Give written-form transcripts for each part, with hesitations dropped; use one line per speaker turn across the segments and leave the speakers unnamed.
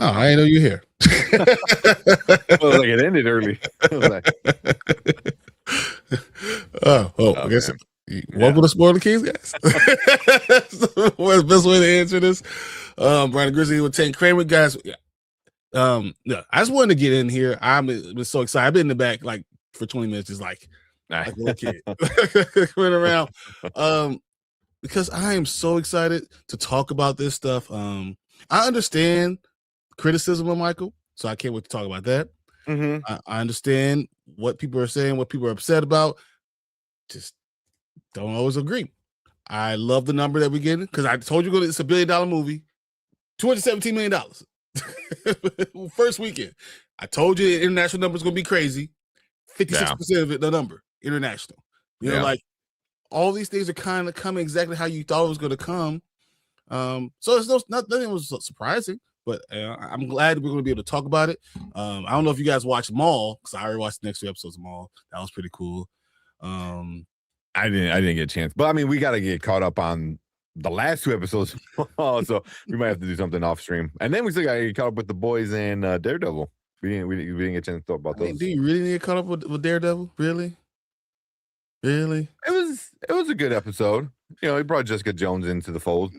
Oh, I didn't know you're here.
Well, like it ended early. I was like,
I guess
man.
welcome to Spoiler Kings, guys. What's the best way to answer this? Brandon Grizzly with Tank Kramer, guys. Yeah, I just wanted to get in here. I'm so excited. I've been in the back like for 20 minutes, just like a little kid running around. Because I am so excited to talk about this stuff. I understand criticism of Michael, so I can't wait to talk about that. I understand what people are saying, what people are upset about. Just don't always agree. I love the number that we're getting because I told you it's $1 billion movie, $217 million. First weekend. I told you the international number is going to be crazy. 56% of it, the number, international. You know, like all these things are kind of coming exactly how you thought it was going to come. So it's nothing was surprising, but I'm glad we're going to be able to talk about it. I don't know if you guys watched Maul because I already watched the next 2 episodes of Maul. That was pretty cool.
I didn't get a chance, but I mean, we got to get caught up on the last 2 episodes. So we might have to do something off stream, and then we still got to get caught up with the boys and Daredevil. We didn't get a chance to talk about those.
Do you really need to get caught up with Daredevil? Really? It
was a good episode. You know, he brought Jessica Jones into the fold.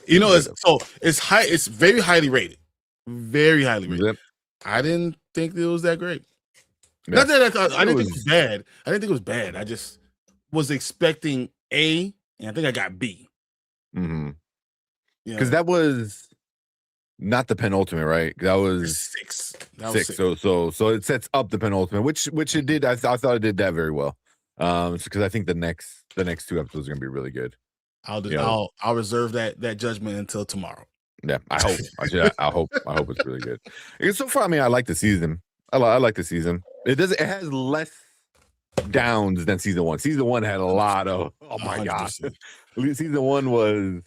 It's very highly rated. Very highly rated. I didn't think it was that great. Not that I didn't think it was bad. I didn't think it was bad. I just was expecting A, and I think I got B.
Because that was not the penultimate, right? That was
6.
So it sets up the penultimate, which it did. I thought it did that very well. Because I think the next 2 episodes are gonna be really good.
I'll reserve that judgment until tomorrow.
Yeah, I hope. I hope it's really good. Because so far, I mean, I like the season. I like the season. It has less downs than season 1. Season 1 had a lot of my gosh. Season 1 was,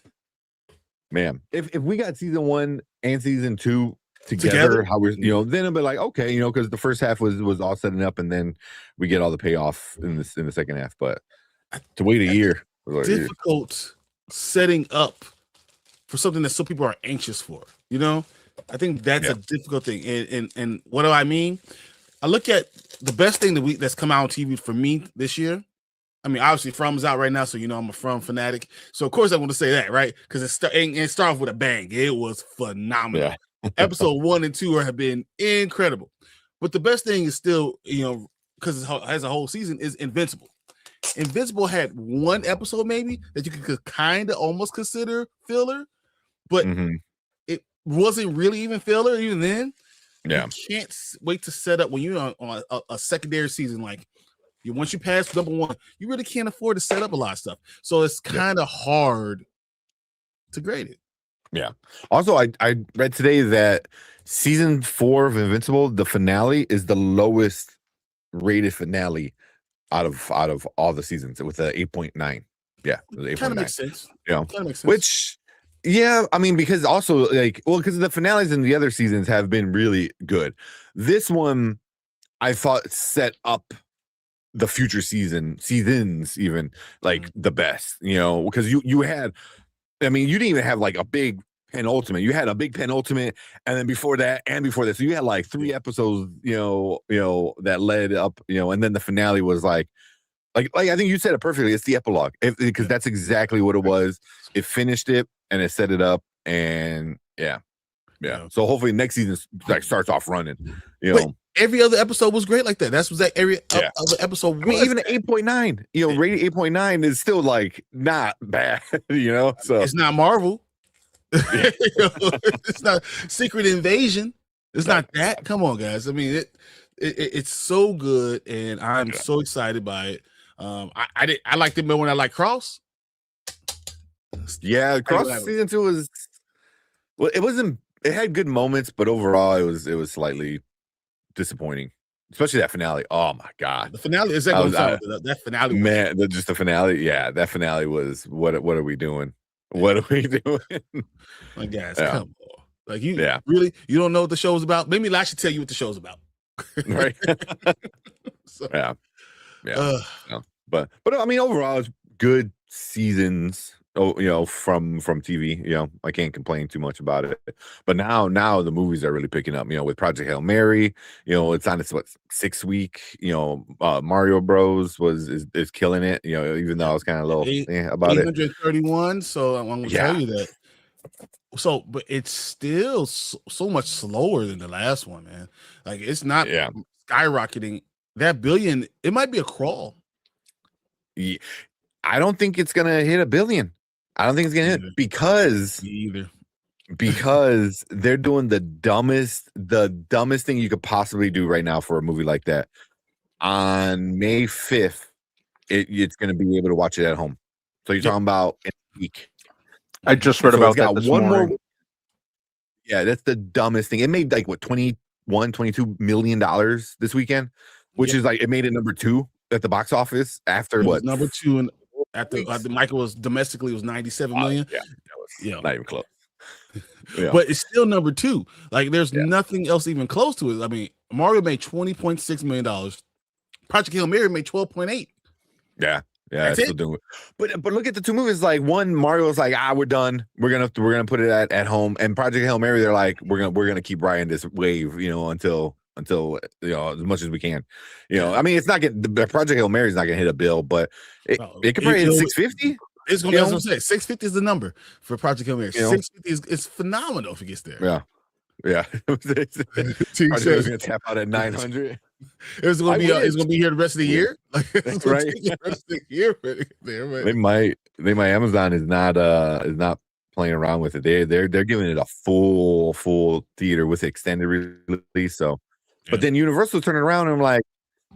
man. If we got season 1 and season 2 together, how we're then it'll be like okay, because the first half was all setting up, and then we get all the payoff in the second half. But to wait a year,
difficult setting up for something that some people are anxious for. I think that's a difficult thing. And what do I mean? I look at the best thing that's come out on TV for me this year. I mean, obviously, From is out right now, so I'm a From fanatic. So of course I want to say that, right? Because it started off with a bang. It was phenomenal. Episode 1 and 2 have been incredible. But the best thing is still, because it has a whole season, is Invincible. Invincible had 1 episode maybe that you could kind of almost consider filler, but it wasn't really even filler even then. You can't wait to set up when you're on a secondary season. Like once you pass number 1, you really can't afford to set up a lot of stuff. So it's kind of hard to grade it.
Yeah. Also, I read today that season 4 of Invincible, the finale, is the lowest rated finale out of all the seasons with a 8.9. Yeah,
kind of makes sense.
Kind of makes sense. Which, I mean, because also because the finales in the other seasons have been really good. This one, I thought, set up the future seasons even the best. Because you had. I mean, you didn't even have like a big penultimate. You had a big penultimate, and then before that, so you had like 3 episodes, that led up, and then the finale was like I think you said it perfectly. It's the epilogue, because that's exactly what it was. It finished it and it set it up, and yeah. So hopefully next season starts off running.
But every other episode was great like that. That's was every other episode.
I mean, even 8.9, rated 8.9 is still not bad, So
it's not Marvel. It's not Secret Invasion. It's not that. Come on, guys. I mean, it's so good, and I'm so excited by it. I liked it more when I liked Cross.
Yeah, Cross season 2 was it wasn't. It had good moments, but overall, it was slightly disappointing, especially that finale. Oh my god,
the finale is that finale,
man. Just the finale, that finale was what are we doing? What are we doing?
My guys, come on, you really you don't know what the show's about. Maybe I should tell you what the show's about,
right? But I mean, overall, it's good seasons. from TV. I can't complain too much about it. But now the movies are really picking up. With Project Hail Mary, it's on its 6th week. Mario Bros is killing it. Even though I was kind of a little about it.
831. So I'm gonna tell you that. So, but it's still so much slower than the last one, man. Like it's not skyrocketing. That billion, it might be a crawl.
Yeah. I don't think it's gonna hit $1 billion. I don't think it's gonna hit because they're doing the dumbest thing you could possibly do right now for a movie like that. On May 5th, it's gonna be able to watch it at home. So you're talking about in a week.
I just read about that this morning.
Yeah, that's the dumbest thing. It made like what $22 million this weekend, which is like it made it number 2 at the box office after what
number 2 and after Michael was domestically was 97 million.
Yeah, that was not even close.
But it's still number 2. Like there's nothing else even close to it. I mean, Mario made $20.6 million. Project Hail Mary made 12.8.
Yeah, it's still doing it. But look at the two movies. Like one, Mario was like, we're done. We're gonna put it at home. And Project Hail Mary, they're like, we're gonna keep riding this wave, until as much as we can. I mean, it's not getting the Project Hail Mary is not gonna hit $1 billion, but it could probably hit 650.
It's gonna. That's what I'm saying. 650 is the number for Project Hail Mary. 650 is phenomenal if it gets there.
Yeah. Project is gonna tap out at 900.
It's gonna be here the rest of the year. Like
that's right.
The rest of the year there,
They might. Amazon is not playing around with it. They're giving it a full theater with extended release. So, but then Universal turning around and I'm like,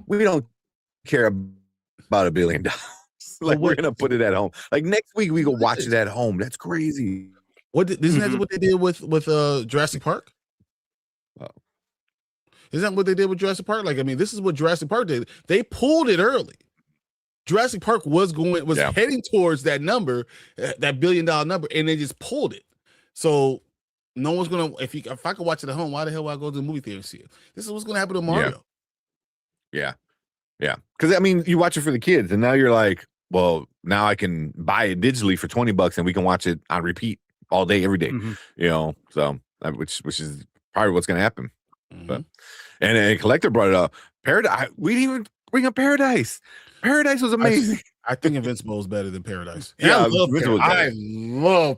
we don't care about $1 billion. Like we're gonna put it at home. Like next week we go watch it at home. That's crazy.
Isn't that what they did with Jurassic Park? Isn't that what they did with Jurassic Park? Like, I mean, this is what Jurassic Park did. They pulled it early. Jurassic Park was heading towards that number, that $1 billion number, and they just pulled it. So no one's gonna. If I could watch it at home, why the hell would I go to the movie theater and see it? This is what's gonna happen to Mario.
Yeah. Because I mean, you watch it for the kids, and now you're like, well, now I can buy it digitally for $20, and we can watch it on repeat all day, every day. So which is probably what's gonna happen. But and a collector brought it up. Paradise. We didn't even bring up Paradise. Paradise was amazing.
I think Invincible is better than Paradise.
Yeah,
I love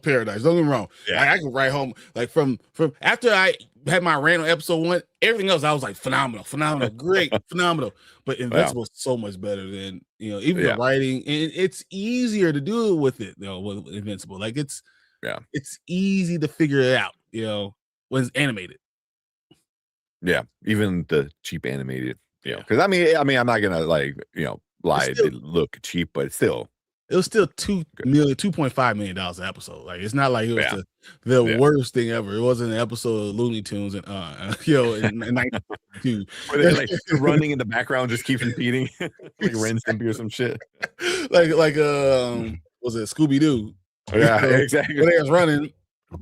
Paradise. Don't get me wrong. I can write home like from after I had my random episode 1. Everything else I was like phenomenal, great, phenomenal. But Invincible is so much better than even the writing, and it's easier to do it with it. With Invincible, like it's easy to figure it out. When it's animated.
Yeah, even the cheap animated, because I mean, I'm not gonna lie, it look cheap, but it was still
$2.5 million an episode. Like it's not like it was the worst thing ever. It wasn't an episode of Looney Tunes and in 1992.
Where they like running in the background, just keep repeating like Ren Stimpy or some shit.
like was it Scooby Doo?
Yeah, exactly.
They was running all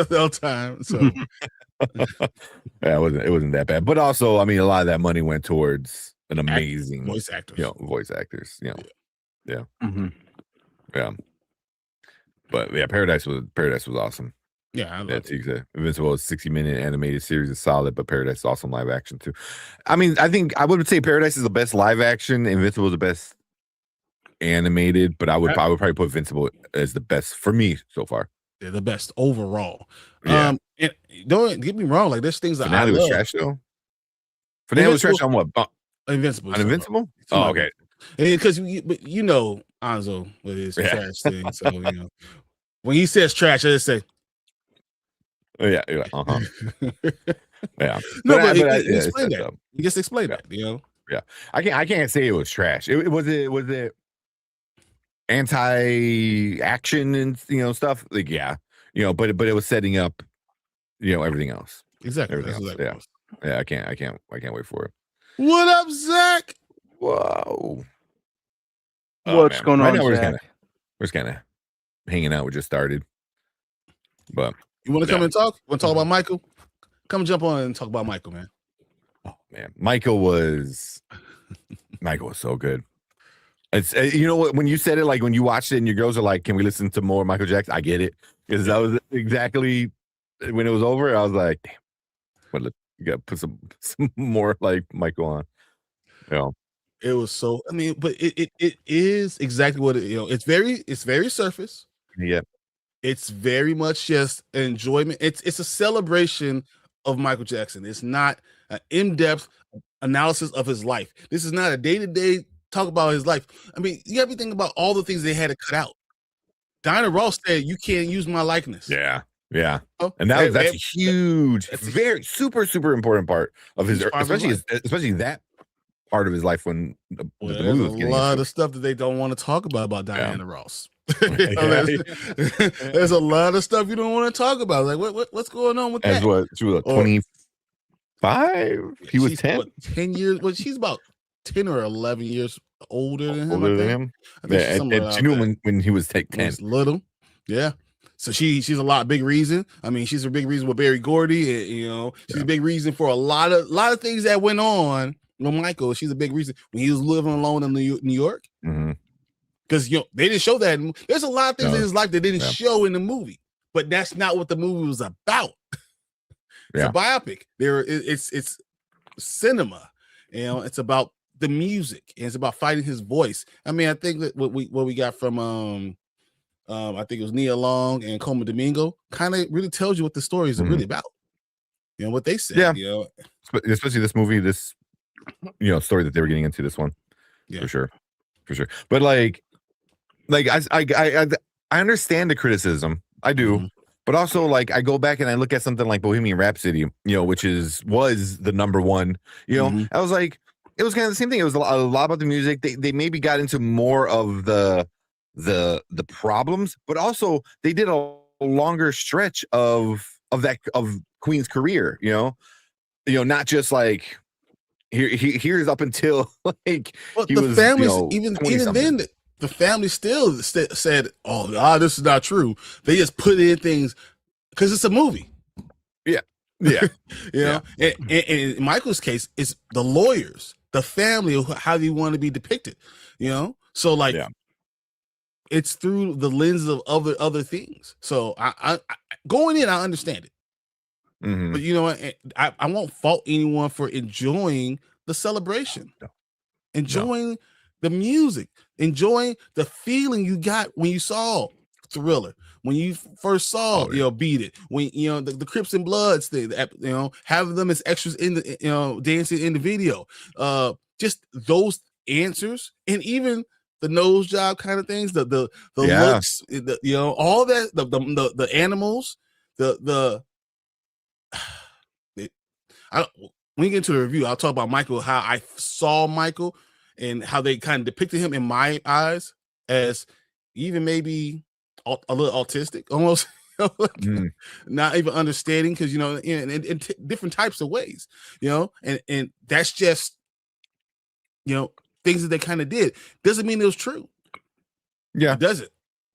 the time. So.
It wasn't that bad, but also I mean a lot of that money went towards an amazing
voice actors.
Voice actors. Yeah. But Paradise was awesome.
Yeah, I love
it. Invincible is 60-minute animated series is solid, but Paradise is awesome live action too. I mean, I think I would say Paradise is the best live action, Invincible is the best animated, but I would probably put Invincible as the best for me so far.
They're the best overall. And don't get me wrong, like there's things that
Finale was trash though. Finale was trash on what?
Invincible.
On Invincible? Oh, okay.
Because Anzo with his trash thing. So when he says trash, I just say,
"Oh yeah, you're like, yeah."
No, but explain that. You just explain that.
Yeah, I can't say it was trash. It was it anti-action and stuff like but it was setting up everything else.
Exactly.
Everything else. Yeah. I can't wait for it.
What up, Zach?
Whoa.
What's going on, Zach?
We're just kind of hanging out. We just started. But
you want to come and talk? Want to talk about Michael? Come jump on and talk about Michael, man.
Oh man, Michael was so good. It's you know what, when you said it, like when you watched it and your girls are like, "Can we listen to more Michael Jackson?" I get it, because that was exactly when it was over. I was like, "Damn, well, you got to put some more like Michael on." You know,
it was so. I mean, but it is exactly what it. It's very surface.
yeah,
It's very much just enjoyment. It's a celebration of Michael Jackson. It's not an in-depth analysis of his life. This is not a day-to-day talk about his life. I mean, you got to think about all the things they had to cut out. Diana Ross said, "You can't use my likeness."
yeah. And that's a huge, very super important part of his, especially that part of his life when the movie was getting
a lot of stuff that they don't want to talk about Diana Ross. There's a lot of stuff you don't want to talk about. Like what's going on with that?
What she was 25? He was 10.
10 years. Well, she's about 10 or 11 years older than him.
I think she knew him when he was 10. He was
little. Yeah. So she's a big reason. I mean, she's a big reason with Barry Gordy. She's a big reason for a lot of things that went on with Michael. She's a big reason when he was living alone in New York. Because they didn't show that. There's a lot of things in his life that didn't show in the movie, but that's not what the movie was about. It's a biopic. It's cinema. It's about the music, and it's about fighting his voice. I mean, I think that what we got from I think it was Nia Long and Coma Domingo kind of really tells you what the story is really about. What they said.
Yeah. Especially this movie, this story that they were getting into, this one. Yeah. For sure. But like I understand the criticism. I do. But also, like, I go back and I look at something like Bohemian Rhapsody, which was the number one. I was like, it was kind of the same thing. It was a lot about the music. They maybe got into more of the problems, but also they did a longer stretch of Queen's career. Not just like here's up until like
the families even then. The family still said, "Oh, this is not true." They just put in things because it's a movie.
Yeah.
And in Michael's case, it's the lawyers, the family, how they want to be depicted. So like, it's through the lens of other things. So I going in, I understand it. But you know what? I won't fault anyone for enjoying the celebration, enjoying the music, enjoying the feeling you got when you saw Thriller, when you first saw Beat It, when the Crips and Bloods thing, having them as extras in the dancing in the video, just those answers, and even the nose job kind of things, the looks, all that, the animals, when we get into the review, I'll talk about Michael, how I saw Michael and how they kind of depicted him in my eyes as even maybe a little autistic, almost, not even understanding, because in different types of ways, and that's just things that they kind of did. Doesn't mean it was true.
Yeah,
it doesn't.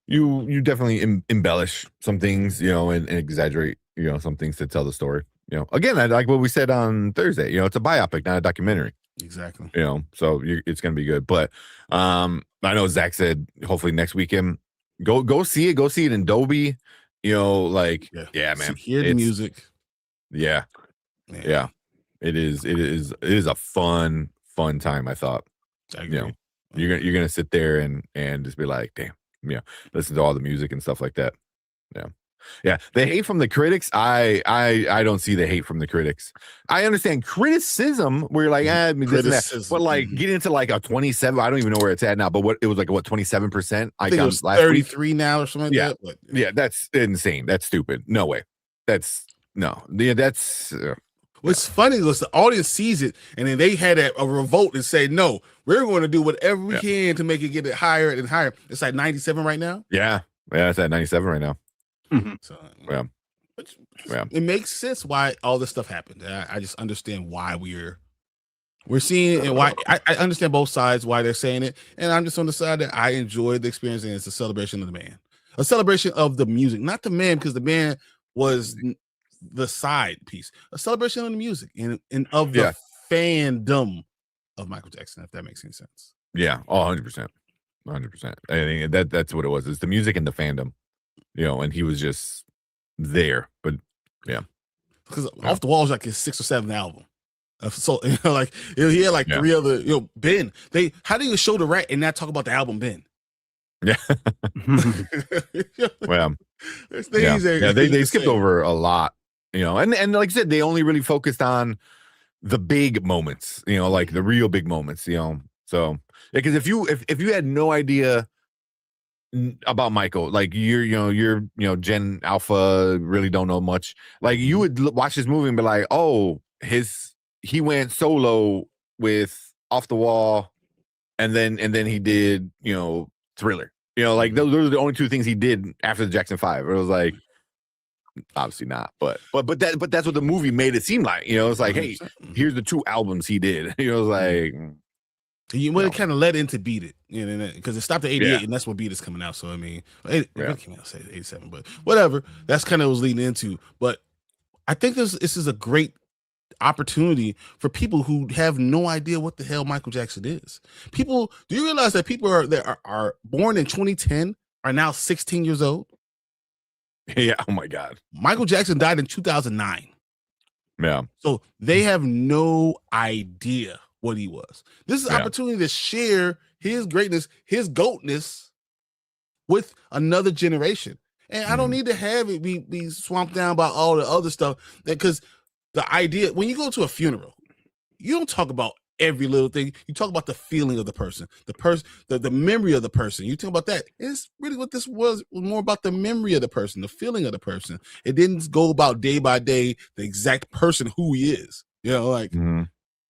You definitely embellish some things, and exaggerate, some things to tell the story. Again, I like what we said on Thursday. It's a biopic, not a documentary.
Exactly.
So it's gonna be good. But I know Zach said hopefully next weekend go see it. Go see it in Dolby. Man.
Hear the music.
Yeah. Man. Yeah. It is a fun time. I thought.
I agree.
You're gonna sit there and just be like, damn, listen to all the music and stuff like that. Yeah, the hate from the critics, I don't see the hate from the critics. I understand criticism where you're like, this, but like getting into like a 27, I don't even know where it's at now, but it was like 27%.
I think it was 33 week. Now or something like that. But,
yeah, that's insane. That's stupid. No way. That's
What's funny is the audience sees it, and then they had a revolt and say, "No, we're going to do whatever we can to make it get it higher and higher." It's like 97 right now.
Yeah, it's at 97 right now.
So, it makes sense why all this stuff happened. I just understand why we're seeing it, and why I understand both sides why they're saying it, and I'm just on the side that I enjoyed the experience, and it's a celebration of the man, a celebration of the music, not the man, because the man was the side piece, a celebration of the music and of the fandom of Michael Jackson, if that makes any sense.
Yeah, 100%. 100%. I think that's what it was. It's the music and the fandom, and he was just there. But yeah,
because Off the Wall is like his 6th or 7th album. So like he had like 3 other. Ben. How do you show the rat and not talk about the album Ben?
Yeah. Well, they skipped over a lot, and like I said, they only really focused on the big moments, like the real big moments, So because if you had no idea about Michael, like you're Gen Alpha, really don't know much, like you would watch this movie and be like, oh, he went solo with Off the Wall, and then he did Thriller. Like those are the only 2 things he did after the Jackson 5. It was like, obviously not, but that's what the movie made it seem like. It's like, hey, here's the 2 albums he did. It was like,
you would have kind of led into Beat It, because it stopped at 88, and that's what Beat It's coming out. So I mean, it came out 87, but whatever. That's kind of what it was leading into. But I think this is a great opportunity for people who have no idea what the hell Michael Jackson is. Do you realize that people that are born in 2010 are now 16 years old?
Yeah. Oh my God.
Michael Jackson died in 2009.
Yeah.
So they have no idea what he was. This is an opportunity to share his greatness, his GOATness with another generation. And I don't need to have it be swamped down by all the other stuff, because the idea, when you go to a funeral, you don't talk about every little thing. You talk about the feeling of the person, the memory of the person. You talk about that. It's really what this was more about, the memory of the person, the feeling of the person. It didn't go about day by day the exact person who he is.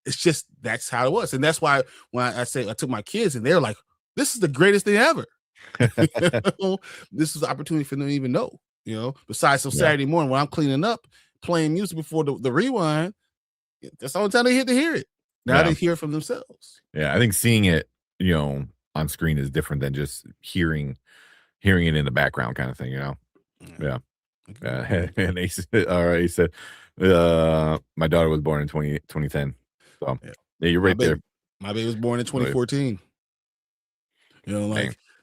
It's just, that's how it was. And that's why when I say I took my kids and they're like, this is the greatest thing ever. This is the opportunity for them to even know, besides Saturday morning when I'm cleaning up, playing music before the rewind. That's the only time they get to hear it. Now they hear it from themselves.
Yeah, I think seeing it, on screen is different than just hearing it in the background kind of thing, Yeah. And he said, my daughter was born in 2010. So yeah, you're right there.
My baby was born in 2014.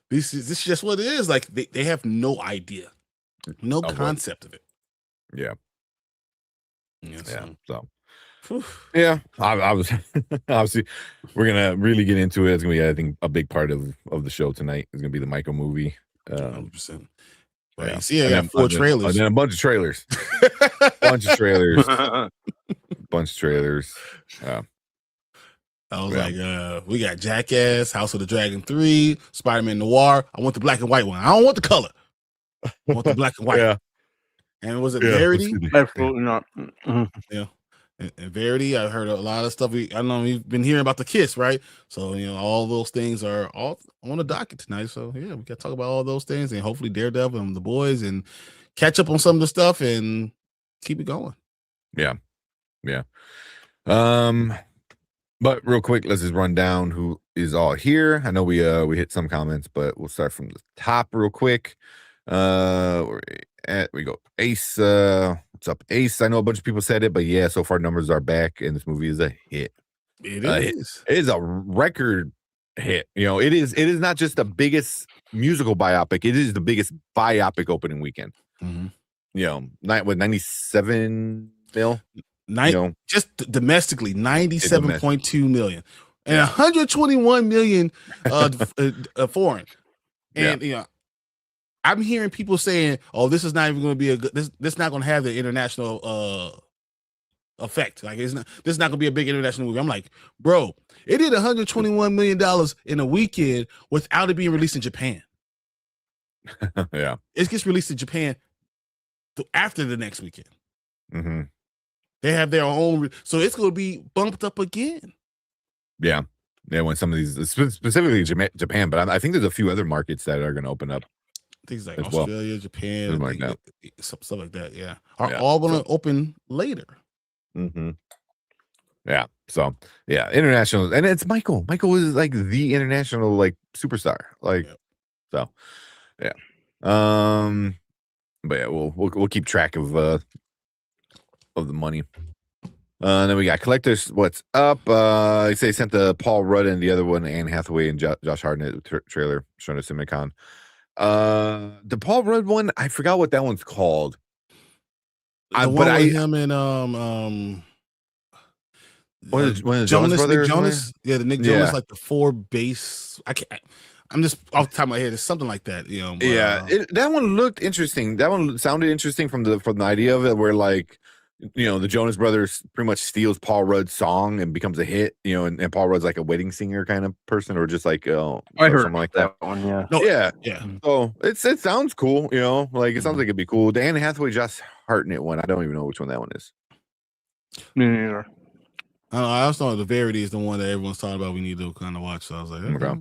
This is just what it is. Like they have no idea, no concept of it.
Yeah. So
whew.
Yeah, I was obviously we're gonna really get into it. It's gonna be, I think, a big part of the show tonight is gonna be the Michael movie.
100%. Right. See, I got 4 trailers.
And then a bunch of trailers. bunch of trailers.
I was like, we got Jackass, House of the Dragon 3, Spider-Man Noir. I want the black and white one. I don't want the color. I want the black and white. And was it Verity?
Absolutely not.
Yeah. And Verity, I heard a lot of stuff. I know we've been hearing about the Kiss, right? So, all those things are all on the docket tonight. So, yeah, we got to talk about all those things, and hopefully Daredevil and the boys, and catch up on some of the stuff and keep it going.
Yeah. But real quick, let's just run down who is all here. I know we hit some comments, but we'll start from the top real quick. We go Ace. What's up, Ace? I know a bunch of people said it, but yeah, so far numbers are back, and this movie is a hit.
It is.
It is a record hit. It is not just the biggest musical biopic. It is the biggest biopic opening weekend. 97 mil.
Just domestically, 97.2 million, and 121 million foreign. And I'm hearing people saying, "Oh, this is not even going to be a good. This not going to have the international effect. Like this is not going to be a big international movie." I'm like, bro, it did 121 million dollars in a weekend without it being released in Japan.
Yeah,
it gets released in Japan after the next weekend.
Mm-hmm.
They have their own, so it's going to be bumped up again.
Yeah, when some of these, specifically Japan, but I think there's a few other markets that are going to open up.
Things like Australia, Japan, stuff like that. Yeah, are all going to open later.
Mm-hmm. Yeah. So international, and it's Michael. Michael is like the international superstar. So yeah. But yeah, we'll keep track of the money. And then we got Collectors. What's up? They say sent the Paul Rudd and the other one, Anne Hathaway and Josh Hartnett trailer showing us CinemaCon. The Paul Rudd one, I forgot what that one's called.
Him and
one of the
Jonas
brothers,
Nick Jonas. Yeah, the Nick Jonas, like the 4 bass. I'm just off the top of my head. It's something like that, you know. But,
that one looked interesting. That one sounded interesting from the idea of it, where like, you know, the Jonas Brothers pretty much steals Paul Rudd's song and becomes a hit, you know, and Paul Rudd's like a wedding singer kind of person, or just like
I heard
something like that
one. Yeah,
yeah. So it sounds cool, you know, like it sounds like it'd be cool. The Anne Hathaway, Josh Hartnett one, I don't even know which one that one is.
Me neither.
I also thought the Verity is the one that everyone's talking about. We need to kind of watch. So I was like, okay.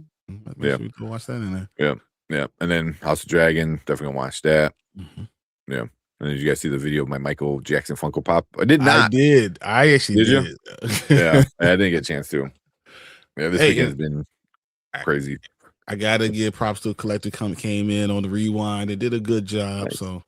Yeah,
we can watch that in there.
Yeah. And then House of Dragon, definitely gonna watch that.
Mm-hmm.
Yeah. And did you guys see the video of my Michael Jackson Funko Pop? I did not.
I did. I actually did.
You? Yeah, I didn't get a chance to. Yeah, this weekend has been crazy.
I gotta give props to a collector came in on the rewind. They did a good job. Right. So,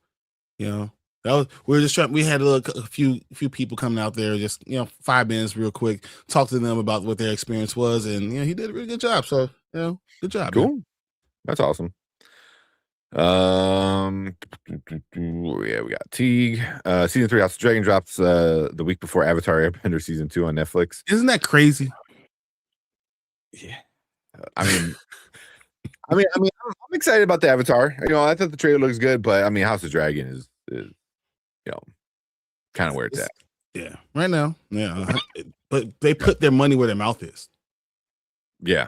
you know, we had a few people coming out there, just, you know, 5 minutes real quick, talk to them about what their experience was, and, you know, he did a really good job. So, you know, good job.
Cool.
Man.
That's awesome. Yeah, we got Teague. Season 3 House of Dragon drops the week before Avatar Airbender Season 2 on Netflix.
Isn't that crazy?
Yeah. I mean, I'm excited about the Avatar. You know, I thought the trailer looks good, but I mean, House of Dragon is you know, kind of where it's at.
Yeah, right now. Yeah, but they put their money where their mouth is.
Yeah,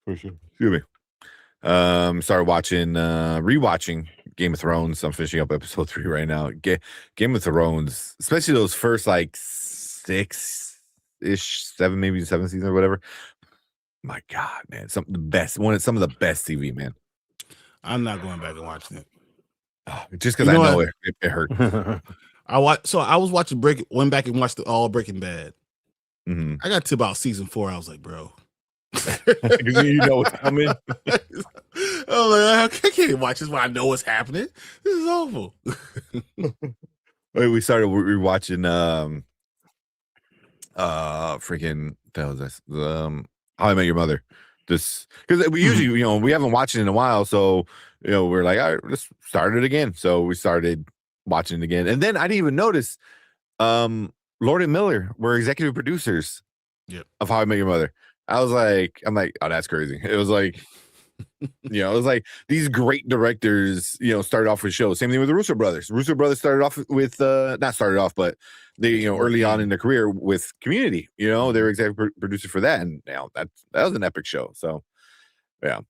for sure. Excuse me. Started rewatching Game of Thrones. I'm finishing up episode 3 right now. Game of Thrones, especially those first like 6-ish, 7, maybe 7 seasons or whatever. My God, man, some of the best TV, man.
I'm not going back and watching it.
Just because I know it hurt.
I was watching went back and watched all Breaking Bad.
Mm-hmm.
I got to about season 4. I was like, bro.
You know what's coming.
I can't watch this when I know what's happening. This is awful.
We started rewatching freaking How I Met Your Mother. This because we usually, you know, we haven't watched it in a while, so you know, we're like, all right, let's start it again. So we started watching it again, and then I didn't even notice Lord and Miller were executive producers of How I Met Your Mother. I'm like, oh, that's crazy. It was like, you know, it was like these great directors, you know, started off with shows. Same thing with the Russo brothers. Russo brothers started off with but they, you know, early on in their career with Community. You know, they were executive producer for that, and you know, that was an epic show. So, yeah.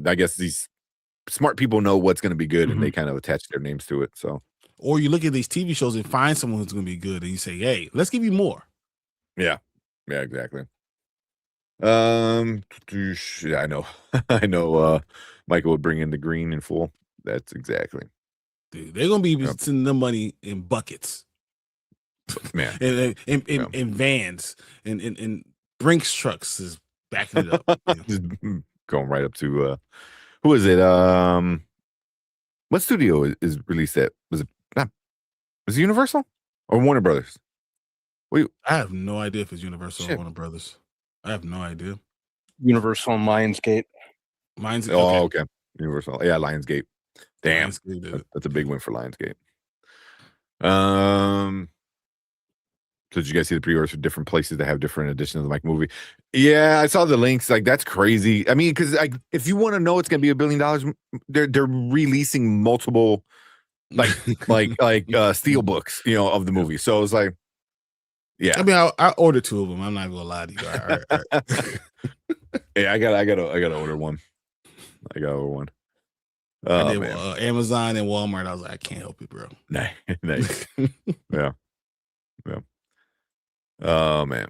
I guess these smart people know what's going to be good, and they kind of attach their names to it. So,
or you look at these TV shows and find someone who's going to be good, and you say, "Hey, let's give you more."
Yeah, exactly. I know. I know. Michael would bring in the green in full. That's exactly.
Dude, they're gonna be sending the money in buckets,
man,
and in vans, and Brinks trucks is backing it up.
Just going right up to who is it? What studio is released at? Was it Universal or Warner Brothers?
I have no idea if it's Universal or Warner Brothers. I have no idea.
Universal and Lionsgate.
Okay. Universal. Yeah, Lionsgate. Damn. That's a big win for Lionsgate. So did you guys see the pre-orders for different places that have different editions of the Mike movie? Yeah, I saw the links. Like, that's crazy. I mean, because like, if you want to know it's going to be $1 billion, they're releasing multiple like steel books, you know, of the movie. So it's like, yeah.
I mean, I ordered 2 of them. I'm not gonna lie to you. All right.
Yeah, I gotta order one. I gotta order one.
I did Amazon and Walmart. I was like, I can't help it, bro.
Nice. Yeah. Oh man,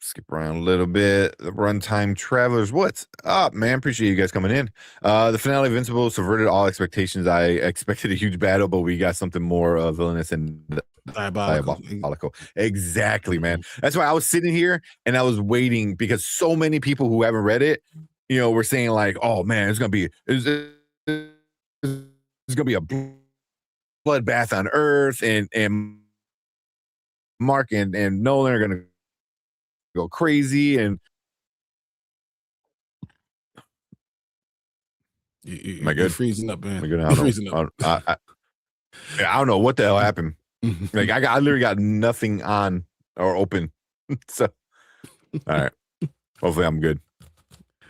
skip around a little bit. The Runtime Travelers, what's up, man? Appreciate you guys coming in. The finale of Invincible subverted all expectations. I expected a huge battle, but we got something more villainous and diabolical. Exactly, man. That's why I was sitting here and I was waiting, because so many people who haven't read it, you know, were saying like, oh man, it's gonna be a bloodbath on Earth, and Mark and Nolan are gonna go crazy, and am I
You're
good?
freezing up, man.
Am I good?
You're freezing up.
I don't know what the hell happened. Like I literally got nothing on or open. So all right. Hopefully I'm good.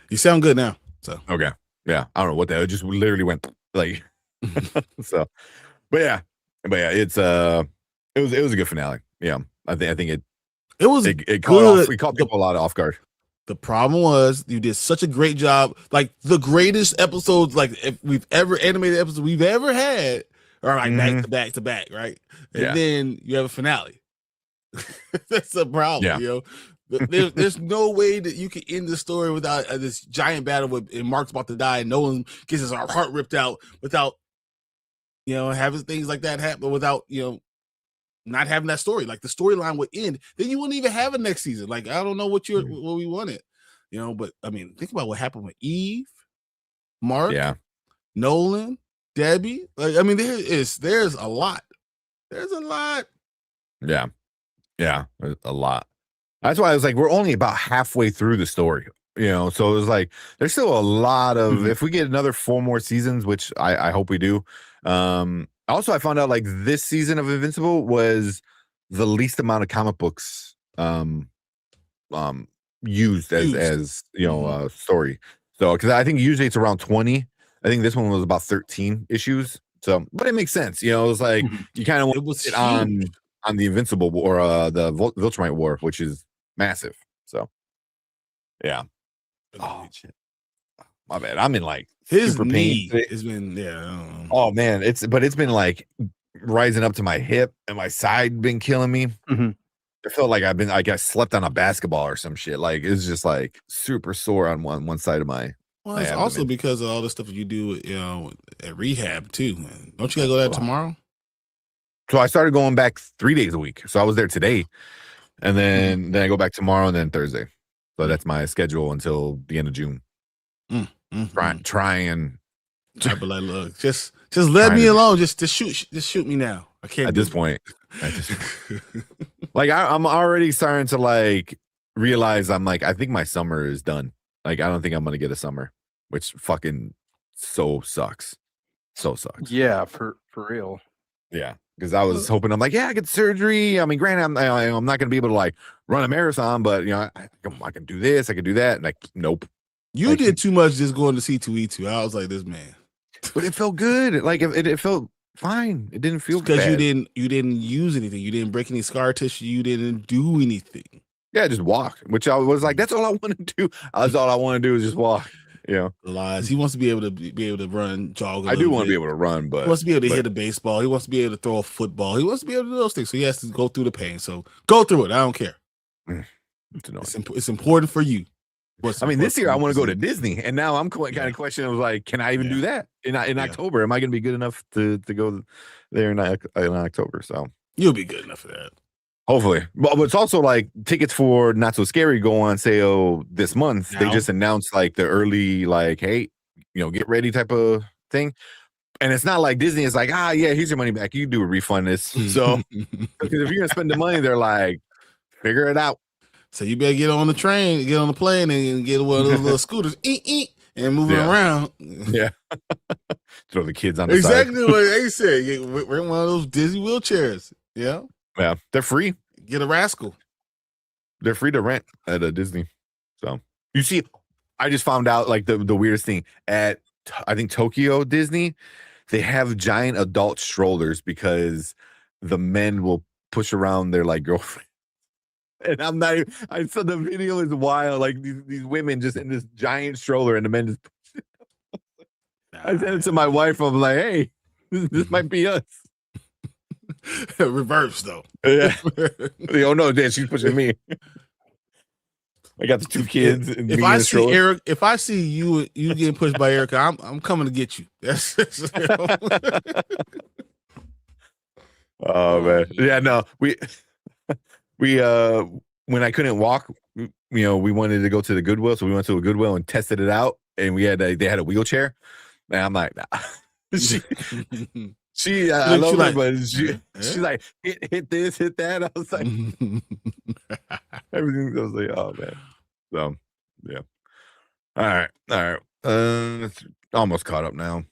You sound good now. So
okay. Yeah. I don't know what the hell. It just literally went like so. But yeah, it's it was a good finale. Yeah. I think it
was
it caught people a lot off guard.
The problem was you did such a great job. Like the greatest episodes, like if we've ever animated episodes we've ever had, are like back to back to back, right? And then you have a finale. That's a problem,
Yeah.
you know. There's no way that you can end the story without this giant battle and Mark's about to die and Nolan gets his heart ripped out without, you know, having things like that happen, without, you know, not having that story. Like the storyline would end, then you wouldn't even have a next season. Like I don't know what we wanted, you know. But I mean, think about what happened with Eve, Mark, Nolan, Debbie. Like I mean, there's a lot. There's a lot.
Yeah, there's a lot. That's why I was like, we're only about halfway through the story, you know. So it was like, there's still a lot of. If we get another 4 more seasons, which I hope we do. Also, I found out like this season of Invincible was the least amount of comic books used as you know story. So because I think usually it's around 20. I think this one was about 13 issues. So, but it makes sense. You know, it was like you kind of want to sit on the Invincible War, the Viltrumite War, which is massive. So, yeah. Oh shit. My bad. I'm in like
his
super
knee
pain.
It's been I don't know.
Oh man, it's been like rising up to my hip and my side been killing me. I felt like I slept on a basketball or some shit. Like it's just like super sore on one side of my.
Well, it's also because of all the stuff that you do, you know, at rehab too. Man. Don't you gotta go there tomorrow?
So I started going back 3 days a week. So I was there today, and then I go back tomorrow and then Thursday. So that's my schedule until the end of June. Trying.
But like, look, just let me alone. Just shoot me now. I can't.
At this point, like I'm already starting to like realize I'm like I think my summer is done. Like I don't think I'm gonna get a summer, which fucking so sucks.
Yeah, for real.
Yeah, because I was hoping I'm like I get surgery. I mean, granted, I'm not gonna be able to like run a marathon, but you know I can do this, I can do that, and like nope.
You did too much just going to C2E2. I was like, this man.
But it felt good. Like it felt fine. It didn't feel
because
bad.
you didn't use anything. You didn't break any scar tissue. You didn't do anything.
Yeah, just walk. Which I was like, that's all I want to do. That's all I want to do is just walk. You know,
lies. He wants to be able to run, jog.
I do want to be able to run, but
he wants to be able to hit a baseball. He wants to be able to throw a football. He wants to be able to do those things. So he has to go through the pain. So go through it. I don't care. It's important for you.
I mean, this year I want to go to Disney, and now I'm kind of questioning. I was like, can I even do that in October? Am I going to be good enough to go there in October? So
you'll be good enough for that.
Hopefully. But it's also like tickets for Not So Scary go on sale this month. Now? They just announced like the early, like, hey, you know, get ready type of thing. And it's not like Disney is like, yeah, here's your money back. You can do a refund this. So because if you're going to spend the money, they're like, figure it out.
So you better get on the train, get on the plane, and get one of those little scooters, and move it around.
Yeah. Throw the kids on the
exactly
side.
What they said. We're in one of those Disney wheelchairs. Yeah.
Yeah. They're free.
Get a rascal.
They're free to rent at a Disney. So you see, I just found out like the weirdest thing at I think Tokyo Disney, they have giant adult strollers because the men will push around their like girlfriend. And I'm not even, I saw the video is wild. Like these women just in this giant stroller and the men just I sent it to my wife. I'm like, hey, this might be us.
Reverse though.
Yeah. Oh no, Dad, she's pushing me. I got the 2 kids.
If I see Eric, if I see you getting pushed by Erica, I'm coming to get you. That's
oh man. Yeah, no. We when I couldn't walk, you know, we wanted to go to the Goodwill, so we went to a Goodwill and tested it out, and they had a wheelchair, and I'm like, nah. she I love her,
like,
but she's like, hit this, hit that. I was like, everything. I was like, oh man. So yeah. All right. It's almost caught up now.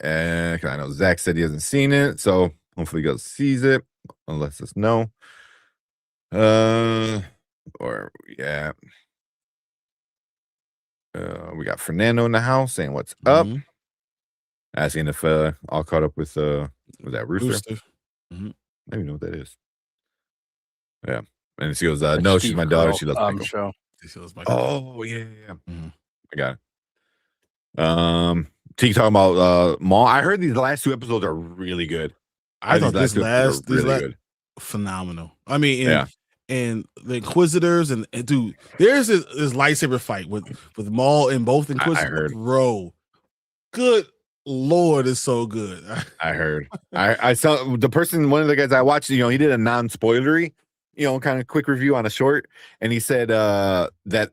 I know Zach said he hasn't seen it, so hopefully he goes sees it. Let us know. Or yeah. We got Fernando in the house saying what's up. Asking if all caught up with was that Rooster? I don't even know what that is. Yeah. And she goes, no, she's my daughter. She loves Michael.
Show.
Oh, yeah. I got it. T talking about Maul. I heard these last 2 episodes are really good.
I thought these last good. Phenomenal. I mean, and the Inquisitors and dude, there's this lightsaber fight with Maul and both Inquisitors. Bro, good Lord, is so good.
I heard. I saw one of the guys I watched, he did a non-spoilery, kind of quick review on a short, and he said that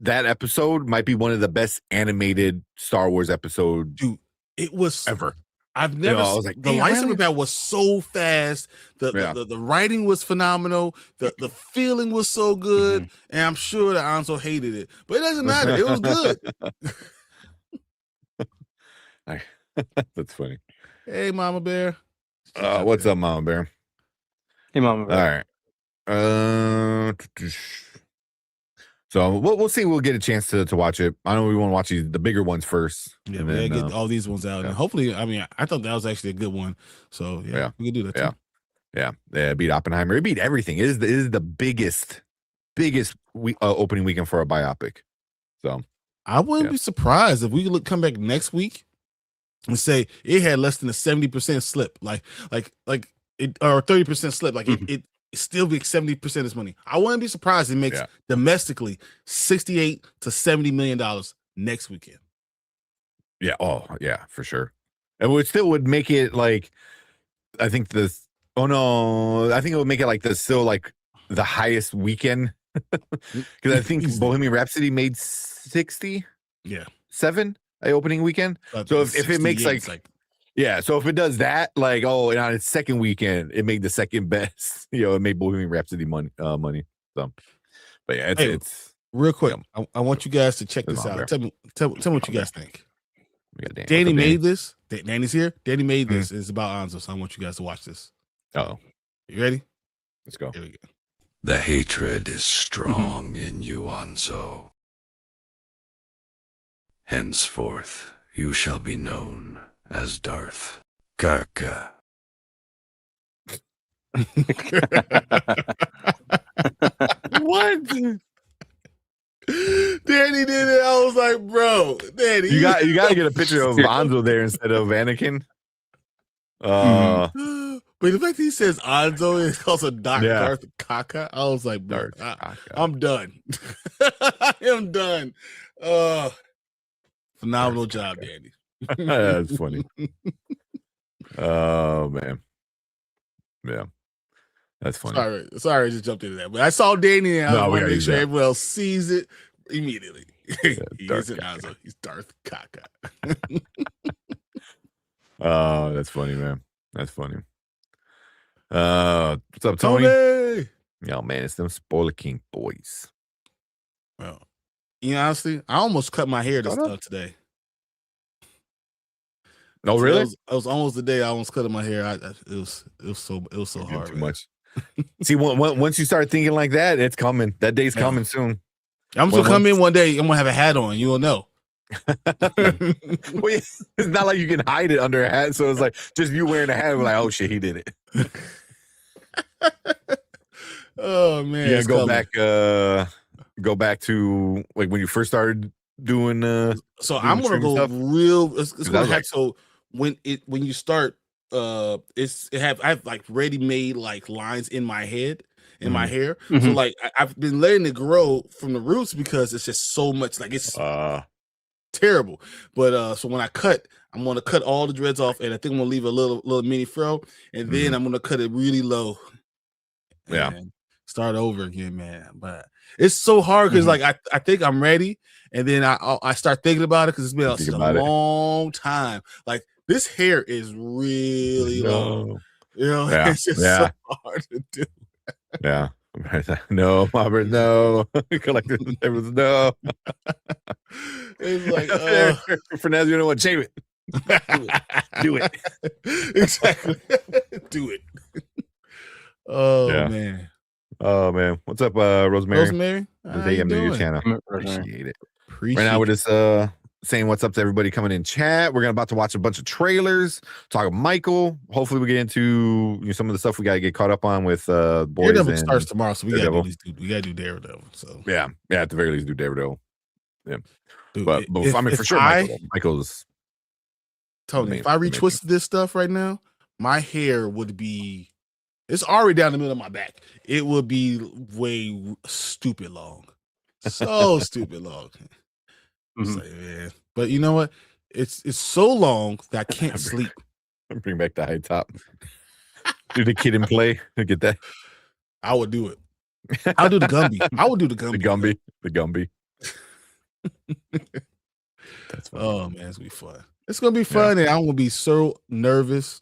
episode might be one of the best animated Star Wars episodes.
Dude, it was
ever.
I've never. I was like, the lightsaber battle was so fast. The writing was phenomenal. The feeling was so good, and I'm sure that Anzo hated it, but it doesn't matter. It was good.
That's funny.
Hey, Mama Bear.
What's up, Mama Bear?
Hey, Mama Bear.
All right. So we'll see. We'll get a chance to watch it. I know we want to watch the bigger ones first.
Yeah, we gotta get all these ones out, and hopefully, I thought that was actually a good one. So we can do that too.
Yeah. It beat Oppenheimer. It beat everything. It is the biggest opening weekend for a biopic. So
I wouldn't be surprised if we could come back next week and say it had less than a 70% slip, like it, or 30% slip, like it still makes 70% of its money. I wouldn't be surprised it makes domestically $68 to $70 million next weekend.
Yeah. Oh, yeah, for sure. And it still would make it like, I think it would make it like the highest weekend. Because I think Bohemian Rhapsody made 60.
Yeah.
7 opening weekend. So if it makes so if it does that, and on its second weekend, it made the second best. It made Bohemian Rhapsody money. So, but yeah, it's
real quick. I want you guys to check this out. Tell me what you guys think. Danny made this. Danny's here. Danny made this. It's about Anzo, so I want you guys to watch this.
Oh,
you ready?
Let's go.
Here we go.
The hatred is strong in you, Anzo. Henceforth, you shall be known as Darth Kaka.
What?
Danny did it. I was like, bro, Danny,
you got to get a picture of Anzo there instead of Anakin.
But the fact that he says Anzo is also Darth Kaka, I was like, bro, I'm done. I am done. Phenomenal job, Danny.
That's funny. Oh man, yeah, that's funny.
Sorry, I just jumped into that, but I saw Danny and I want to make sure everyone else sees it immediately. He isn't Anzo; he's Darth Kaka.
Oh, that's funny, man. That's funny. What's up, Tony? Yo, man, it's them Spoiler King boys.
Well, honestly, I almost cut my hair today.
No, really?
It was almost the day I almost cut my hair. It was so hard.
Too much. See, once you start thinking like that, it's coming. That day's coming soon.
I'm gonna come in one day. I'm gonna have a hat on. You will know.
Well, it's not like you can hide it under a hat, so it's like just you wearing a hat. We're like, oh shit, he did it.
Oh man,
yeah. Go back to like when you first started doing.
So I'm gonna go stuff. Real. It's gonna hack. So when you start, I have like ready made like lines in my head. In my hair, so like I've been letting it grow from the roots because it's just so much like it's terrible. But so when I cut, I'm gonna cut all the dreads off, and I think I'm gonna leave a little mini fro, and then I'm gonna cut it really low. And start over again, man. But it's so hard because like I think I'm ready, and then I start thinking about it because it's been a long time. Like This hair is really long.
No.
You know,
Yeah.
it's just
Yeah.
so hard to do.
Yeah. No, Robert, no. Collector was no.
It's like,
Fernandez, you know what? Shave it. Do it.
Exactly. Do it. Oh
Yeah.
man.
Oh man. What's up, Rosemary?
Rosemary, how
They
you
new
doing?
channel.
Rosemary.
Appreciate it.
Appreciate
Right now we're
it.
just saying what's up to everybody coming in chat. We're about to watch a bunch of trailers, talk about Michael. Hopefully we get into some of the stuff we gotta get caught up on with boys.
Daredevil
and
starts tomorrow, so we
Daredevil.
gotta do Daredevil. So
yeah, at the very least do Daredevil. Yeah.
dude,
But I mean for sure Michael's
Tony, if I retwisted this stuff right now, my hair would be, it's already down the middle of my back. It would be way stupid long. So stupid long. It's like, man. But you know what? It's so long that I can't sleep.
Bring back the high top. Do the kid and play. Get that.
I would do it. I'll do the Gumby. I would do the Gumby.
The Gumby.
That's funny. Oh man, it's gonna be fun. It's gonna be fun, and I'm gonna be so nervous.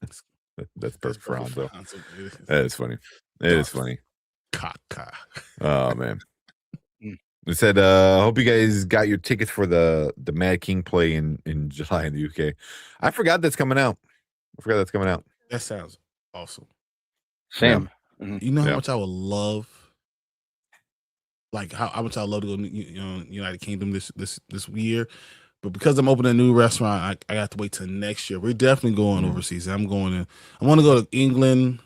That's perfect for Hanzo. That is funny. It is funny.
Kaka.
Oh man. It said, hope you guys got your tickets for the Mad King play in July in the UK. I forgot that's coming out.
That sounds awesome.
Same.
Yeah. You know how much I would love, like how much I would love to go to United Kingdom this year, but because I'm opening a new restaurant, I got to wait till next year. We're definitely going overseas. I want to go to England.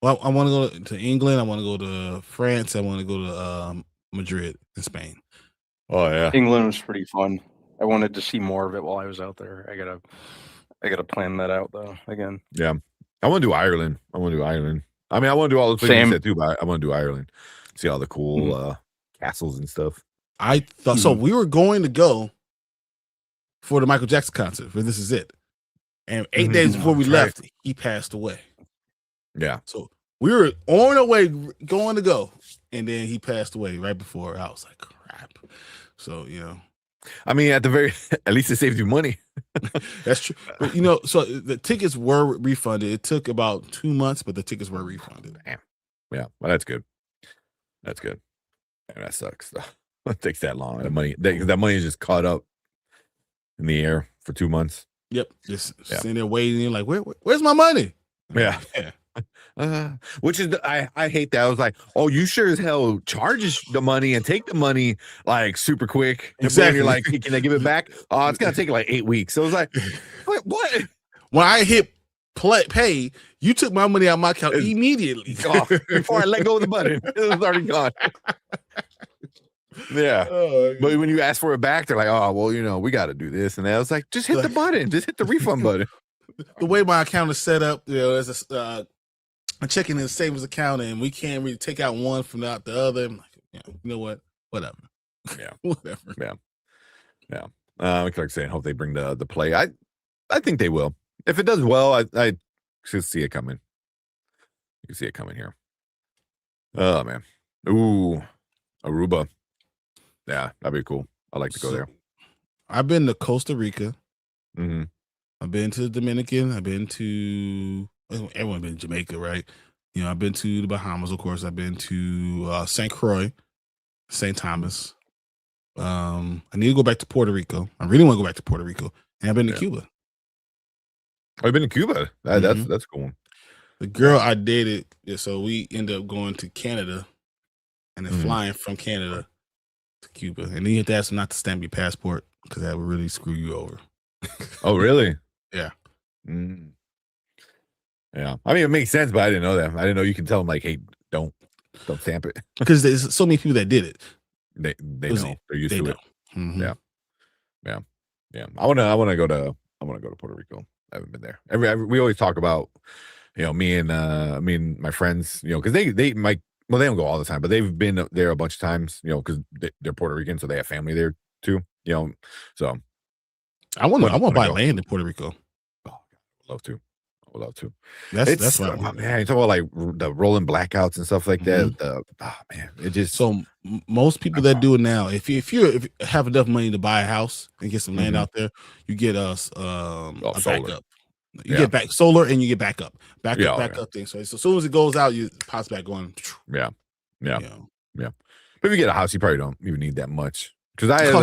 Well, I want to go to England. I want to go to France. I want to go to Madrid in Spain.
Oh yeah,
England was pretty fun. I wanted to see more of it while I was out there. I gotta plan that out though again.
Yeah, I want to do Ireland. I mean, I want to do all the places you said too, but I want to do Ireland. See all the cool castles and stuff.
I thought so. We were going to go for the Michael Jackson concert, but this is it. And 8 days before we left, he passed away.
Yeah.
So we were on our way going to go, and then he passed away right before. I was like, crap. So,
I mean, at least it saved you money.
That's true. But, so the tickets were refunded. It took about 2 months, but the tickets were refunded.
Damn. Yeah. Well, that's good. That's good. And that sucks. It takes that long. That money is just caught up in the air for 2 months.
Yep. Just sitting there waiting. You're like, where's my money?
Yeah. Which is I hate that. I was like, oh, you sure as hell charge the money and take the money like super quick.
Exactly.
You're like, can I give it back? Oh, it's gonna take like 8 weeks. So I was like, what?
When I hit pay, you took my money out of my account immediately.
Before I let go of the button, it was already gone. Yeah. But when you ask for it back, they're like, oh, well, we got to do this. And I was like, just hit the button. Just hit the refund button.
The way my account is set up, there's I'm checking in the savings account, and we can't really take out one from the other. I'm like, you know what? Whatever.
Yeah.
Whatever.
Yeah. Like saying, hope they bring the play. I think they will. If it does well, I should see it coming. You can see it coming here. Oh man. Ooh, Aruba. Yeah, that'd be cool. I'd like to go there.
I've been to Costa Rica.
Mm-hmm.
I've been to the Dominican. I've been to everyone been to Jamaica, right? I've been to the Bahamas, of course. I've been to St. Croix, St. Thomas. I need to go back to Puerto Rico. I really want to go back to Puerto Rico. And I've been to Cuba.
I've been to Cuba. That's cool.
The girl I dated, so we ended up going to Canada and then flying from Canada to Cuba. And then you have to ask them not to stamp your passport because that would really screw you over.
Oh, really?
Yeah.
Mm. Yeah. I mean, it makes sense, but I didn't know that. I didn't know you can tell them, like, hey, don't stamp it.
Because there's so many people that did it.
They know. They're used to it.
Mm-hmm.
Yeah. I wanna go to Puerto Rico. I haven't been there. We always talk about, me and my friends, because they don't go all the time, but they've been there a bunch of times, because they're Puerto Rican, so they have family there too. So
I want to buy land in Puerto Rico.
Oh, I'd love to. pull out too.
That's right.
Man, you talk about like the rolling blackouts and stuff like that. Man, it just
so most people that do it now, if you have enough money to buy a house and get some land out there, you get a
solar.
backup. You get back solar and you get backup thing. So as soon as it goes out, you pops back on.
Yeah. But if you get a house, you probably don't even need that much. Because I had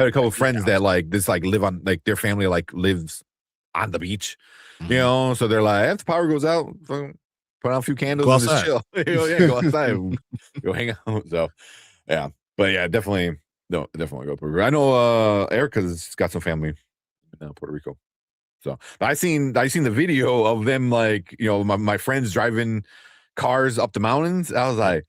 a couple of friends that like this like live on like their family like lives on the beach, you know. So they're like, if the power goes out, put on a few candles and just chill. Go outside, go hang out. So but definitely go Puerto Rico. I know Erica's got some family in Puerto Rico. So I seen the video of them like my friends driving cars up the mountains. I was like,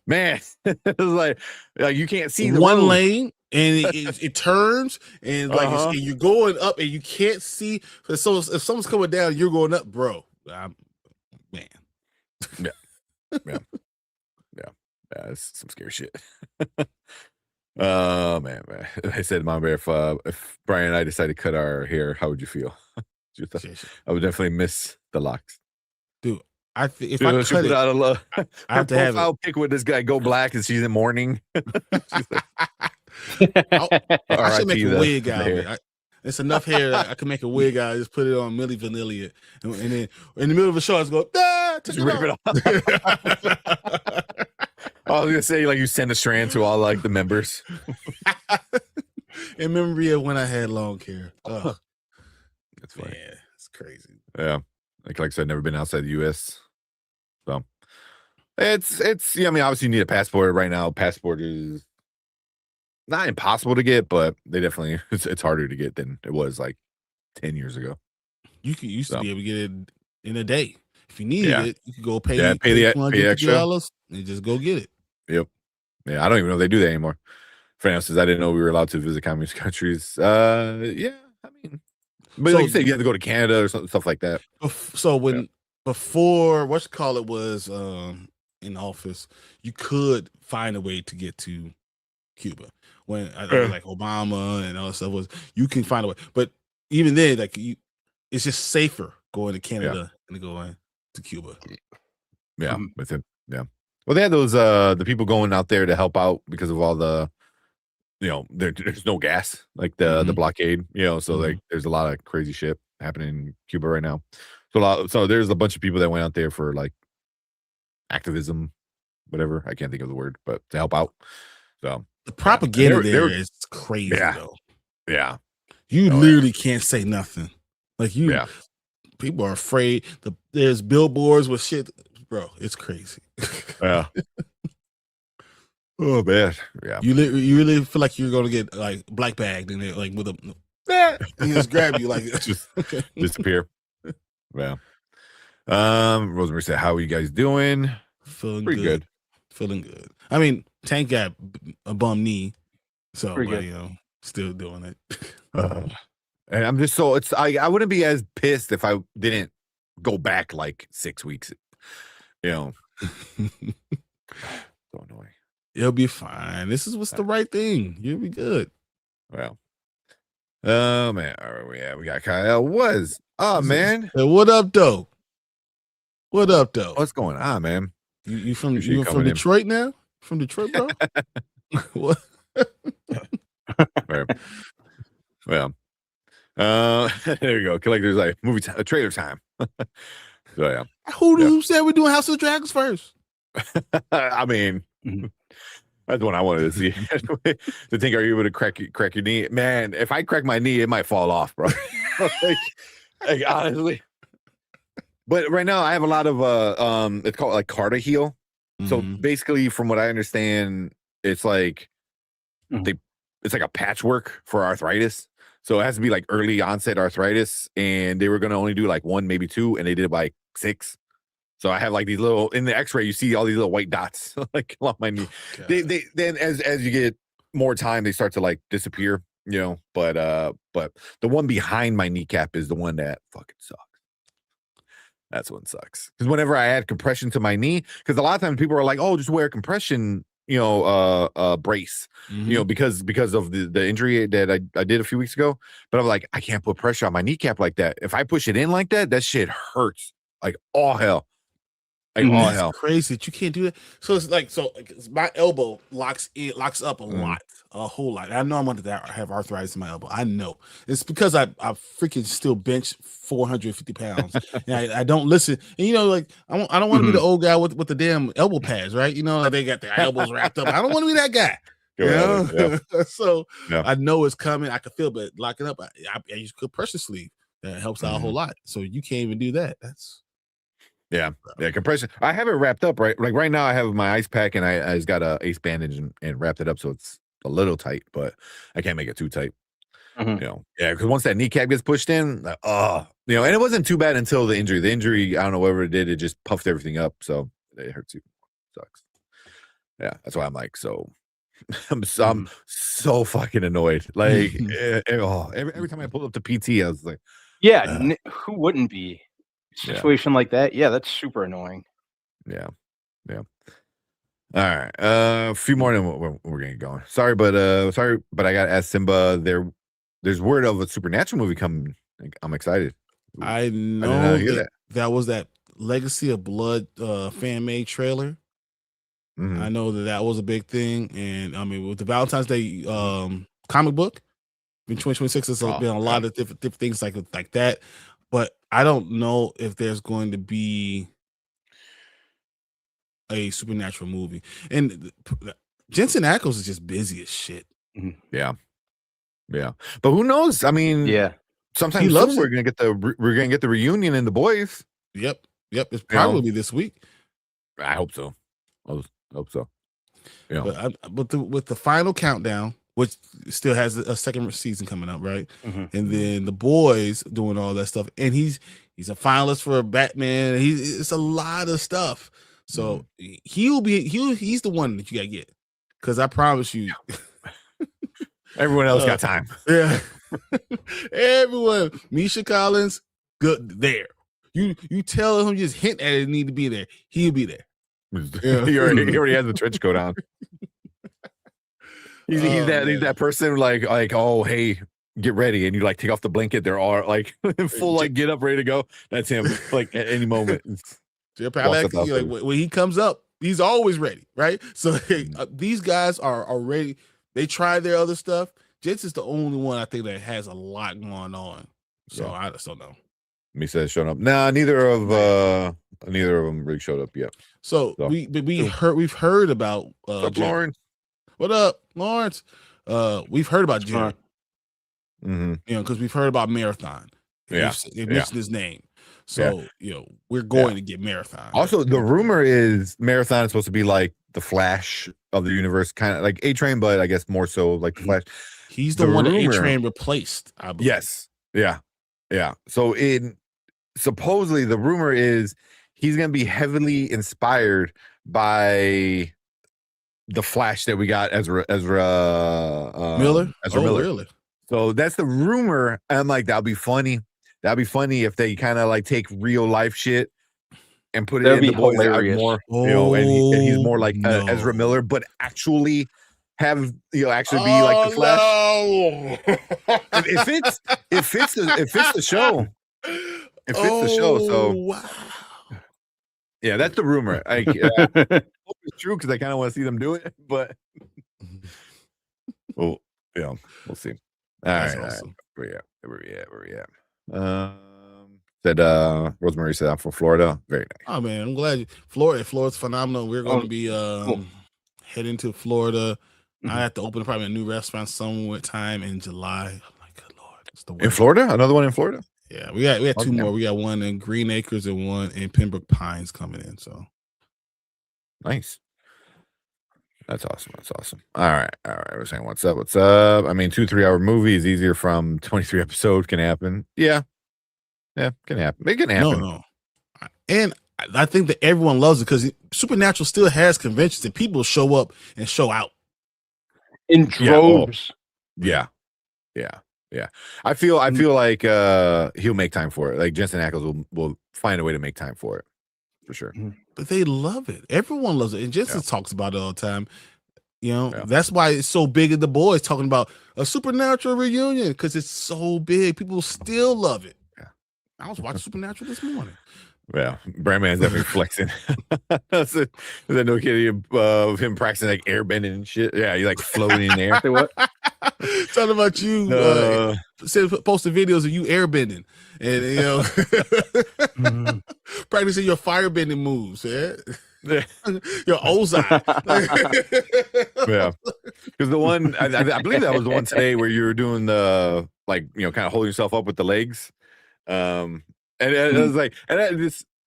man, it was like you can't see the
one
road.
lane and it turns and like and you're going up and you can't see. So if someone's coming down, you're going up, bro. Man,
it's some scary shit. Man. I said, Mom Bear, if Brian and I decided to cut our hair, how would you feel? I would definitely miss the locks.
Dude, if I cut it
out of
I have to have
a pic with this guy go black and she's in mourning.
I should make a wig out of it. It's enough hair that I can make a wig out. Just put it on Milli Vanilli, and then in the middle of the show, I just go, just rip it off.
I was gonna say, like, you send a strand to all like the members.
In memory of when I had long hair. Oh,
that's funny.
Man, it's crazy.
Yeah, like I said, never been outside the U.S. So it's. I mean, obviously you need a passport right now. Passport is not impossible to get, but they definitely it's harder to get than it was like 10 years ago.
You used to be able to get it in a day. If you needed it, you could go pay the extra $200 and just go get it.
Yep. Yeah, I don't even know if they do that anymore. Fran says I didn't know we were allowed to visit communist countries. I mean, but like you said, you have to go to Canada or stuff like that.
So before was in office, you could find a way to get to Cuba. When like Obama and all that stuff was, you can find a way. But even then, like it's just safer going to Canada than going to Cuba.
Yeah, with it. Yeah. Well, they had those the people going out there to help out because of all the, there's no gas, like the blockade, so like there's a lot of crazy shit happening in Cuba right now. So there's a bunch of people that went out there for like activism, whatever. I can't think of the word, but to help out. So
the propaganda there is crazy though.
Yeah.
You literally can't say nothing. Like people are afraid. There's billboards with shit. Bro, it's crazy.
Yeah. Oh man. Yeah.
You really feel like you're gonna get like black bagged and like with a and just grab you like
just disappear. Yeah. Rosemary said, "How are you guys doing?"
Feeling
pretty good.
Feeling good. I mean, Tank got a bum knee, so still doing it.
And I'm just I wouldn't be as pissed if I didn't go back like 6 weeks. So annoying.
You'll be fine. This is what's the right thing. You'll be good.
Well, oh man, all right, we got Kyle. Man?
Hey, what up, though?
What's going on, man?
You from Detroit now? From Detroit, bro? What?
Right. Well, there you go. Collector's like movie time, trailer time. So yeah.
Who said we're doing House of Dragons first?
I mean, that's what I wanted to see. To think, are you able to crack your knee? Man, if I crack my knee, it might fall off, bro. like honestly. But right now I have a lot of it's called like Carta Heal. So basically, from what I understand, it's like it's like a patchwork for arthritis. So it has to be like early onset arthritis, and they were gonna only do like 1, maybe 2, and they did like 6. So I have like these little in the X-ray, you see all these little white dots like along my knee. They then as you get more time, they start to like disappear, But the one behind my kneecap is the one that fucking sucks. That's one sucks. Because whenever I add compression to my knee, because a lot of times people are like, "Oh, just wear compression brace, because of the injury that I did a few weeks ago. But I'm like, I can't put pressure on my kneecap like that. If I push it in like that, that shit hurts like all hell. Like all hell.
Crazy that you can't do that. So it's like my elbow locks up a whole lot. I know I'm going to have arthritis in my elbow. I know it's because I freaking still bench 450 pounds. And I don't listen. And like I don't want to be the old guy with the damn elbow pads, right? Like they got their elbows wrapped up. I don't want to be that guy. So I know it's coming. I can feel, but locking up, I use good pressure sleeve. That helps out a whole lot. So you can't even do that. That's
compression. I have it wrapped up right. Like right now, I have my ice pack and I just got a ace bandage and wrapped it up, so it's a little tight, but I can't make it too tight. Because once that kneecap gets pushed in, and it wasn't too bad until the injury. The injury, I don't know whatever it did, it just puffed everything up, so it hurts you. Sucks. Yeah, that's why I'm like so. I'm so fucking annoyed. Like every time I pull up to PT, I was like,
who wouldn't be? Situation like that, that's super annoying.
All right, a few more, and we're gonna get going. Sorry, but I gotta ask Simba. There's word of a supernatural movie coming. I'm excited.
I know that was that Legacy of Blood fan made trailer. I know that was a big thing, and I mean with the Valentine's Day comic book in 2026, there's been a lot of different things like that. But I don't know if there's going to be a supernatural movie. And Jensen Ackles is just busy as shit.
Yeah. But who knows? I mean, sometimes we're gonna get the reunion in The Boys.
Yep. It's probably this week.
I hope so. I hope so. Yeah.
But with the final countdown, which still has a second season coming up, right? And then The Boys doing all that stuff, and he's a finalist for Batman. It's a lot of stuff, so he's the one that you gotta get, because I promise you,
everyone else got time.
Yeah, everyone. Misha Collins, good there. You tell him, just hint at it, need to be there. He'll be there.
He already has the trench coat on. He's that person like oh hey, get ready, and you like take off the blanket. They're all like full like get up, ready to go. That's him. Like at any moment.
When he comes up, he's always ready, right? So these guys are ready. They try their other stuff. Jensen's the only one I think that has a lot going on. So I just don't know.
Misa has shown up. Nah, neither of them really showed up yet.
So we've heard about
Lawrence.
What up, Lawrence? We've heard about Jared. Because we've heard about Marathon. They mentioned his name. So we're going to get Marathon.
Also, the rumor is Marathon is supposed to be like the Flash of the universe, kind of like A-Train, but I guess more so like the Flash.
He's the one that A-Train replaced, I believe.
Yes. Yeah. So supposedly the rumor is he's going to be heavily inspired by the Flash that we got Ezra
Miller.
Miller.
Really?
So that's the rumor. I'm like, that'd be funny. That'd be funny if they kind of like take real life shit and put it in The Boys more. And he's more like Ezra Miller, but actually have actually be like the Flash. It fits the show. It fits the show. So
wow.
Yeah, that's the rumor. I hope it's true because I kind of want to see them do it, but we'll see. All right.
Awesome.
Where we at? Said Rosemary said I'm from Florida. Very nice.
Oh man, I'm glad Florida's phenomenal. We're going to be heading to Florida. I have to open probably a new restaurant sometime in July. Oh my good Lord. It's the
in Florida? Another one in Florida?
Yeah, we had two more. We got one in Green Acres and one in Pembroke Pines coming in. So
nice. That's awesome. All right. We're saying what's up. I mean, 2-3 hour movie is easier from 23 episodes. Can happen. Yeah, can happen. It can happen.
No. And I think that everyone loves it because Supernatural still has conventions and people show up and show out
in droves.
Yeah. I feel like he'll make time for it. Like Jensen Ackles will find a way to make time for it for sure.
But they love it. Everyone loves it, and Jensen talks about it all the time. You know,
Yeah.
that's why it's so big in the boys talking about a supernatural reunion because it's so big. People still love it.
Yeah.
I was watching Supernatural this morning.
Yeah, Brandman's definitely flexing. There's a no kidding of him practicing like airbending and shit. Yeah, he like floating in the air.
Say what?
Talking about you posting videos of you airbending and you know practicing your firebending moves. Yeah. Your Ozai.
Yeah, because the one I believe that was the one today where you were doing the like kind of holding yourself up with the legs. And it was like,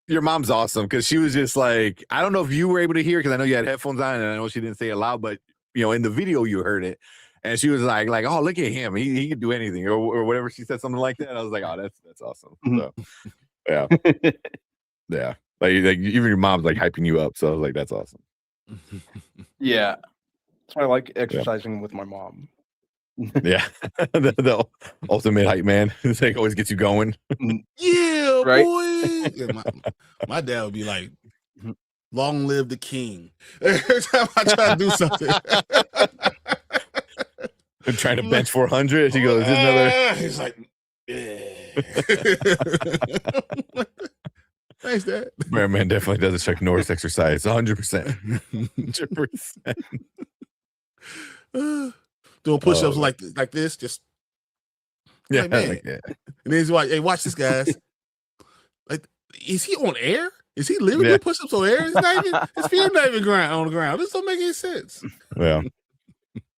your mom's awesome because she was just like, I don't know if you were able to hear because I know you had headphones on and I know she didn't say it loud, but in the video you heard it, and she was like, oh, look at him, he can do anything or whatever. She said something like that. I was like, oh, that's awesome. So, yeah, yeah, like even your mom's like hyping you up. So I was like, that's awesome.
Yeah, that's why I like exercising with my mom.
Yeah, the ultimate hype man. It's like always gets you going.
Yeah,
right?
boy. Yeah, my dad would be like, "Long live the king." Every time I try to do something,
I'm trying to bench 400. She goes, "Is another?"
He's like, "Thanks, Dad."
Man definitely does a Chuck Norris exercise. 100%. 100%.
Doing push-ups like this, just
yeah,
like, man.
like, yeah.
And then he's like, "Hey, watch this, guys." Like, is he on air? Is he literally doing push-ups on air? It's not even, his feet are not even on the ground. This don't make any sense.
Well,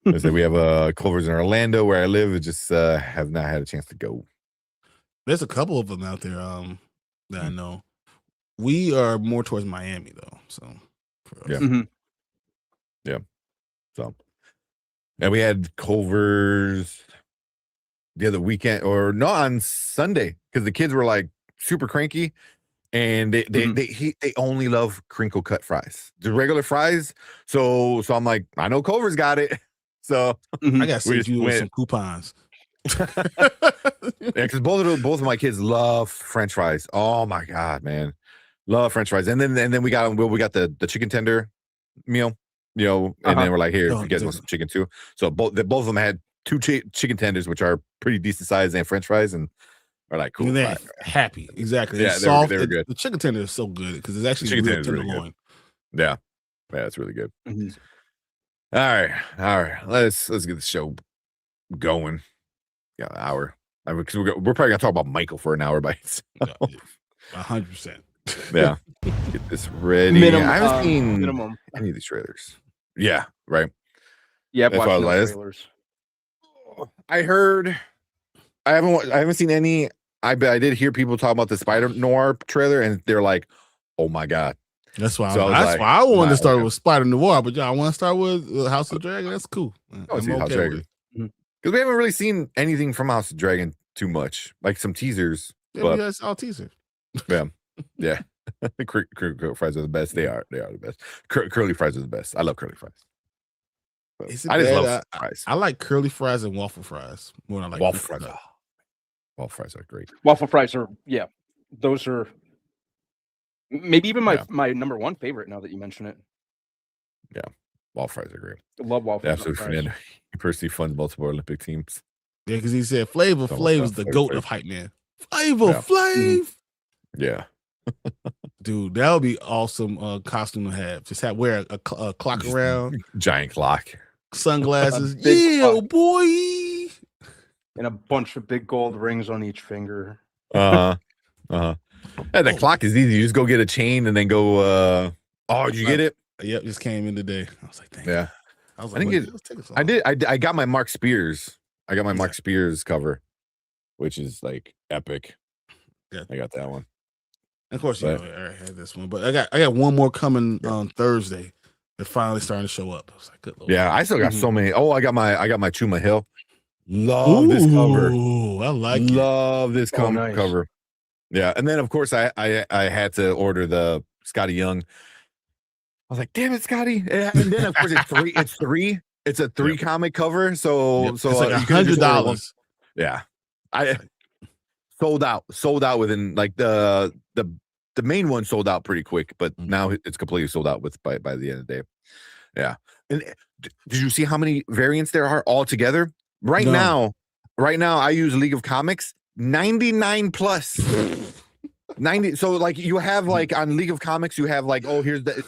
I said we have Culver's in Orlando where I live. I just have not had a chance to go.
There's a couple of them out there that I know. We are more towards Miami though, so for us.
Yeah. Yeah. So, and we had Culver's the other weekend, or no, on Sunday, because the kids were like super cranky, and they only love crinkle cut fries, the regular fries. So I'm like, I know Culver's got it, so
I got to send you some coupons.
Yeah, because both of my kids love French fries. Oh my god, man, love French fries. And then we got the chicken tender meal. And then we're like, here, you guys want some chicken too? So both of them had two chicken tenders, which are pretty decent size, and French fries, and are like cool.
And they're happy, exactly.
Yeah, they were good.
The chicken tender is so good because it's actually
chicken tender is really good. Yeah, it's really good. All right, let's get the show going. Yeah, an hour. Because we're probably gonna talk about Michael for an hour by itself.
100%.
Yeah, get this ready.
Minimum,
I haven't seen
minimum.
any of these trailers. Yeah, right.
Yeah, I've watched the trailers.
I heard. I haven't seen any. I did hear people talk about the Spider Noir trailer, and they're like, "Oh my god!"
That's why. Why I wanted to start with Spider Noir, but I want to start with House of Dragon. That's cool.
House of Dragon, because we haven't really seen anything from House of Dragon too much, like some teasers.
Yeah, we got all teasers.
Yeah. Curly fries are the best. They are the best. Curly fries are the best. I love curly fries. I just love fries.
I like curly fries and waffle fries more than I like
waffle fries. Waffle fries are great.
Waffle fries are those are maybe even my number one favorite now that you mention it.
Yeah, waffle fries are great.
I love waffle fries.
Absolutely. He personally funds multiple Olympic teams.
Yeah, because he said Flavor Flav is the goat of hype man. Flavor Flav.
Yeah.
Dude, that would be awesome costume to have. Just wear a clock around.
Giant clock.
Sunglasses. Yeah,
clock.
Boy.
And a bunch of big gold rings on each finger.
Yeah, the clock is easy. You just go get a chain and then go did you get it?
Yep, just came in today. I was like, dang.
Yeah.
I was like,
I got my Mark Spears. I got my Mark Spears cover, which is like epic.
Yeah.
I got that one.
Of course, I already had this one, but I got one more coming on Thursday. They're finally starting to show up. I was like, good Lord.
Yeah, I still got so many. Oh, I got my Chuma Hill. Love this cover.
I like
Love this cover. Yeah, and then of course I had to order the Scotty Young. I was like, damn it, Scotty. And then of course it's three. It's a 3 comic cover. So
it's like $100.
Yeah. I sold out within like the main one sold out pretty quick, but now it's completely sold out by the end of the day. Yeah. And did you see how many variants there are altogether? Right
No.
now, I use League of Comics 99 plus. 90. So like you have like on League of Comics, you have like, oh, here's the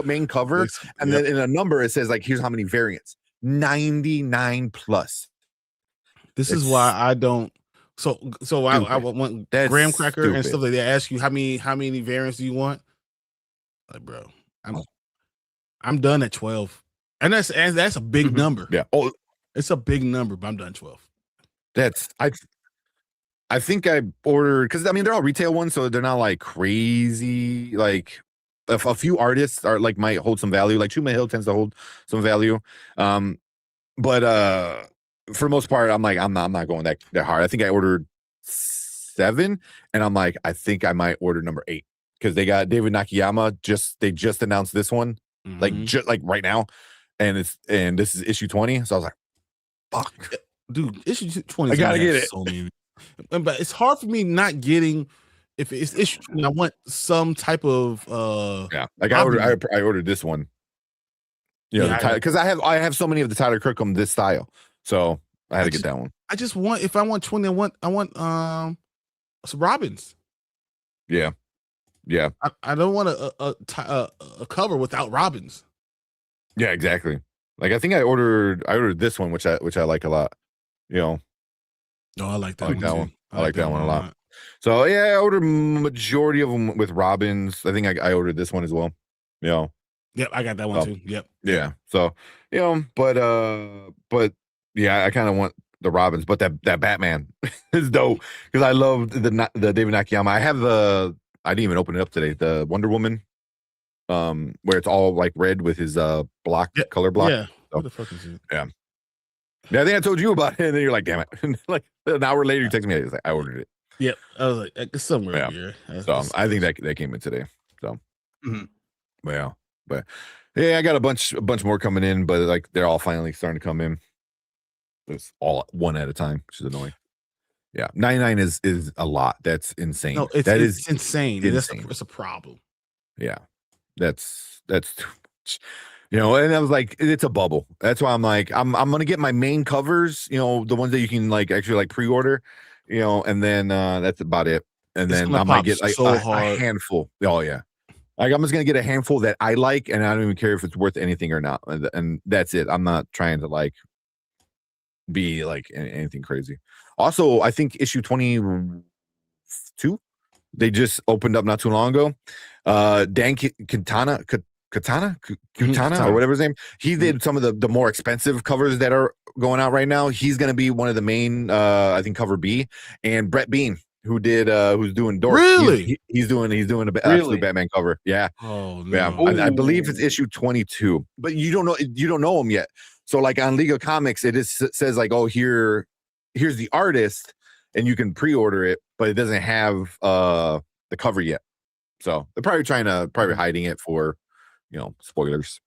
main cover, and then in a number it says like here's how many variants. 99 plus.
This is why I don't. So I want graham cracker and stuff like that. Ask you how many variants do you want? Like, bro, I'm done at 12, and that's a big number.
Yeah. Oh,
it's a big number, but I'm done 12.
I think I ordered, because I mean they're all retail ones, so they're not like crazy. Like a few artists are like might hold some value. Like Chuma Hill tends to hold some value. But for the most part, I'm like, I'm not going that hard. I think I ordered 7, and I'm like, I think I might order number 8 because they got David Nakayama. They just announced this one, like just like right now, and this is issue 20. So I was like, fuck,
dude, issue 20.
I gotta get it.
So many. But it's hard for me not getting, if it's issue 20, I want some type of
like I ordered this one. Because I have so many of the Tyler Kirkham this style, so I had to get that one.
I just want, if I want 20, I want some Robins.
Yeah.
I don't want a cover without Robins.
Yeah, exactly. Like I think I ordered this one, which I like a lot.
I like that one.
I like that one a lot. So yeah, I ordered majority of them with Robins. I think I ordered this one as well.
Yep, I got that one too. Yep.
Yeah. So but yeah, I kind of want the Robins, but that Batman is dope because I love the David Nakayama. I didn't even open it up today. The Wonder Woman, where it's all like red with his color block.
Yeah.
So,
what the fuck is it?
Yeah. Yeah, I think I told you about it, and then you're like, damn it. And like an hour later, you text me, I ordered it.
Yep. I was like, it's somewhere here.
So I think that came in today. So but yeah, I got a bunch more coming in, but like they're all finally starting to come in. It's all one at a time, which is annoying. Yeah, 99 is a lot. That's insane.
No, it's insane. It's a problem.
Yeah, that's and I was like, it's a bubble. That's why I'm like, I'm gonna get my main covers, the ones that you can like actually like pre-order, and then that's about it. And then I might get like a handful. Oh yeah. Like I'm just gonna get a handful that I like, and I don't even care if it's worth anything or not. And that's it. I'm not trying to like be like anything crazy. Also, I think issue 22, they just opened up not too long ago. Dan Katana or whatever his name. He did some of the more expensive covers that are going out right now. He's gonna be one of the main I think cover B, and Brett Bean, who's doing Dork.
Really?
He's doing an absolute Batman cover. Yeah.
Oh no.
Yeah. I believe it's issue 22, but you don't know him yet. So like on League of Comics, it says like, oh, here's the artist, and you can pre-order it, but it doesn't have the cover yet. So they're probably hiding it for spoilers.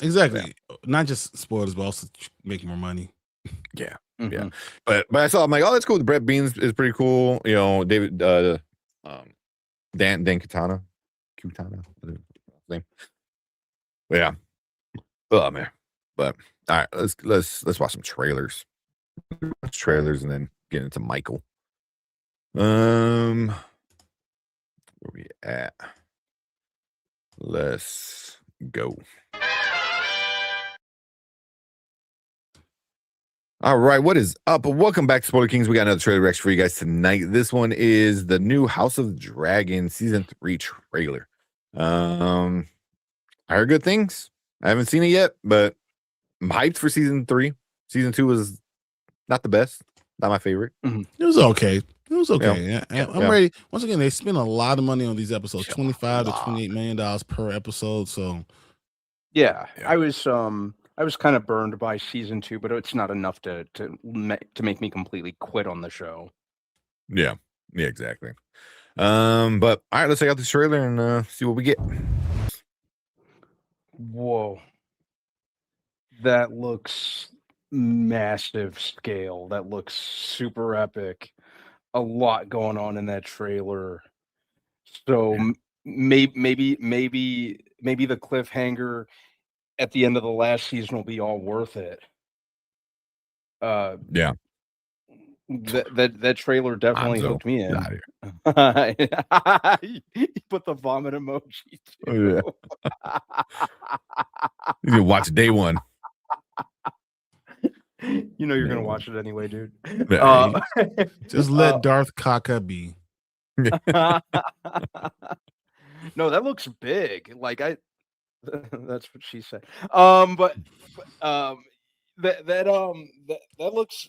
Exactly. Yeah. Not just spoilers, but also make more money.
Yeah. Yeah. But I saw, I'm like, oh, that's cool. The Brett Beans is pretty cool. David Dan Katana. Name. But yeah. Oh man. But all right, let's watch some trailers. And then get into Michael. Where we at? Let's go. All right, what is up? Welcome back to Spoiler Kings. We got another trailer reaction for you guys tonight. This one is the new House of Dragon season 3 trailer. I heard good things. I haven't seen it yet, but I'm hyped for season 3. Season 2 was not the best, not my favorite.
It was okay. Yeah. I'm ready. Once again, they spend a lot of money on these episodes, $25 to $28 million per episode. So
yeah. I was kind of burned by season 2, but it's not enough to make me completely quit on the show.
Yeah, exactly. But all right, let's check out this trailer and see what we get.
Whoa, that looks massive scale. That looks super epic. A lot going on in that trailer. So maybe the cliffhanger at the end of the last season will be all worth it.
Yeah.
That trailer definitely
Hanzo,
hooked me
get
in.
outta
He put the vomit emoji
Oh,
too.
You can watch day one.
You know you're gonna watch it anyway, dude.
Yeah,
Just let Darth Kaka be.
No, that looks big. Like that's what she said. But that looks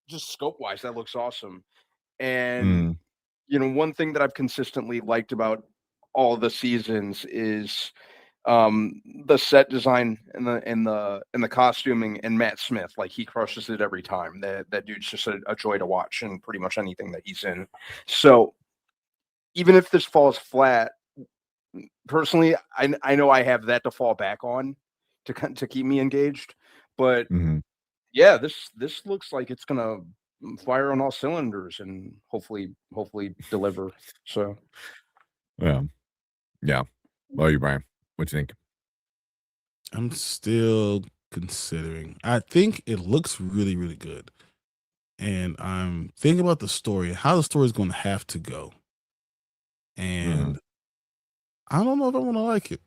just scope wise, that looks awesome. And you know, one thing that I've consistently liked about all the seasons is the set design and the costuming, and Matt Smith, like he crushes it every time. That dude's just a joy to watch in pretty much anything that he's in. So even if this falls flat, personally, I know I have that to fall back on to keep me engaged. But yeah, this looks like it's gonna fire on all cylinders and hopefully deliver. So
yeah. Well, you, Brian, what you think?
I'm still considering. I think it looks really, really good. And I'm thinking about the story and how the story is going to have to go. And I don't know if I want to like it.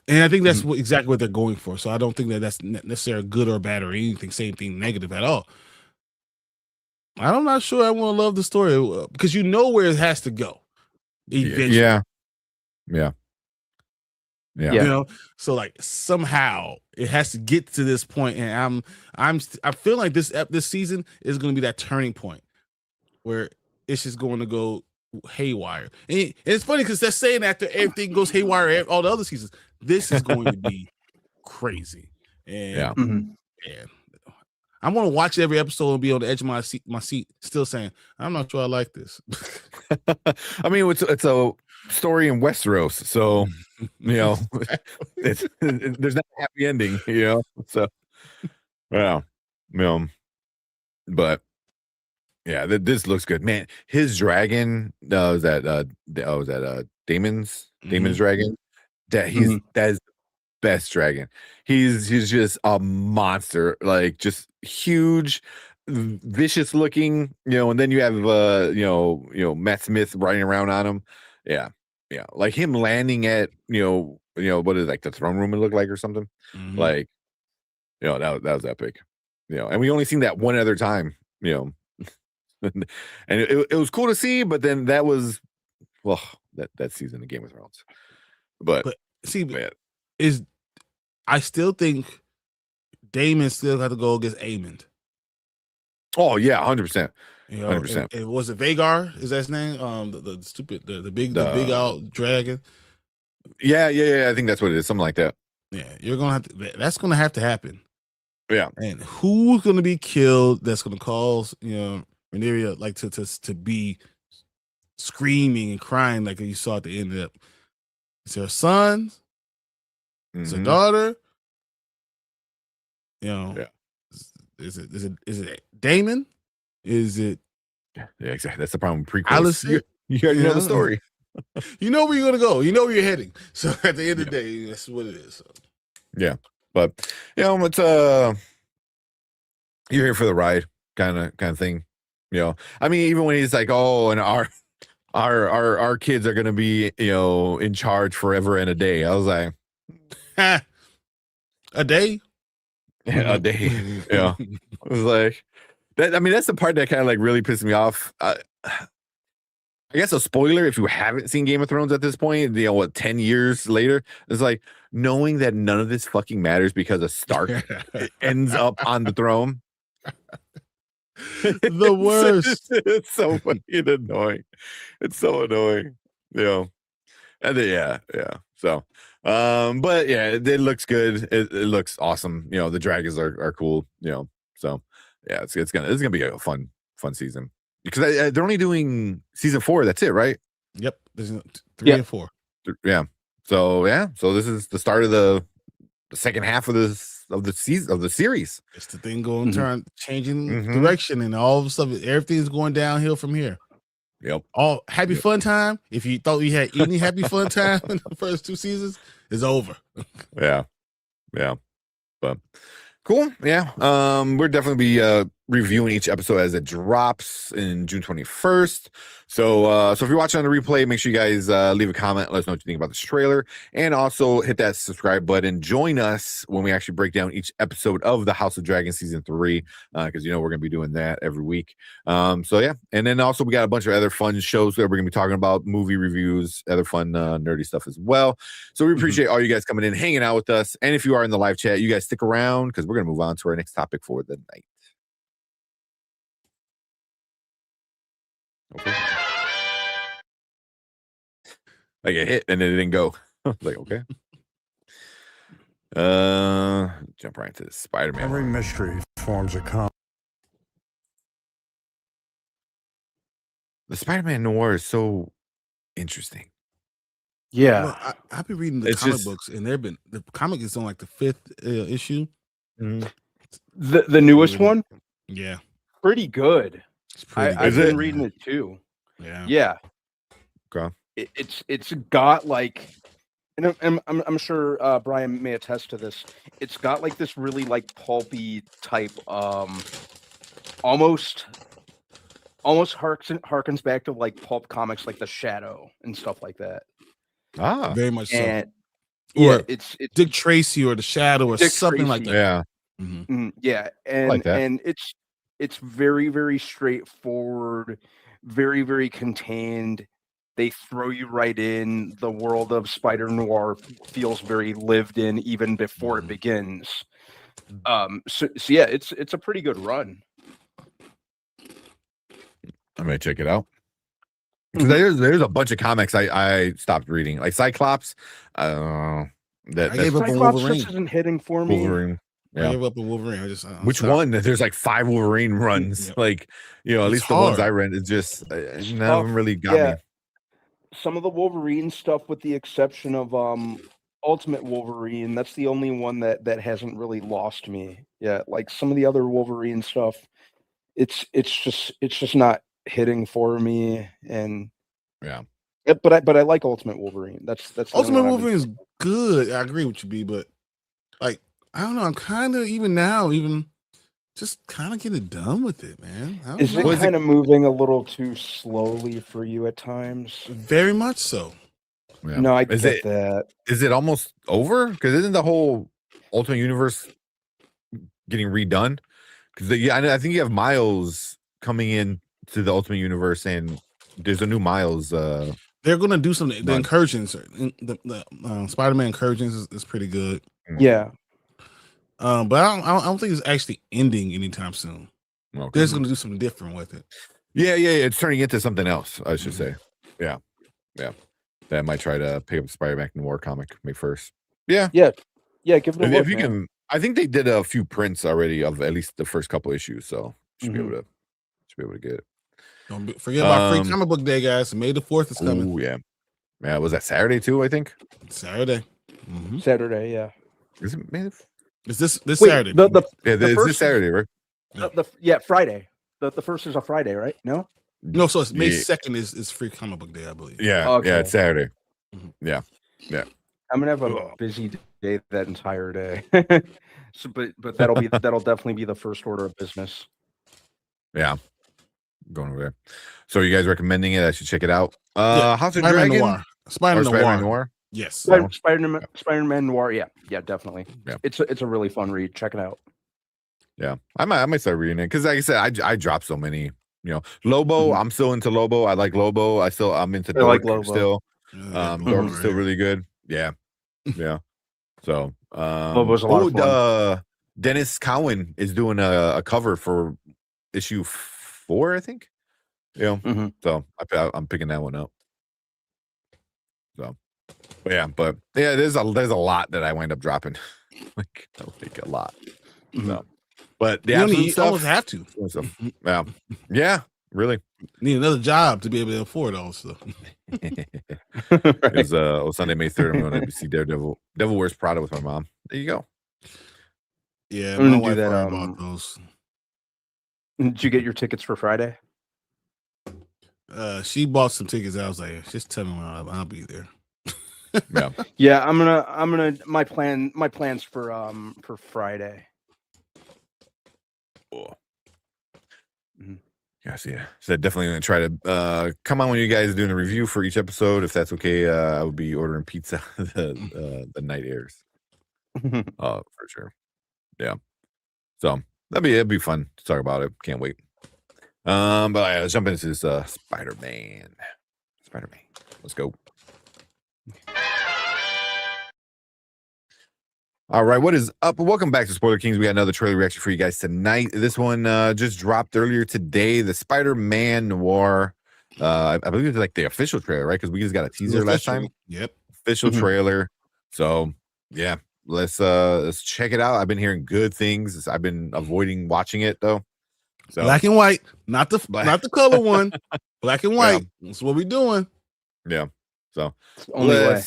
And I think that's exactly what they're going for. So I don't think that that's necessarily good or bad or anything, same thing negative at all. I'm not sure I want to love the story because you know where it has to go. Eventually.
Yeah.
You know, so like somehow it has to get to this point, and I feel like this season is going to be that turning point where it's just going to go haywire. And it's funny because they're saying after everything goes haywire, all the other seasons, this is going to be crazy. And I want to watch every episode and be on the edge of my seat, still saying, I'm not sure I like this.
I mean, it's a story in Westeros, so you know, there's not a happy ending, you know. So, but yeah, this looks good, man. His dragon was that Damon's dragon. That is the best dragon. He's just a monster, like just huge, vicious looking, you know. And then you have Matt Smith riding around on him. Yeah, like him landing at what is like the throne room it looked like or something. Like, that was epic. And we only seen that one other time, and it was cool to see. But then that was that season of Game of Thrones. But
I still think Damon still got to go against Aemond.
Oh yeah, 100%.
100%. It was it Vagar? Is that his name? The stupid, the big out dragon.
Yeah. I think that's what it is. Something like that.
Yeah, you're gonna have to. That's gonna have to happen.
Yeah.
And who's gonna be killed? That's gonna cause Rhaenyra like to be screaming and crying like you saw at the end of it. Is there a son? Is a daughter? Is it Damon? Is it?
Yeah, exactly. That's the problem. Prequels. You already know the story.
You know where you're gonna go. You know where you're heading. So at the end of the day, that's what it is. So.
Yeah, but it's you're here for the ride, kind of thing. I mean, even when he's like, "Oh, and our kids are gonna be in charge forever and a day," I was like,
a day.
Yeah, a day. I was like, that. I mean, that's the part that kind of like really pissed me off. I guess a spoiler if you haven't seen Game of Thrones at this point, 10 years later, it's like knowing that none of this fucking matters because a Stark ends up on the throne.
The worst.
It's so fucking annoying. It's so annoying. And then, So, but yeah, it looks good. It looks awesome. The dragons are cool. So yeah, it's gonna be a fun season because they're only doing season 4. That's it, right?
Yep. There's 3 and 4.
Yeah. So this is the start of the second half of the season of the series.
It's the thing going changing direction, and all of a sudden everything's going downhill from here.
Yep.
All happy fun time. If you thought you had any happy fun time in the first 2 seasons, is over.
Yeah. Yeah. But cool. Yeah. We're definitely be reviewing each episode as it drops in June 21st. So if you're watching on the replay, make sure you guys leave a comment, let us know what you think about this trailer, and also hit that subscribe button. Join us when we actually break down each episode of the House of Dragon season 3, because we're gonna be doing that every week. So yeah, and then also we got a bunch of other fun shows that we're gonna be talking about, movie reviews, other fun nerdy stuff as well. So we appreciate all you guys coming in, hanging out with us, and if you are in the live chat, you guys stick around because we're gonna move on to our next topic for the night. Okay. Like it hit and then it didn't go. Like, okay. Jump right into the Spider-Man.
Every mystery forms a
The Spider-Man Noir is so interesting.
Yeah.
Well, I've been reading the
It's
comic
just-
books, and the comic is on like the 5th issue.
The newest one,
Yeah,
pretty good.
it's pretty.
I've
Is
been
it?
reading it too.
Yeah,
Yeah.
Okay.
It's got like, and I'm sure Brian may attest to this. It's got like this really like pulpy type, almost harkens back to like pulp comics like The Shadow and stuff like that.
Ah,
very much so.
And yeah,
Or
it's
Dick Tracy or the Shadow or
Dick
something like
Tracy.
that.
yeah.
Mhm.
yeah, and
like that.
and it's very, very straightforward, very, very contained. They throw you right in. The world of Spider Noir feels very lived in even before it begins. So yeah, it's a pretty good run.
I may check it out. Because there's a bunch of comics I stopped reading, like Cyclops. I don't know.
I gave up on
Cyclops
Wolverine.
just isn't hitting for me.
Wolverine.
I
Yeah.
gave up on Wolverine. I just
Which
stopped.
one? There's like 5 Wolverine runs.
Yeah.
Like, at
It's
least the ones
hard.
I read, it's just none of
tough.
them really got
Yeah.
me.
Some of the Wolverine stuff, with the exception of Ultimate Wolverine, that's the only one that hasn't really lost me. Yeah, like some of the other Wolverine stuff, it's just not hitting for me. And
Yeah.
but I like Ultimate Wolverine. That's the only
Ultimate
one I've been-
Wolverine is good. I agree with you, B, but like I don't know. I'm kind of just kind of getting done with it, man. I don't
Is
know.
it kind of moving a little too slowly for you at times?
Very much so.
Yeah.
No, I
Is
get
it
that.
is it almost over? Because isn't the whole Ultimate Universe getting redone? Because I think you have Miles coming in to the Ultimate Universe, and there's a new Miles.
They're gonna do something. The
None.
incursions, the Spider-Man incursions is pretty good.
Yeah.
But I don't think it's actually ending anytime soon.
Okay.
They're just gonna do something different with it.
Yeah, it's turning into something else, I should say. Yeah. That I might try to pick up Spider-Man Noir comic May 1st. Yeah.
Yeah, give it a
If
look,
you
man.
can, I think they did a few prints already of at least the first couple issues, so should be able to get it.
Don't forget about Free
Um,
Comic Book Day, guys. May the 4th is coming.
Oh yeah. Yeah, was that Saturday too, I think?
Saturday. Mhm.
Saturday, yeah.
Is it May the
It's this
Wait,
Saturday.
Yeah,
The
it's
first
this Saturday, right?
Friday. The first is a Friday, right? No.
No, so it's May
Yeah.
2nd is Free Comic Book Day, I believe.
Yeah,
Okay.
it's Saturday.
I'm gonna have a
Ugh.
busy day that entire day. So, but that'll definitely be the first order of business.
Yeah. Going over there. So you guys recommending it? I should check it out.
Yeah,
House of
Spider-Man
Dragon
Noir. Spider-Man
or
Noir.
Spider-Man Noir?
Yes.
No.
Spider-Man Noir, yeah, definitely.
Yeah.
It's a really fun read. Check it out.
Yeah, I might start reading it because, like I said, I dropped so many. Lobo.
Mhm.
I'm still into Lobo. I like Lobo. I'm into
I like
Dork
Lobo.
still.
Yeah,
Dork's still really good. Yeah. So
Lobo's a lot of fun.
Dennis Cowan is doing a cover for issue 4, I think.
Mhm.
So I'm picking that one up. So, but there's a lot that I wind up dropping, like a lot.
Mhm.
So, but the
You
absolute
almost
stuff,
have to.
stuff, yeah, really.
Need another job to be able to afford all this stuff.
It was on Sunday, May 3rd. I'm going to see Daredevil. Devil Wears Prada with my mom. There you go.
Yeah,
I'm gonna
my
do
wife
that,
already bought those.
Did you get your tickets for Friday?
She bought some tickets. I was like, just tell me when I'll be there.
Yeah, I'm gonna my plans for Friday.
Cool.
Mhm.
Yes, yeah. So definitely gonna try to come on when you guys are doing a review for each episode. If that's okay, I would be ordering pizza the night airs. For sure. Yeah. So that'd be fun to talk about it. Can't wait. But let's jump into this Spider-Man. Let's go. All right, what is up? Welcome back to Spoiler Kings. We got another trailer reaction for you guys tonight. This one just dropped earlier today. The Spider-Man Noir. I believe it's like the official trailer, right? Because we just got a teaser last time.
Yep.
Official trailer. So yeah, let's check it out. I've been hearing good things. I've been avoiding watching it though. So
Black and white, not the color one. Black and white. Yeah. That's what we're doing.
Yeah. So
Only way.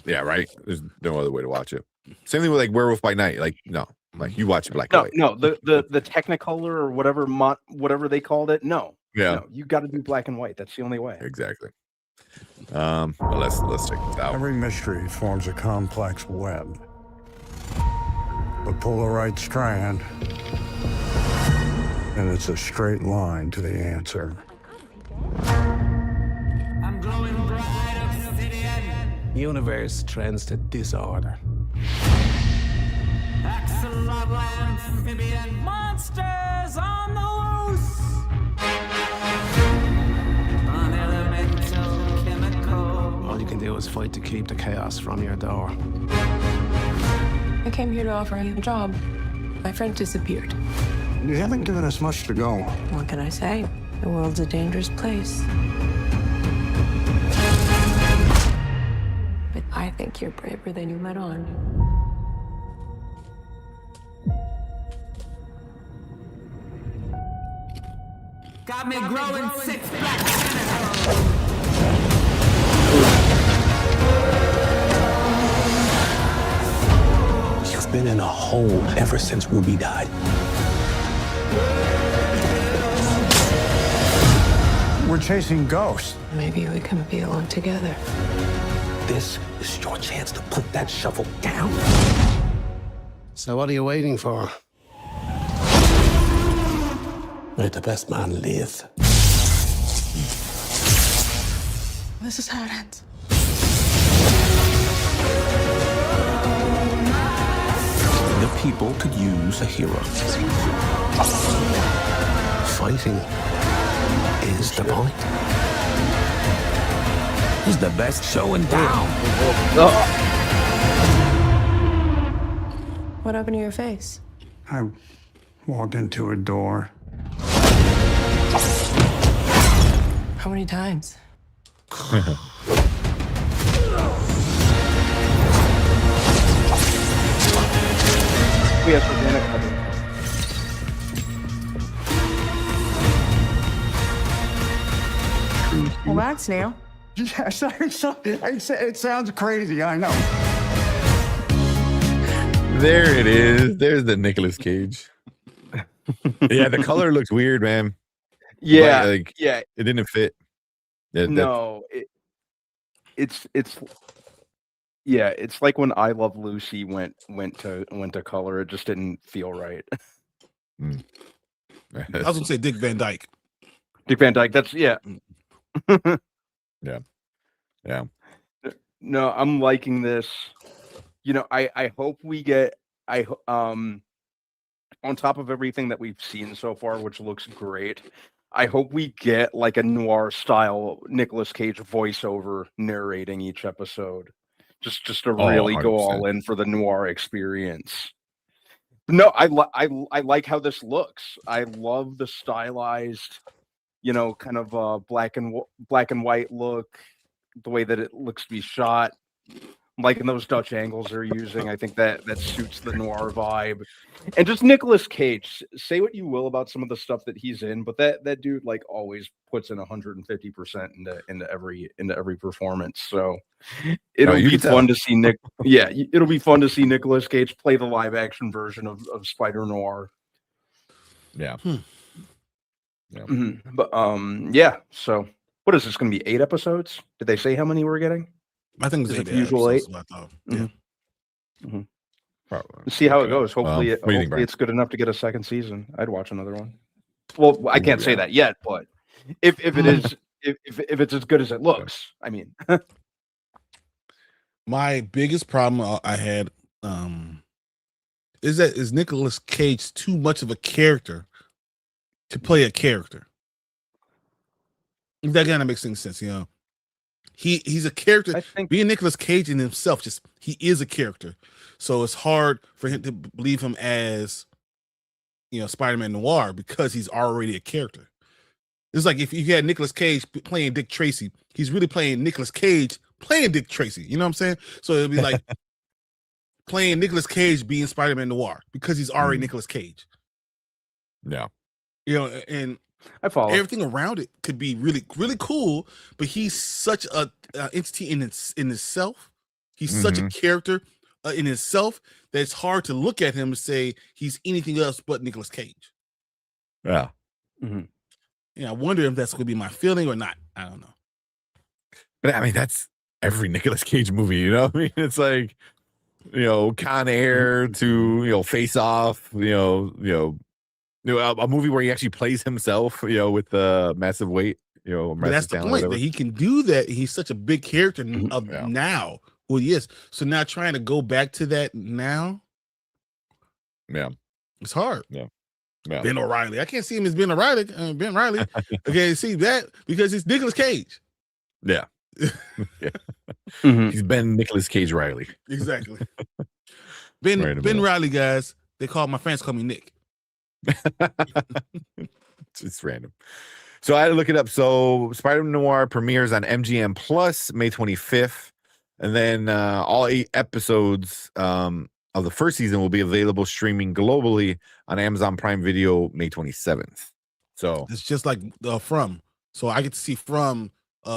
Yeah, right. There's no other way to watch it. Same thing with like Werewolf by Night. Like, no, like you watch it black and white.
No, the Technicolor or whatever they called it. No, you got to do black and white. That's the only way.
Exactly. But let's check this out.
Every mystery forms a complex web. But pull the right strand, and it's a straight line to the answer.
I'm glowing bright obsidian.
Universe trends to disorder.
Axolotl amphibian. Monsters on the loose. Unelemental chemical.
All you can do is fight to keep the chaos from your door.
I came here to offer him a job. My friend disappeared.
You haven't given us much to go.
What can I say? The world's a dangerous place. But I think you're braver than you let on.
Got me growing 6 black tentacles.
You've been in a hole ever since Ruby died.
We're chasing ghosts.
Maybe we can be alone together.
This is your chance to put that shovel down. So what are you waiting for? Let the best man live.
This is how it ends.
The people could use a hero. Fighting is the point. He's the best show in town.
What happened to your face?
I walked into a door.
How many times?
We have organic cover.
Well, that's new.
Yes, it sounds crazy, I know.
There it is. There's the Nicolas Cage. Yeah, the color looks weird, man.
Yeah,
yeah, it didn't fit.
No, it's like when I Love Lucy went to color. It just didn't feel right.
I was gonna say Dick Van Dyke.
Dick Van Dyke. That's yeah.
Yeah.
No, I'm liking this. You know, I hope we get on top of everything that we've seen so far, which looks great. I hope we get like a noir style Nicolas Cage voiceover narrating each episode, just to really go all in for the noir experience. No, I like how this looks. I love the stylized, kind of black and white look, the way that it looks to be shot. I'm liking those Dutch angles they're using. I think that suits the noir vibe. And just Nicolas Cage, say what you will about some of the stuff that he's in, but that dude like always puts in 150% into every performance. So it'll be fun to see it'll be fun to see Nicolas Cage play the live action version of Spider Noir.
Yeah.
Yeah. Mm-hmm. But so what is this going to be, 8 episodes? Did they say how many we're getting?
I think
Is
it's
it
8
the usual
episodes,
8?
is what I thought.
Mhm.
Yeah.
Mhm.
Probably.
Let's see how it
Okay.
goes. Hopefully,
What do you think, Brian?
it's good enough to get a second season. I'd watch another one. Well, I can't say
Yeah.
that yet, but if it is if it's as good as it looks, I mean,
My biggest problem I had is Nicolas Cage too much of a character to play a character. If that kind of makes any sense, you know. He's a character.
I think
Being Nicolas Cage in himself, just he is a character. So it's hard for him to believe him as, you know, Spider-Man Noir because he's already a character. It's like if you had Nicolas Cage playing Dick Tracy, he's really playing Nicolas Cage playing Dick Tracy. You know what I'm saying? So it'd be like playing Nicolas Cage being Spider-Man Noir because he's already Nicolas Cage.
Yeah.
You know, and
I follow.
everything around it could be really, really cool, but he's such a entity in itself. He's such a character in itself that it's hard to look at him and say he's anything else but Nicolas Cage.
Yeah.
Yeah, I wonder if that's going to be my feeling or not. I don't know.
But I mean, that's every Nicolas Cage movie, you know? I mean, it's like, you know, Con Air to, you know, Face Off, you know, a movie where he actually plays himself, you know, with the massive weight, you know,
But that's the point that he can do that. He's such a big character of now who he is. So now trying to go back to that now, it's hard.
Yeah.
Ben O'Reilly. I can't see him as Ben O'Reilly. Ben Riley. I can't see that because it's Nicolas Cage.
Yeah. He's Ben Nicolas Cage Riley.
Exactly. Ben Riley, guys. My fans call me Nick.
It's random. So I had to look it up. So Spider-Man Noir premieres on MGM Plus May 25th. And then all 8 episodes of the first season will be available streaming globally on Amazon Prime Video May 27th. So
it's just like From. So I get to see From.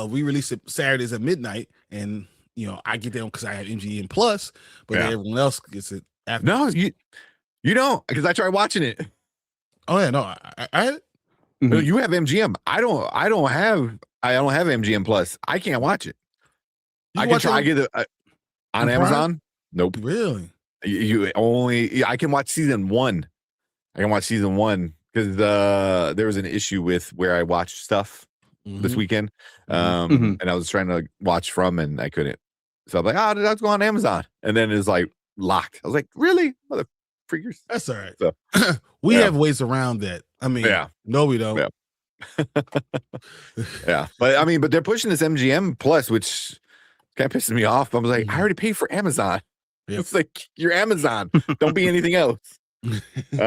We release it Saturdays at midnight, and you know I get them because I have MGM Plus, but everyone else gets it after.
No, you don't, because I tried watching it.
Oh yeah, no, I
you have MGM. I don't have MGM Plus. I can't watch it. I can try. I get it on Amazon. Nope.
Really?
You only. I can watch season 1. I can watch season 1 because there was an issue with where I watched stuff this weekend, and I was trying to watch From, and I couldn't. So I'm like, let's go on Amazon, and then it's like locked. I was like, really, mother freakers?
That's all right.
So,
we have ways around that. I mean, no, we don't.
Yeah, but they're pushing this MGM Plus, which kind of pisses me off. I was like, I already paid for Amazon. Yep. It's like you're Amazon. Don't be anything else. But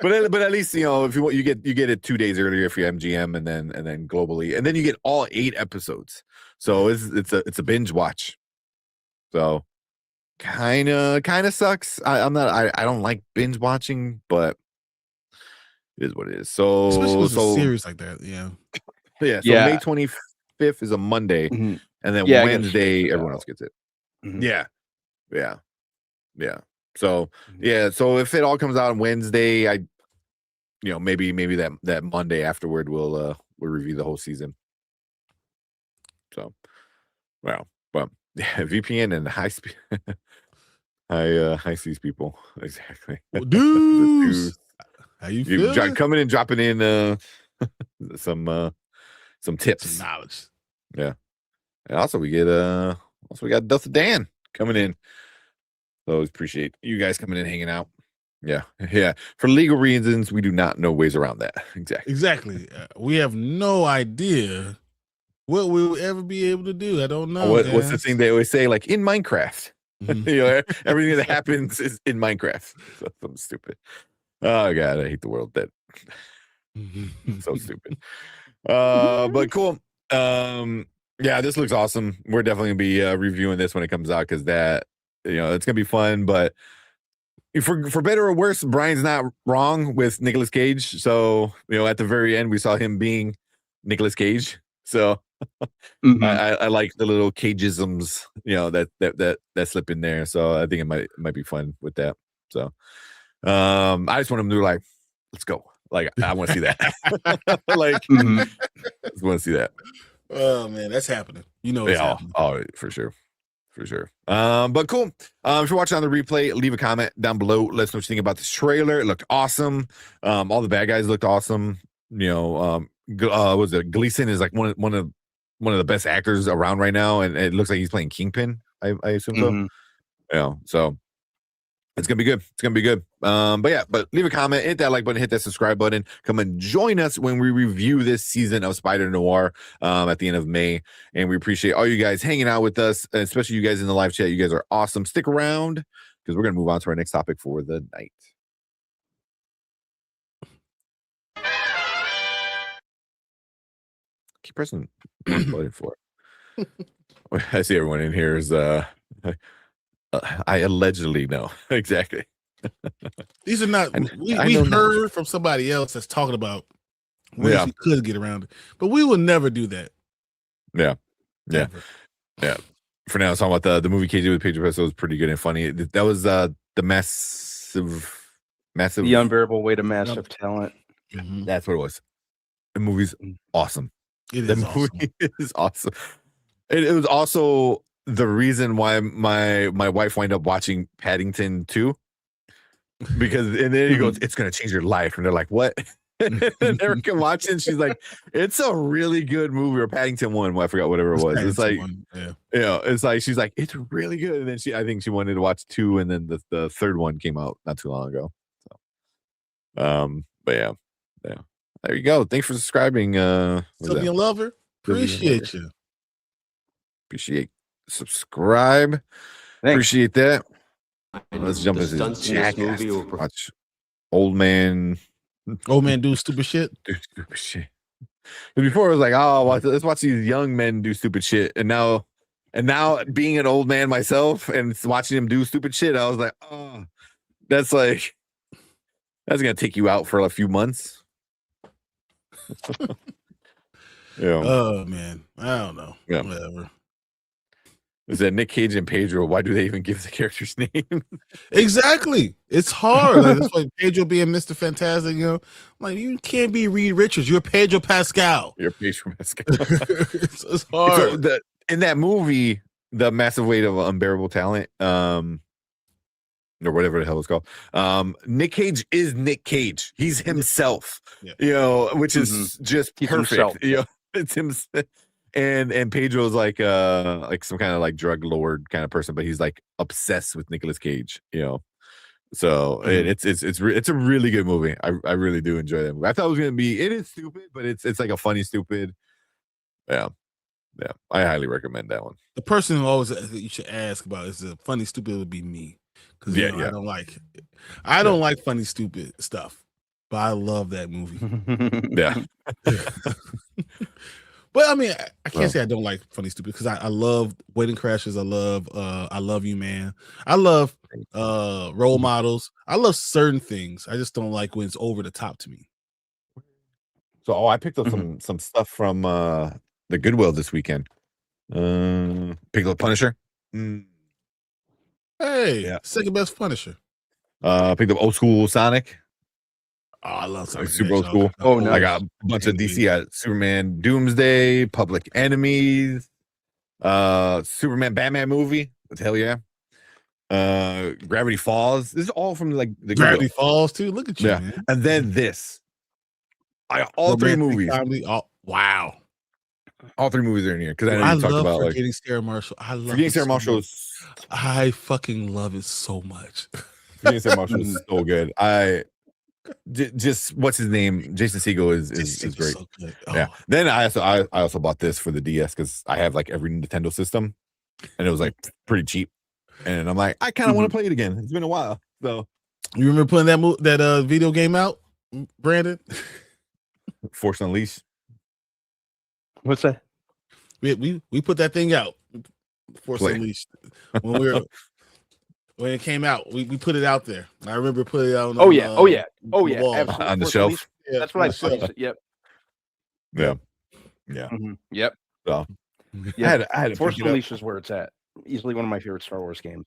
at least you know if you want, you get it 2 days earlier if you're MGM, and then globally, and then you get all 8 episodes. So it's a binge watch. So kind of sucks. I don't like binge watching, but it is what it is. So
especially with a series like that, yeah.
So May 25th is a Monday, and then Wednesday everyone else gets it. Yeah. So so if it all comes out on Wednesday, maybe that Monday afterward we'll review the whole season. So VPN and high speed high seas people. Exactly.
Dudes. How you feel?
Coming in, dropping in some tips.
Some knowledge.
Yeah. And also we got Dustin Dan coming in. So always appreciate you guys coming in, hanging out. Yeah. For legal reasons, we do not know ways around that.
Exactly. We have no idea what we'll ever be able to do. I don't know.
What's the thing they always say? Like in Minecraft, everything that happens is in Minecraft. So, something stupid. Oh God, I hate the world. That so stupid. But cool. This looks awesome. We're definitely gonna be reviewing this when it comes out because that. It's gonna be fun, but for better or worse, Brian's not wrong with Nicolas Cage. So at the very end, we saw him being Nicolas Cage. So I like the little cageisms, that slip in there. So I think it might be fun with that. So I just want him to like, let's go. Like I want to see that. I just want to see that.
Oh man, that's happening. You know it's happening.
Oh, for sure. For sure. But cool. If you're watching on the replay, leave a comment down below. Let us know what you think about this trailer. It looked awesome. All the bad guys looked awesome. You know, was it Gleason is like one of the best actors around right now, and it looks like he's playing Kingpin. I assume so. You know, so it's gonna be good. It's gonna be good. But leave a comment, hit that like button, hit that subscribe button. Come and join us when we review this season of Spider Noir at the end of May. And we appreciate all you guys hanging out with us, especially you guys in the live chat. You guys are awesome. Stick around because we're gonna move on to our next topic for the night. Keep pressing button for it. I see everyone in here is I allegedly know exactly.
These are not. We heard from somebody else that's talking about ways you could get around it, but we will never do that.
Yeah. For now, I was talking about the movie KJ with Pedro Pascal was pretty good and funny. That was the massive,
The Unbearable Weight of Massive Talent.
Mm-hmm.
That's what it was. The movie's awesome. The movie is awesome. It was also the reason why my wife wound up watching Paddington 2, because and then he goes, it's gonna change your life, and they're like, what? And Erica watched it, and she's like, it's a really good movie. Or Paddington 1, I forgot whatever it was. It's like, it's like she's like, it's really good. And then I think she wanted to watch 2, and then the third one came out not too long ago. So but yeah. There you go. Thanks for subscribing.
Sylvian Lover. Appreciate you.
Appreciate subscribe.
Thanks.
Appreciate that. Let's jump into this Jackass. Watch old man
do stupid shit.
Do stupid shit. Before it was like, oh, let's watch these young men do stupid shit, and now being an old man myself and watching him do stupid shit, I was like, oh, that's gonna take you out for a few months.
Oh man, I don't know. Whatever.
Is that Nick Cage and Pedro? Why do they even give the character's name?
Exactly. It's hard. Like, that's like Pedro being Mr. Fantastic. You know, like you can't be Reed Richards. You're Pedro Pascal.
You're Pedro Pascal.
It's hard.
So in that movie, The Massive Weight of Unbearable Talent, or whatever the hell it's called. Nick Cage is Nick Cage. He's himself. You know, which is just perfect. You know, it's him. And Pedro's like some kind of like drug lord kind of person, but he's like obsessed with Nicolas Cage, you know. So it's a really good movie. I really do enjoy that movie. I thought it was it is stupid, but it's like a funny stupid. Yeah. I highly recommend that one.
The person who always you should ask about is the funny stupid would be me. Because I don't like funny stupid stuff, but I love that movie.
Yeah.
But I mean, I can't say I don't like funny stupid because I love Wedding Crashers. I love You Man. I love Role Models. I love certain things. I just don't like when it's over the top to me.
So I picked up some stuff from the Goodwill this weekend. Picked up Punisher.
Hey, second best Punisher.
Picked up old school Sonic.
Oh, I love Sonic.
Super old school.
Oh no,
I got a bunch of DC. I got Superman, Doomsday, Public Enemies, Superman, Batman movie. Hell yeah. Gravity Falls. This is all from like the
Gravity Falls too. Look at you, man.
And then this. I got all three movies.
Wow.
All three movies are in here because I know you talked about
Forgetting Sarah Marshall. I love
Forgetting Sarah Marshall.
I fucking love it so much.
Forgetting Sarah Marshall is so good. Just what's his name? Jason Segel is great. So good. Oh. Yeah. Then I also bought this for the DS because I have like every Nintendo system, and it was like pretty cheap. And I'm like, I kind of want to play it again. It's been a while. So
you remember putting that video game out, Brandon?
Force Unleashed.
What's that?
We put that thing out. Force Unleashed. When it came out, we put it out there. I remember putting it out.
On the absolutely.
On the shelf.
Yeah, that's what I said. Yep.
Yeah.
Yep.
So
yeah.
I had
Force Unleashed is where it's at. Easily one of my favorite Star Wars games.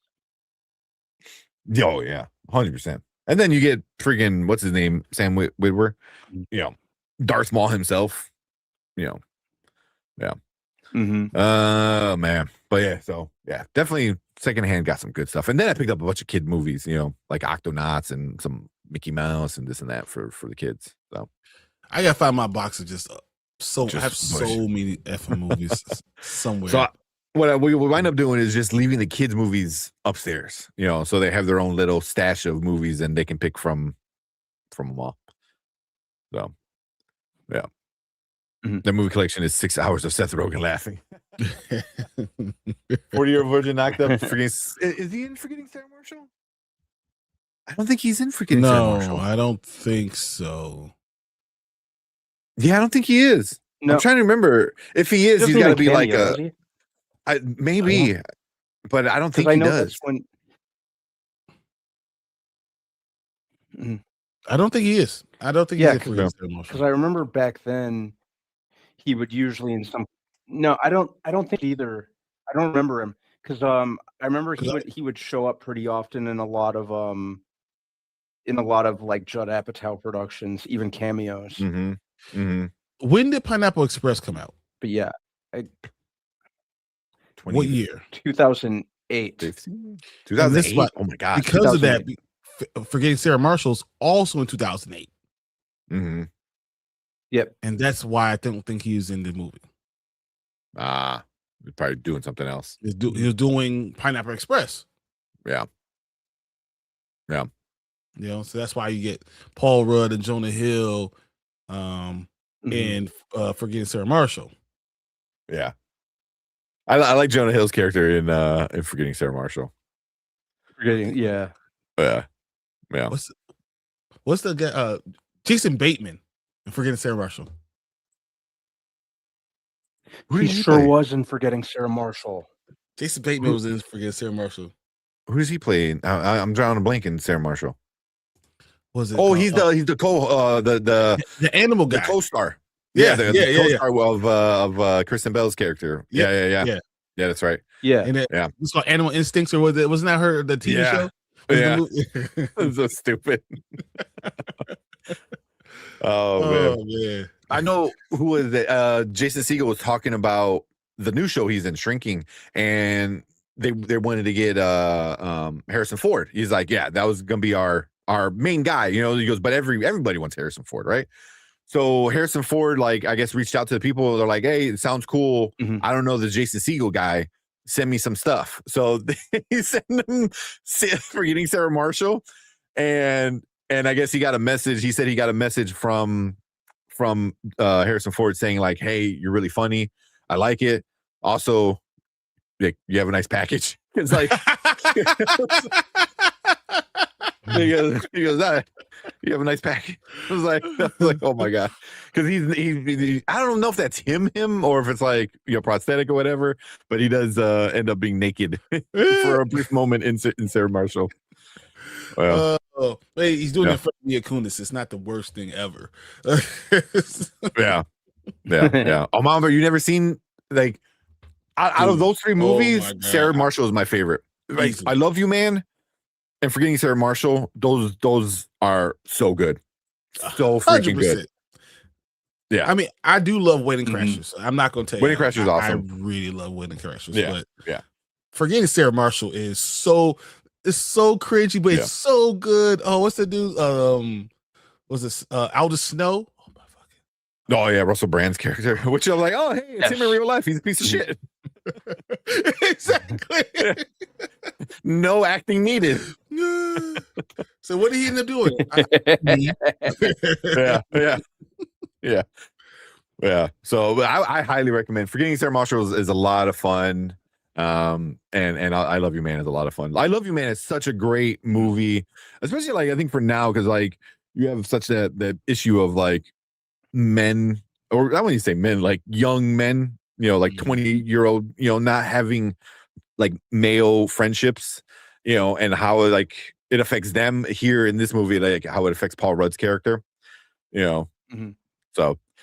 Oh yeah, 100%. And then you get freaking what's his name, Sam Witwer. You know, Darth Maul himself. You know, yeah. Man. But yeah, so yeah, definitely secondhand got some good stuff. And then I picked up a bunch of kid movies, like Octonauts and some Mickey Mouse and this and that for the kids. So
I gotta find my box of just I have
Just
so many effing movies somewhere.
So what we wind up doing is just leaving the kids' movies upstairs, so they have their own little stash of movies and they can pick from them all. So, yeah. The movie collection is 6 hours of Seth Rogen laughing. 40-Year-Old Virgin knocked up. Is he in Forgetting Sarah Marshall? I don't think he's in Forgetting Sarah Marshall.
No, I don't think so.
Yeah, I don't think he is. No. I'm trying to remember. If he is, he's got to be like maybe, but I don't think he does.
I don't think he is. I don't think he's in
because I remember back then he would usually in some. No, I don't think either. I don't remember him because I remember he would show up pretty often in a lot of like Judd Apatow productions, even cameos.
When did Pineapple Express come out?
But yeah,
what year?
2008.
2008. Oh my god!
Because of that, Forgetting Sarah Marshall's also in 2008.
Yep,
and that's why I don't think he was in the movie.
He's probably doing something else.
He was doing Pineapple Express.
Yeah.
So that's why you get Paul Rudd and Jonah Hill, and Forgetting Sarah Marshall.
Yeah, I like Jonah Hill's character in Forgetting Sarah Marshall.
Yeah.
What's the guy? Jason Bateman in Forgetting Sarah Marshall.
He sure was in Forgetting Sarah Marshall.
Jason Bateman was in Forgetting Sarah Marshall.
Who does he play? I'm drawing a blank in Sarah Marshall.
Was it?
Oh, he's the
the animal guy,
the co-star.
Yeah,
the co-star of Kristen Bell's character. Yeah, that's right.
Yeah,
It's called Animal Instincts, or wasn't that her the TV show?
Yeah, it's so stupid. Oh man. I know who was it. Jason Segel was talking about the new show he's in, Shrinking, and they wanted to get Harrison Ford. He's like, yeah, that was gonna be our main guy. He goes, but everybody wants Harrison Ford, right? So Harrison Ford, like, I guess, reached out to the people. They're like, hey, it sounds cool. I don't know the Jason Segel guy. Send me some stuff. So he sent him Forgetting Sarah Marshall, and I guess he got a message. He said he got a message from Harrison Ford saying like, hey, you're really funny. I like it. Also, like, you have a nice package. It's like he goes, you have a nice package. I was like, oh my god, because he I don't know if that's him or if it's like prosthetic or whatever, but he does end up being naked for a brief moment in Sarah Marshall. Well,
hey, he's doing it for Mia Kunis. It's not the worst thing ever.
yeah. Oh, Mama, you never seen like out of those three movies, Sarah Marshall is my favorite. Like, I Love You, Man, and Forgetting Sarah Marshall. Those are so good, so freaking 100%. Good. Yeah,
I mean, I do love Wedding Crashers. I'm not going to tell you,
Wedding Crashers is awesome.
I really love Wedding Crashers.
Yeah,
but Forgetting Sarah Marshall is so cringy, but it's so good. Oh, what's the dude? Was this Aldous Snow? Oh my fucking.
Oh yeah, Russell Brand's character, which I'm like, oh hey, it's him in real life. He's a piece of shit.
Exactly.
No acting needed.
So what did he end up doing?
Yeah. So I highly recommend. Forgetting Sarah Marshall is a lot of fun. And I Love You, Man is a lot of fun. I Love You, Man is such a great movie, especially like I think for now, because like you have such that issue of like men, or I wouldn't say men, like young men, like 20-year-old, not having like male friendships, and how like it affects them here in this movie, like how it affects Paul Rudd's character, So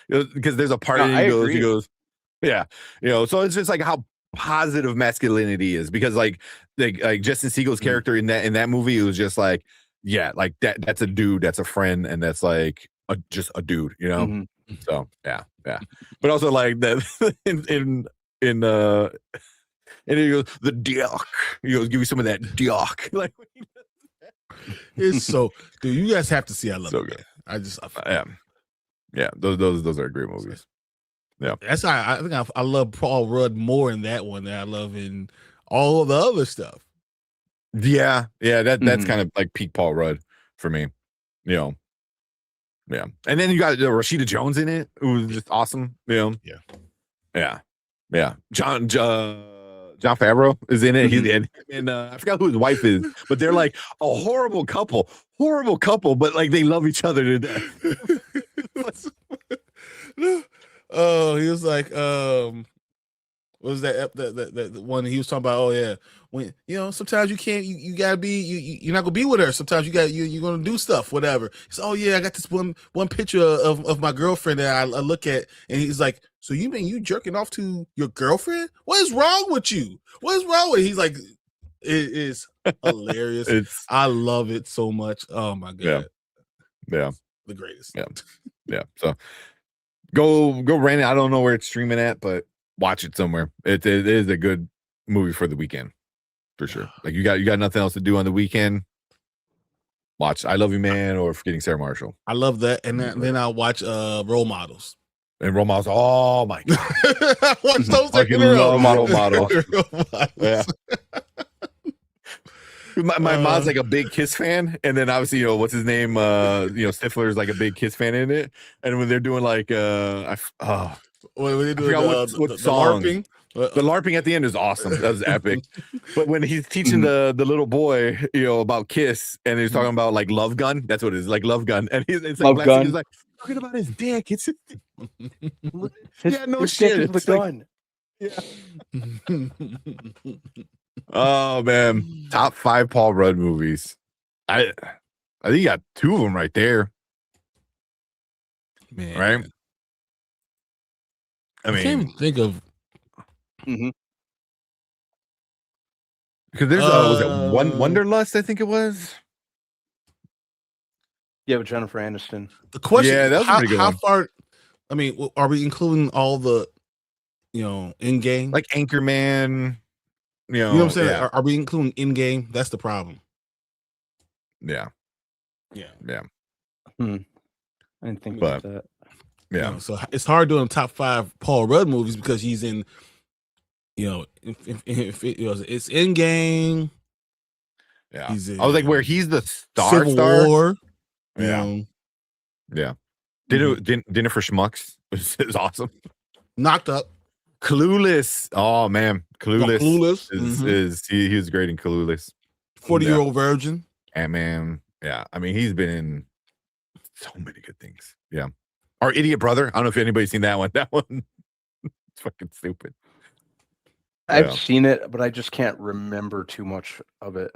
because there's a part he goes, yeah, so it's just like how positive masculinity is, because like Justin Siegel's character in that movie, it was just like, yeah, like that's a dude, that's a friend, and that's like just a dude, So yeah, but also like that in in and he goes, the dick. He goes, give me some of that dick. Like,
It's so, dude, you guys have to see. I love
so
it.
good.
Yeah.
Those are great movies. Yeah,
That's why I think I love Paul Rudd more in that one than I love in all of the other stuff.
yeah. That's kind of like peak Paul Rudd for me. You know, yeah. And then you got Rashida Jones in it, who was just awesome. You know, yeah. John Favreau is in it. He's in, and I forgot who his wife is, but they're like a horrible couple, but like they love each other to death.
Oh, he was like, what was that the one he was talking about? Oh yeah, when sometimes you can't, you gotta be, you're not gonna be with her. Sometimes you're gonna do stuff, whatever. He's oh yeah, I got this one picture of my girlfriend that I look at, and he's like, so you mean you jerking off to your girlfriend? What is wrong with you? What is wrong with? He's like, it is hilarious. I love it so much. Oh my god,
yeah,
the greatest.
Yeah. So go rent it. I don't know where it's streaming at, but watch it somewhere. It is a good movie for the weekend, for sure. Like you got nothing else to do on the weekend. Watch I Love You Man or Forgetting Sarah Marshall.
I love that, and then I'll watch Role Models.
And Role Models. Oh my god,
I watched those
fucking
Role
model.
Models.
Yeah. My mom's like a big Kiss fan, and then obviously what's his name? Stifler's like a big Kiss fan in it. And when they're doing like
when they do
what song?
LARPing.
The LARPing at the end is awesome. That was epic. But when he's teaching the little boy, about Kiss, and he's talking about like Love Gun, that's what it is, like Love Gun, and it's like
Love Gun.
He's like talking about his dick. It's
no
shit.
shit.
It's like, oh man, top 5 Paul Rudd movies. I think you got 2 of them right there.
Man,
right?
I can't even think of.
Because there's was it Wanderlust? I think it was.
Yeah, with Jennifer Aniston.
The question,
that was a pretty good
how
one.
far? I mean, are we including all the, in game?
Like Anchorman?
You know what I'm saying?
Yeah.
Are we including in game? That's the problem.
Yeah.
I didn't think about that.
Yeah.
So it's hard doing top 5 Paul Rudd movies because he's in. If it's in game.
Yeah.
He's in,
I was like, where he's the
Civil
star.
War.
Yeah. Dinner for Schmucks is awesome.
Knocked Up.
Clueless. Oh man, Clueless.
Clueless
He was great in Clueless.
40-Year-Old Virgin.
Ant-Man. Yeah. I mean, he's been in so many good things. Yeah. Our Idiot Brother. I don't know if anybody's seen that one. That one. It's fucking stupid.
I've seen it, but I just can't remember too much of it.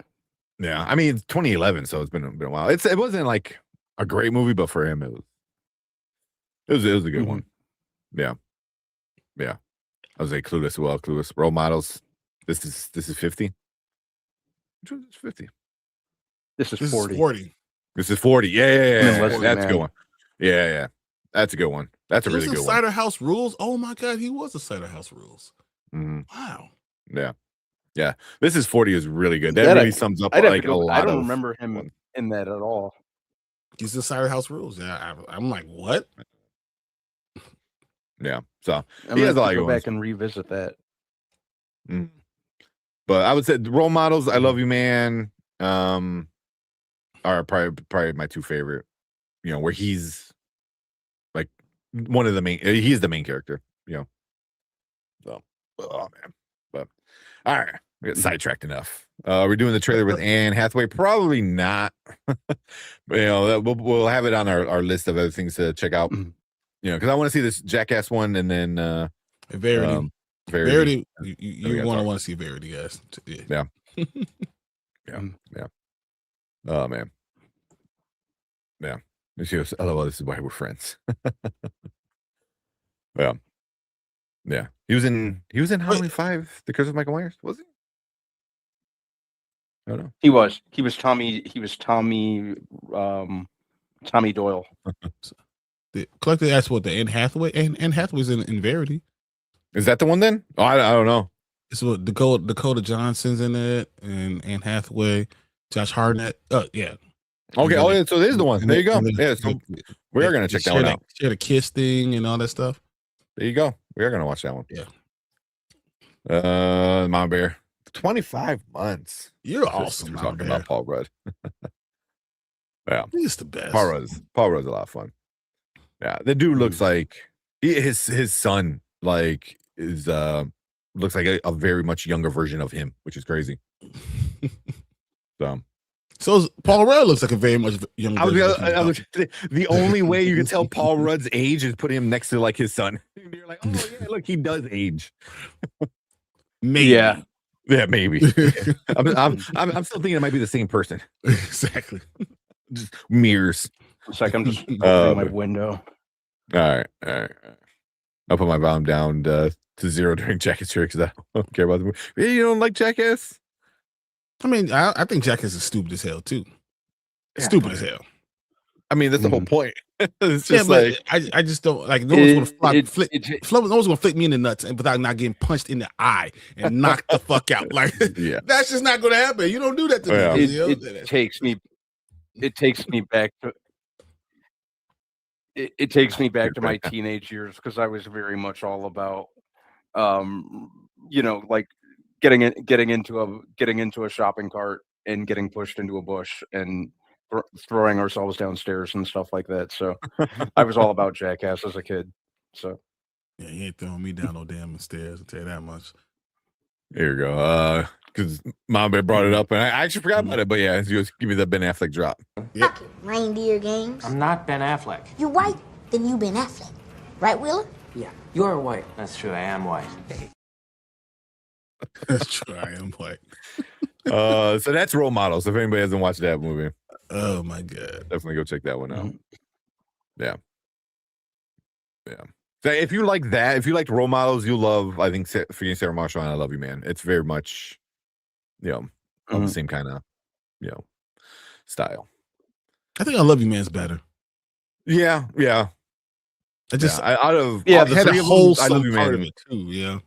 Yeah, I mean, it's 2011, so it's been a while. It wasn't like a great movie, but for him, it was a good one. Yeah. I was like Clueless. Well, Clueless. Role Models. This is 50. Which one is 50?
This is 40.
40.
This is 40. Yeah.
Leslie
That's a
Mann.
good one. Yeah. That's a good one. That's a really good one.
Cider House Rules. Oh my god, he was a Cider House Rules. Wow.
Yeah. This is 40 is really good. That really sums up like a lot.
I don't remember him in that at all.
He's in Cider House Rules. Yeah, I'm like, what?
Yeah. So
I'm gonna go back and revisit that.
But I would say the Role Models, I Love You Man, are probably my 2 favorite. Where he's like one of the main. He's the main character. So, oh man. But all right, we got sidetracked enough. We're doing the trailer with Anne Hathaway. Probably not. But, we'll have it on our list of other things to check out. Because I want to see this Jackass one, and then
Verity.
Verity.
You want to see Verity, guys.
Yeah. Oh man. Yeah. She goes, oh, well, this is why we're friends. Yeah. He was in Halloween 5, The Curse of Michael Myers, was he? I don't know.
He was Tommy Doyle.
The collector asked what the Anne Hathaway. Anne Hathaway's in Verity.
Is that the one then? Oh, I don't know.
It's what Dakota Johnson's in it, and Anne Hathaway, Josh Hartnett. Yeah.
Okay. Oh, yeah. So this is the one. There you go.
And
Yeah. So we are gonna check that one out.
Share the kiss thing and all that stuff.
There you go. We are gonna watch that one.
Yeah.
Mama Bear. 25 months.
You're awesome.
We're talking about Paul Rudd. Yeah.
He's the best.
Paul Rudd's a lot of fun. Yeah. The dude looks like his son like is looks like a very much younger version of him, which is crazy.
So Paul Rudd looks like a very much younger version.
The only way you can tell Paul Rudd's age is put him next to like his son. You're like, oh yeah, look, he does age.
Maybe.
Yeah, maybe. I'm still thinking it might be the same person.
Exactly.
Just mirrors.
It's like I'm just opening my window.
All right. I'll put my volume down to 0 during Jackass because I don't care about the movie. You don't like Jackass?
I mean, I think Jackass is stupid as hell too. Stupid as hell.
I mean, that's the whole point. It's just like
I just don't like. No one's gonna no one's gonna flick me in the nuts without not getting punched in the eye and knocked the fuck out. Like, that's just not gonna happen. You don't do that to me.
It takes me back to. It takes me back to my teenage years because I was very much all about, like getting into a shopping cart and getting pushed into a bush and throwing ourselves downstairs and stuff like that. So I was all about Jackass as a kid. So
yeah, you ain't throwing me down no damn stairs. I'll tell you that much.
Here you go. Because Mom Bear brought it up and I actually forgot about it. But yeah, just give me the Ben Affleck drop.
Fuck it, reindeer games.
I'm not Ben Affleck.
You white? Then you Ben Affleck. Right, Wheeler?
Yeah, you're white. That's true, I am white.
That's true, I am white.
So that's Role Models. If anybody hasn't watched that movie.
Oh my god.
Definitely go check that one out. Yeah. So if you like that, if you like Role Models, you love, I think, Forgetting Sarah Marshall and I Love You Man. It's very much, on the same kind of, style.
I think I Love You Man's better.
Yeah.
I just
out of
the
had
a whole
I Love You
part
Man
of it too. Yeah.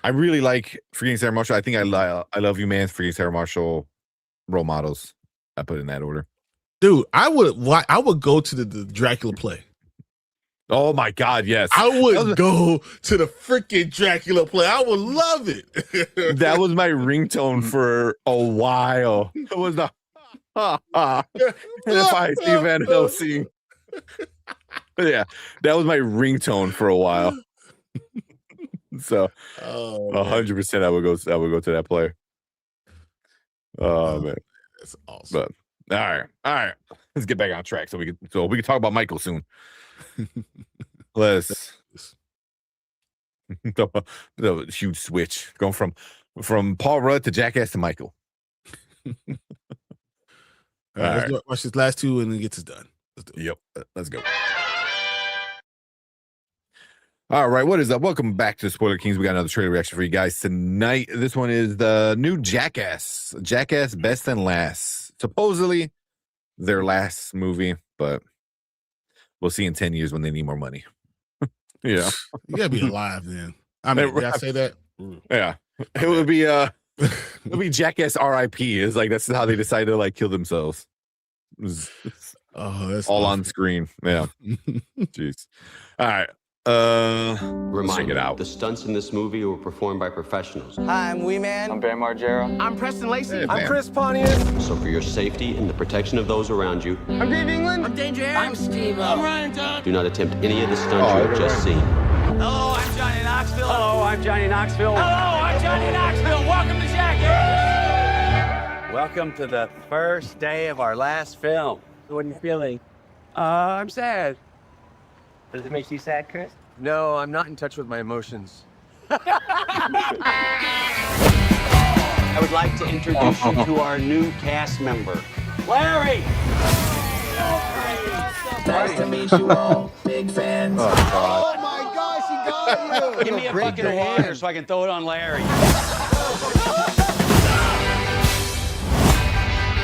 I really like Forgetting Sarah Marshall. I think I Love You Man, Forgetting Sarah Marshall, Role Models. I put it in that order.
Dude, I would go to the Dracula play.
Oh my God, yes.
I would go to the freaking Dracula play. I would love it.
That was my ringtone for a while. It was the if I see Van Helsing. Yeah, that was my ringtone for a while. So 100% I would go to that play. Oh man.
That's awesome.
But all right. Let's get back on track so we can talk about Michael soon. Let's the huge switch going from Paul Rudd to Jackass to Michael.
All right, let's watch this last two and then get this done.
Yep, let's go. All right, what is up? Welcome back to Spoiler Kings. We got another trailer reaction for you guys tonight. This one is the new Jackass Best and Last. Supposedly their last movie, but we'll see in 10 years when they need more money. Yeah.
You gotta be alive then. I mean, did I say that?
Yeah. It would be it'll be Jackass RIP. It's like that's how they decided to like kill themselves. It's
that's
all on screen. Yeah. Jeez. All right. Check it out.
The stunts in this movie were performed by professionals.
Hi, I'm Wee Man.
I'm Bam Margera.
I'm Preston Lacey.
Hey,
I'm Chris Pontius.
So for your safety and the protection of those around you,
I'm Dave England. I'm Danger Aaron. I'm Steve. I'm Ryan Dunn.
do not attempt any of the stunts you have just seen.
Hello, I'm Johnny Knoxville. Hello, I'm Johnny Knoxville. Hello, I'm Johnny Knoxville. Welcome to Jackass.
Welcome to the first day of our last film. What are you feeling?
I'm sad.
Does it make you sad, Chris?
No, I'm not in touch with my emotions.
I would like to introduce you to our new cast member, Larry.
Nice to meet you all. Big fans.
Oh my gosh, he got you.
Give me a bucket of water so I can throw it on Larry.
Is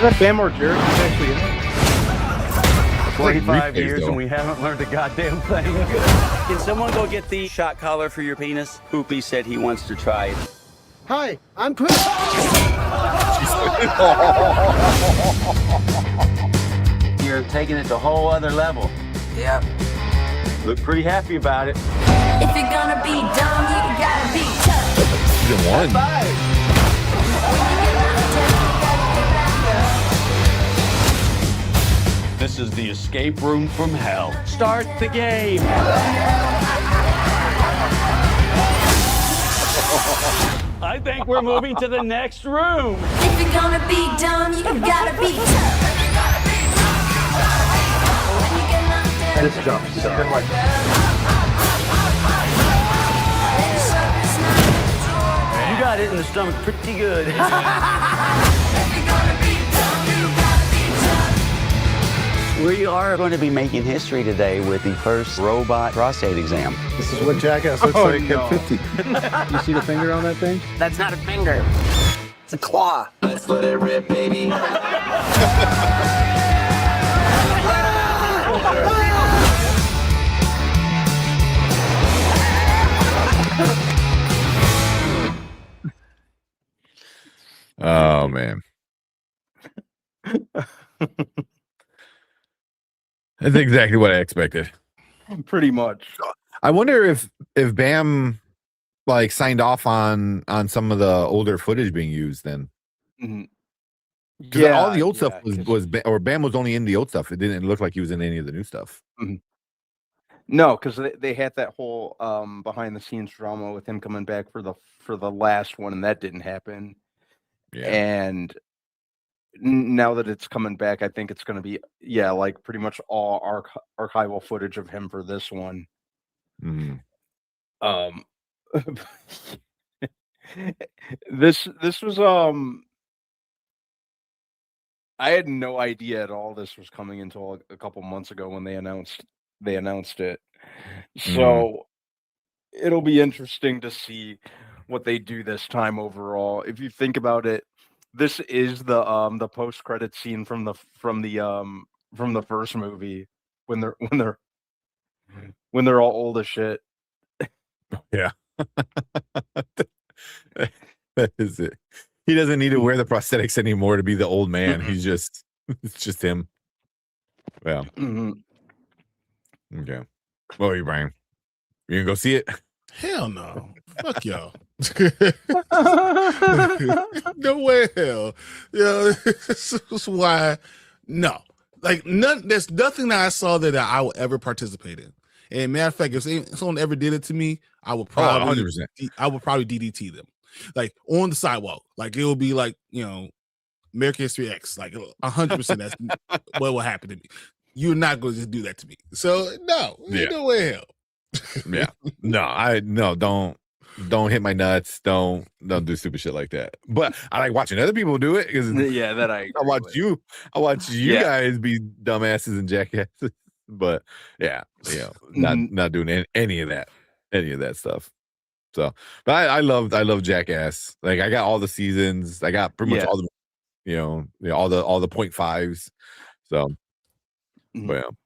that Bam Margera? He's actually in it.
25
replays,
years
though.
and we haven't learned a goddamn thing.
Can someone go get the shot collar for your penis? Poopy said he wants to try it.
Hi, I'm Chris.
You're taking it to a whole other level.
Yep.
Look pretty happy about it.
If you're gonna be dumb, you gotta be tough.
Season 1.
This is the escape room from hell. Start the game. I think we're moving to the next room.
If you're gonna be dumb, you gotta be tough.
This jump sucks. You got it in the stomach pretty good.
We are going to be making history today with the first robot prostate exam.
This is what Jackass looks like at 50. You see the finger on that thing?
That's not a finger. It's a claw.
Let's let it rip, baby.
Oh man. That's exactly what I expected.
Pretty much.
I wonder if Bam like signed off on some of the older footage being used then. Because all the old stuff was Bam was only in the old stuff. It didn't look like he was in any of the new stuff.
No, because they had that whole behind the scenes drama with him coming back for the last one, and that didn't happen.
Yeah.
And now that it's coming back, I think it's going to be like pretty much all archival footage of him for this one. This was I had no idea at all this was coming until a couple months ago when they announced it. So it'll be interesting to see what they do this time overall. If you think about it, this is the post credit scene from the first movie when they're all old as shit.
Yeah. That is it. He doesn't need to wear the prosthetics anymore to be the old man. He's just it's just him. Well. Okay. What are you, Brian? You gonna go see it?
Hell no. Fuck y'all. No way hell. This is why no. Like there's nothing that I saw that I would ever participate in. And matter of fact, if someone ever did it to me, I would probably
100%.
I would probably DDT them. Like on the sidewalk. Like it will be like, American History X. Like 100% that's what will happen to me. You're not going to just do that to me. So no way hell.
Yeah. No, don't hit my nuts. Don't do stupid shit like that. But I like watching other people do it because I watch you guys be dumbasses and jackasses. But not doing any of that stuff. So, but I love Jackass. Like I got all the seasons. I got pretty much all the all the 0.5s. So, well,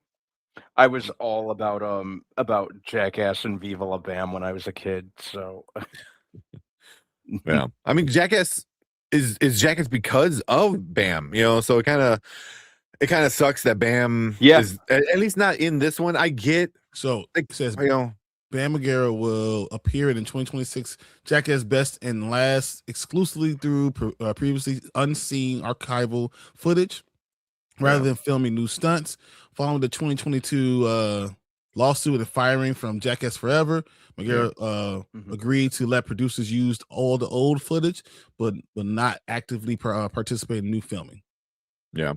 I was all about Jackass and Viva La Bam when I was a kid. So,
yeah, I mean, Jackass is Jackass because of Bam. So it kind of sucks that Bam is at least not in this one. I get
it says Bam Margera will appear in 2026 Jackass Best and Last exclusively through previously unseen archival footage rather than filming new stunts. Following the 2022 lawsuit and firing from Jackass Forever, Margera agreed to let producers use all the old footage, but not actively participate in new filming.
Yeah,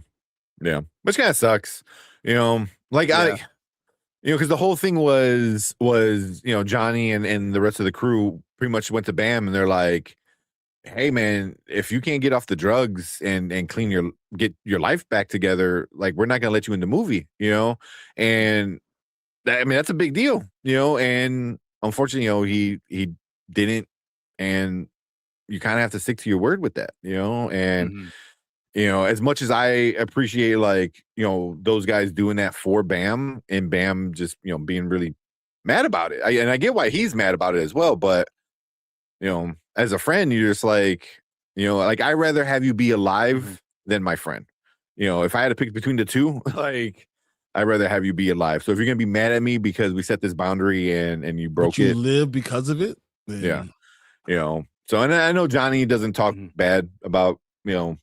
which kind of sucks. Because the whole thing was Johnny and the rest of the crew pretty much went to Bam and they're like, hey man, if you can't get off the drugs and get your life back together, like we're not gonna let you in the movie, and that's a big deal, and unfortunately, he didn't, and you kind of have to stick to your word with that, and as much as I appreciate like, those guys doing that for Bam and Bam just, being really mad about it. And I get why he's mad about it as well. But, as a friend, you're just like, like I'd rather have you be alive than my friend. If I had to pick between the two, like I'd rather have you be alive. So if you're going to be mad at me because we set this boundary and you broke it.
Live because of it. Then...
Yeah. So, and I know Johnny doesn't talk bad about, Bam.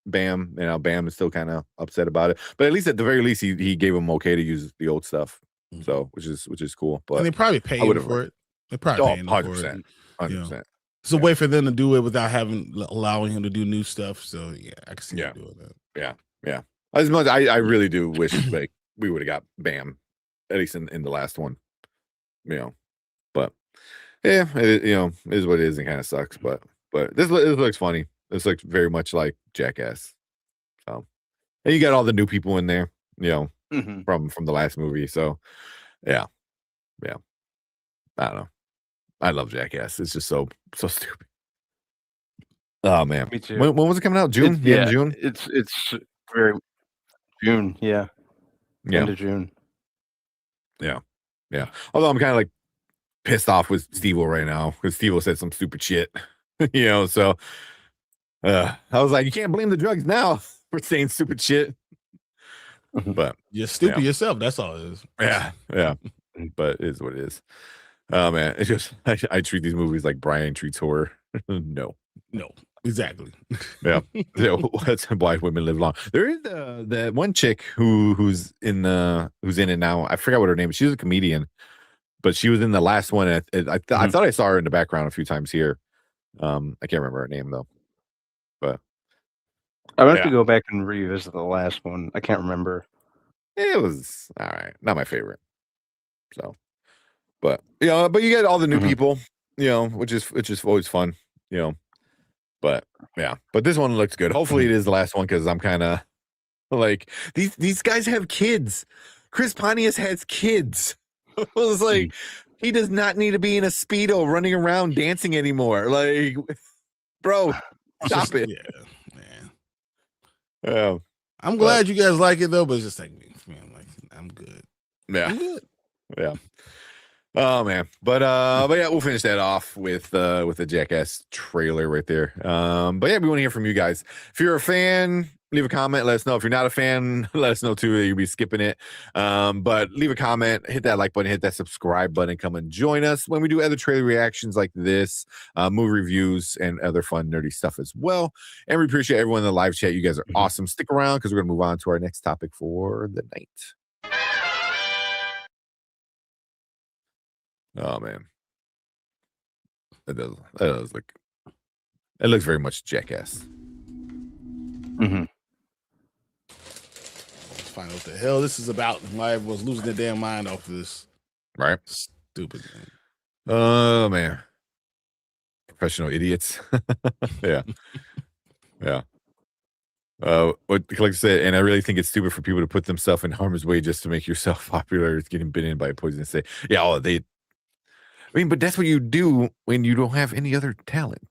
Bam is still kind of upset about it, but at least at the very least, he gave him okay to use the old stuff. So, which is cool. But
and they probably pay him for it. They probably pay him
100%. 100%.
It's a way for them to do it without allowing him to do new stuff. So yeah, I can see him doing that.
Yeah. As much I really do wish like we would have got Bam, at least in the last one. But yeah, it is what it is and kind of sucks. But this looks funny. This looks very much like Jackass. So, and you got all the new people in there, from the last movie. So, yeah. I don't know. I love Jackass. It's just so stupid. Oh man,
me too.
When was it coming out? June? June.
It's very June. Yeah. End of June.
Yeah. Although I'm kind of like pissed off with Steve-O right now because Steve-O said some stupid shit. So I was like, you can't blame the drugs now for saying stupid shit. But
you're stupid yourself. That's all it is.
Yeah. But it is what it is. Oh man, it's just I treat these movies like Brian treats horror. No,
exactly.
Yeah, that's why women live long. There is that one chick who's in it now. I forgot what her name is. She's a comedian, but she was in the last one. I thought I saw her in the background a few times here. I can't remember her name though. But
I would have to go back and revisit the last one. I can't remember.
It was all right. Not my favorite. So. But but you get all the new people, which is always fun, But but this one looks good. Hopefully it is the last one because I'm kind of like these guys have kids. Chris Pontius has kids. It was like he does not need to be in a Speedo running around dancing anymore. Like, bro, stop it.
Yeah, man. I'm glad you guys like it though, but it's just like man, like I'm good.
Yeah,
I'm good.
Yeah. Oh man, but yeah, we'll finish that off with the Jackass trailer right there. But yeah, we want to hear from you guys. If you're a fan, leave a comment. Let us know. If you're not a fan, let us know too. You'll be skipping it. But leave a comment, hit that like button, hit that subscribe button. Come and join us when we do other trailer reactions like this, movie reviews, and other fun nerdy stuff as well. And we appreciate everyone in the live chat. You guys are awesome. Stick around because we're gonna move on to our next topic for the night. Oh man, it does look. It looks very much Jackass.
Let's find out what the hell this is about. I was losing their damn mind off of this.
Right?
Stupid. Man.
Oh man, professional idiots. Yeah. What Collector said, and I really think it's stupid for people to put themselves in harm's way just to make yourself popular. It's getting bitten by a poisonous snake. Yeah, but that's what you do when you don't have any other talent.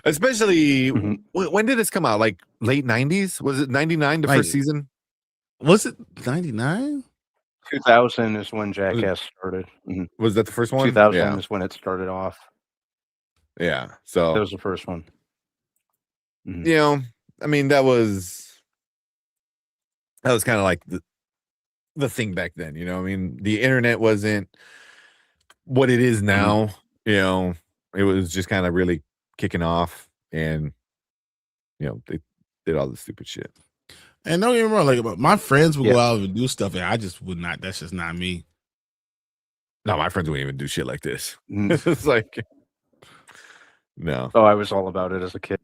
Especially when did this come out? Like late 90s? Was it 99 the first season?
Was it 99?
2000 is when Jackass started.
Was that the first one?
2000 is when it started off.
Yeah. So
that was the first one.
I mean, that was kind of like the thing back then, I mean, the internet wasn't what it is now. It was just kind of really kicking off, and they did all the stupid shit.
And don't get me wrong, like my friends would go out and do stuff, and I just would not. That's just not me.
No, my friends wouldn't even do shit like this. It's like, no.
Oh, I was all about it as a kid.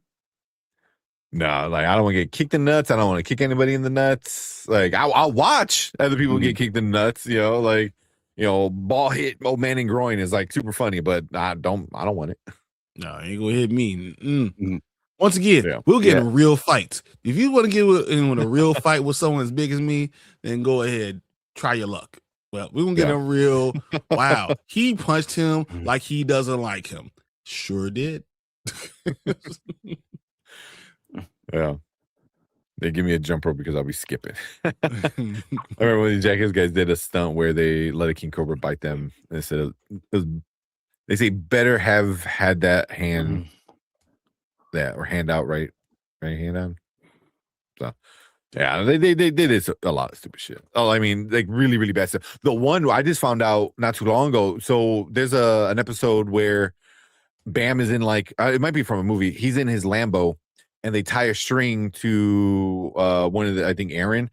No, like I don't want to get kicked in the nuts. I don't want to kick anybody in the nuts. Like I'll watch other people get kicked in the nuts. Ball hit old man in groin is like super funny, but I don't want it.
No, ain't gonna hit me. Once again, we'll get in real fights. If you want to get in a real fight with someone as big as me, then go ahead, try your luck. Well, we're gonna get a real. Wow, he punched him like he doesn't like him. Sure did.
Yeah. They give me a jump rope because I'll be skipping. I remember when the Jackass guys did a stunt where they let a king cobra bite them instead of they say better have had that hand that or hand out right hand on. So yeah, they did a lot of stupid shit. Oh, I mean, like really, really bad stuff. The one I just found out not too long ago. So there's an episode where Bam is in like it might be from a movie. He's in his Lambo. And they tie a string to one of the, I think Aaron,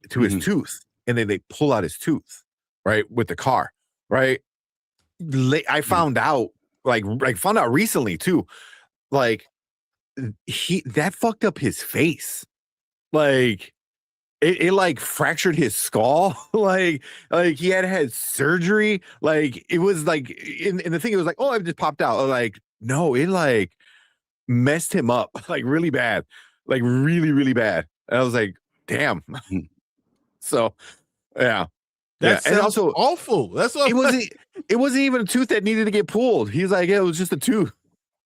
to his tooth, and then they pull out his tooth, right, with the car, right. I found out, like found out recently too, like that fucked up his face, like it like fractured his skull, like he had surgery, like it was like, in the thing it was like, oh, it just popped out, like no, it like messed him up like really bad, like really, really bad. And I was like, damn. So yeah.
That's
and also
awful. That's
it wasn't even a tooth that needed to get pulled. He's like, yeah, it was just a tooth.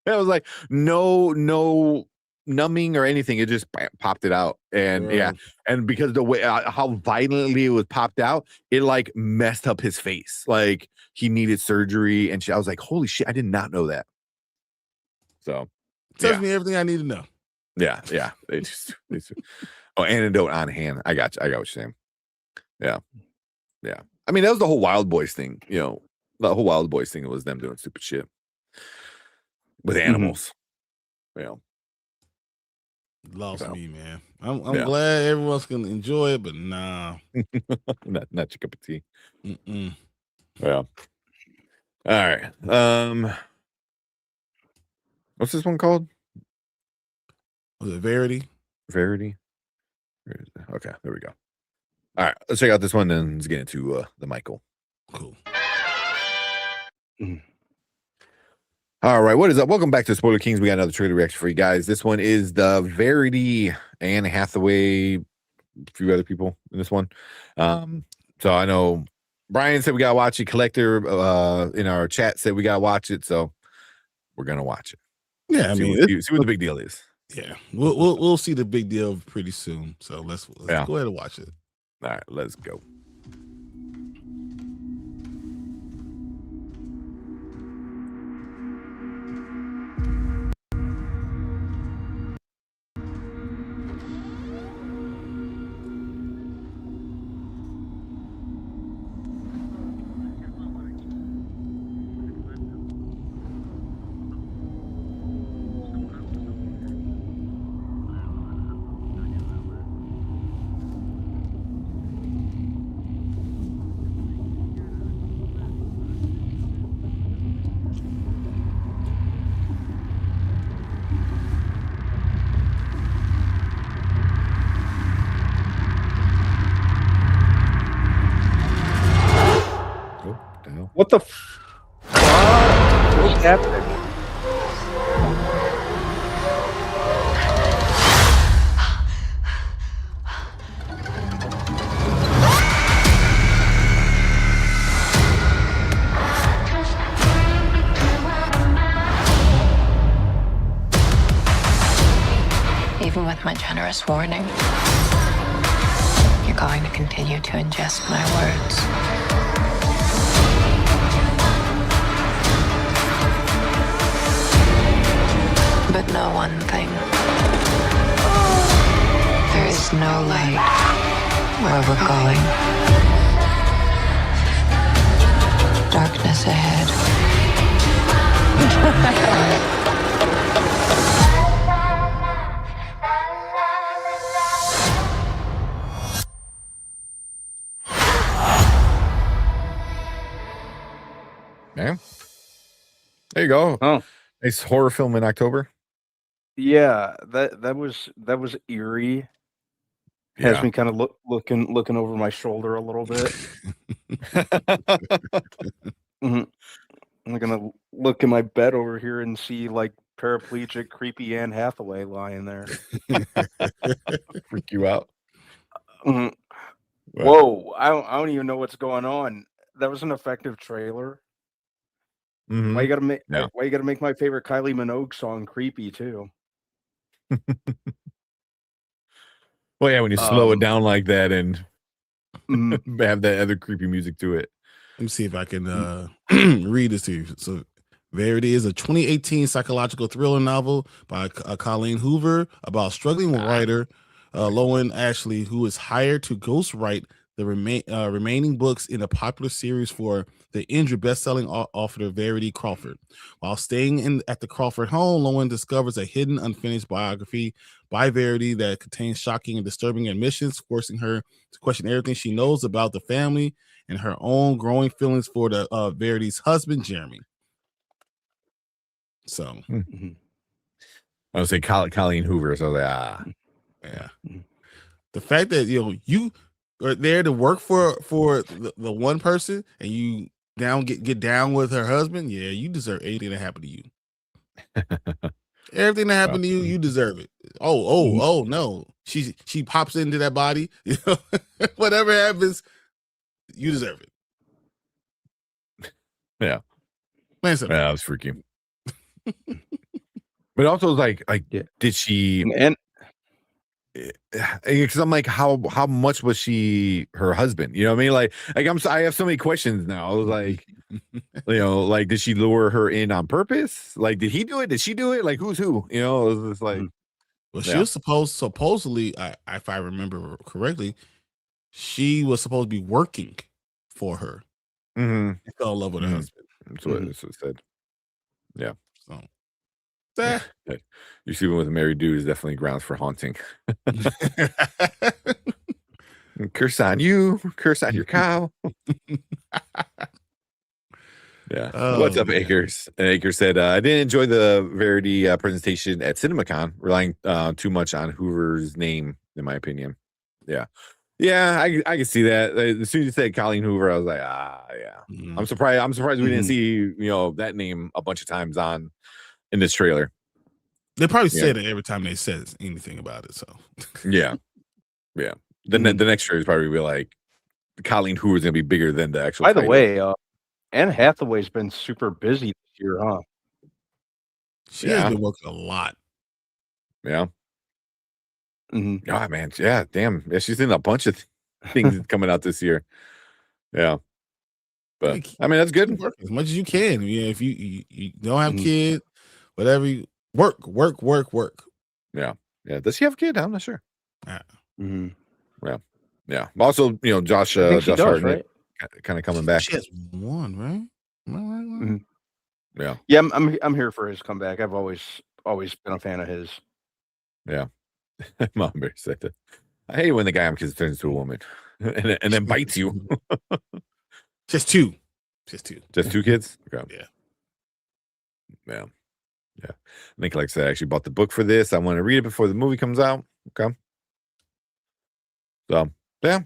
I was like, no numbing or anything. It just popped it out. And yeah. And because the way how violently it was popped out, it like messed up his face. Like he needed surgery and I was like, holy shit, I did not know that. So
tells me everything I need to know.
Yeah. They just antidote on hand. I got what you're saying. Yeah. I mean, that was the whole Wild Boys thing. You know, the whole Wild Boys thing was them doing stupid shit with animals. You know,
lost me, man. I'm glad everyone's gonna enjoy it, but nah,
not your cup of tea. Yeah. All right. What's this one called?
Was it Verity?
Okay, there we go. All right, let's check out this one and let's get into the Michael.
Cool.
All right, what is up? Welcome back to Spoiler Kings. We got another trailer reaction for you guys. This one is the Verity, Anne Hathaway, a few other people in this one. So I know Brian said we gotta watch it. Collector in our chat said we gotta watch it, so we're gonna watch it.
Yeah, I mean,
see what the big deal is.
Yeah, we'll see the big deal pretty soon. So let's go ahead and watch it.
All right, let's go.
What the fuck? What's happening?
Even with my generous warning, you're going to continue to ingest my words. But know one thing. There is no light where we're going. Darkness ahead.
Man, there you go.
Oh,
nice horror film in October.
Yeah, that was eerie. Has me kind of looking over my shoulder a little bit. I'm gonna look in my bed over here and see like paraplegic, creepy Anne Hathaway lying there.
Freak you out.
Whoa! I don't even know what's going on. That was an effective trailer. Why you gotta make
Yeah.
why you gotta make my favorite Kylie Minogue song creepy too?
Well, yeah, when you slow it down like that and
Mhm.
have that other creepy music to it.
Let me see if I can read this to you. So, Verity is a 2018 psychological thriller novel by Colleen Hoover about struggling writer Lowen Ashley, who is hired to ghostwrite the remaining books in a popular series for the Indra best-selling author Verity Crawford. While staying at the Crawford home, Lowen discovers a hidden, unfinished biography by Verity that contains shocking and disturbing admissions, forcing her to question everything she knows about the family and her own growing feelings for the Verity's husband, Jeremy. So,
I would say Colleen Hoover. So that
yeah, the fact that you are there to work for the one person and you get down with her husband, yeah, you deserve anything that happened to you. Everything that happened to you, you deserve it. Oh no, she pops into that body. Whatever happens, you deserve it.
Yeah,
man,
yeah, that was freaky. But also, like, did she?
And
because I'm like, how much was she her husband? You know what I mean? Like I have so many questions now. I was like, like, did she lure her in on purpose? Like, did he do it? Did she do it? Like, who's who? It was just like,
well, she was supposedly, if I remember correctly, she was supposed to be working for her.
Mm-hmm.
She fell in love with her husband.
That's what it said. Yeah.
So.
You see, one with a married dude is definitely grounds for haunting. Curse on you, curse on your cow. Yeah. What's up, Akers? And Akers said, I didn't enjoy the Verity presentation at CinemaCon, relying too much on Hoover's name, in my opinion. Yeah. Yeah, I can see that. As soon as you said Colleen Hoover, I was like, yeah. I'm surprised we didn't see, that name a bunch of times in this trailer.
They probably say that every time they said anything about it. So
yeah. The next trailer is probably be like Colleen Hoover is gonna be bigger than the actual.
By the way, Anne Hathaway's been super busy this year, huh?
She has been working a lot.
Yeah. Oh man, yeah, damn. Yeah, she's in a bunch of things coming out this year. Yeah. But I mean, that's good.
As much as you can. Yeah, if you don't have kids, whatever, you work.
Yeah. Does she have a kid? I'm not sure.
Yeah.
Yeah. Also, Josh Hartnett,
right?
kind of coming back.
She has one, right? Am I right?
Yeah, I'm here for his comeback. I've always been a fan of his.
Yeah. Mom Bear said that. I hate when the guy turns into a woman and then bites you.
Just two.
Just two kids? Okay. Yeah. Nick, like I said, I actually bought the book for this. I want to read it before the movie comes out. Okay. So yeah.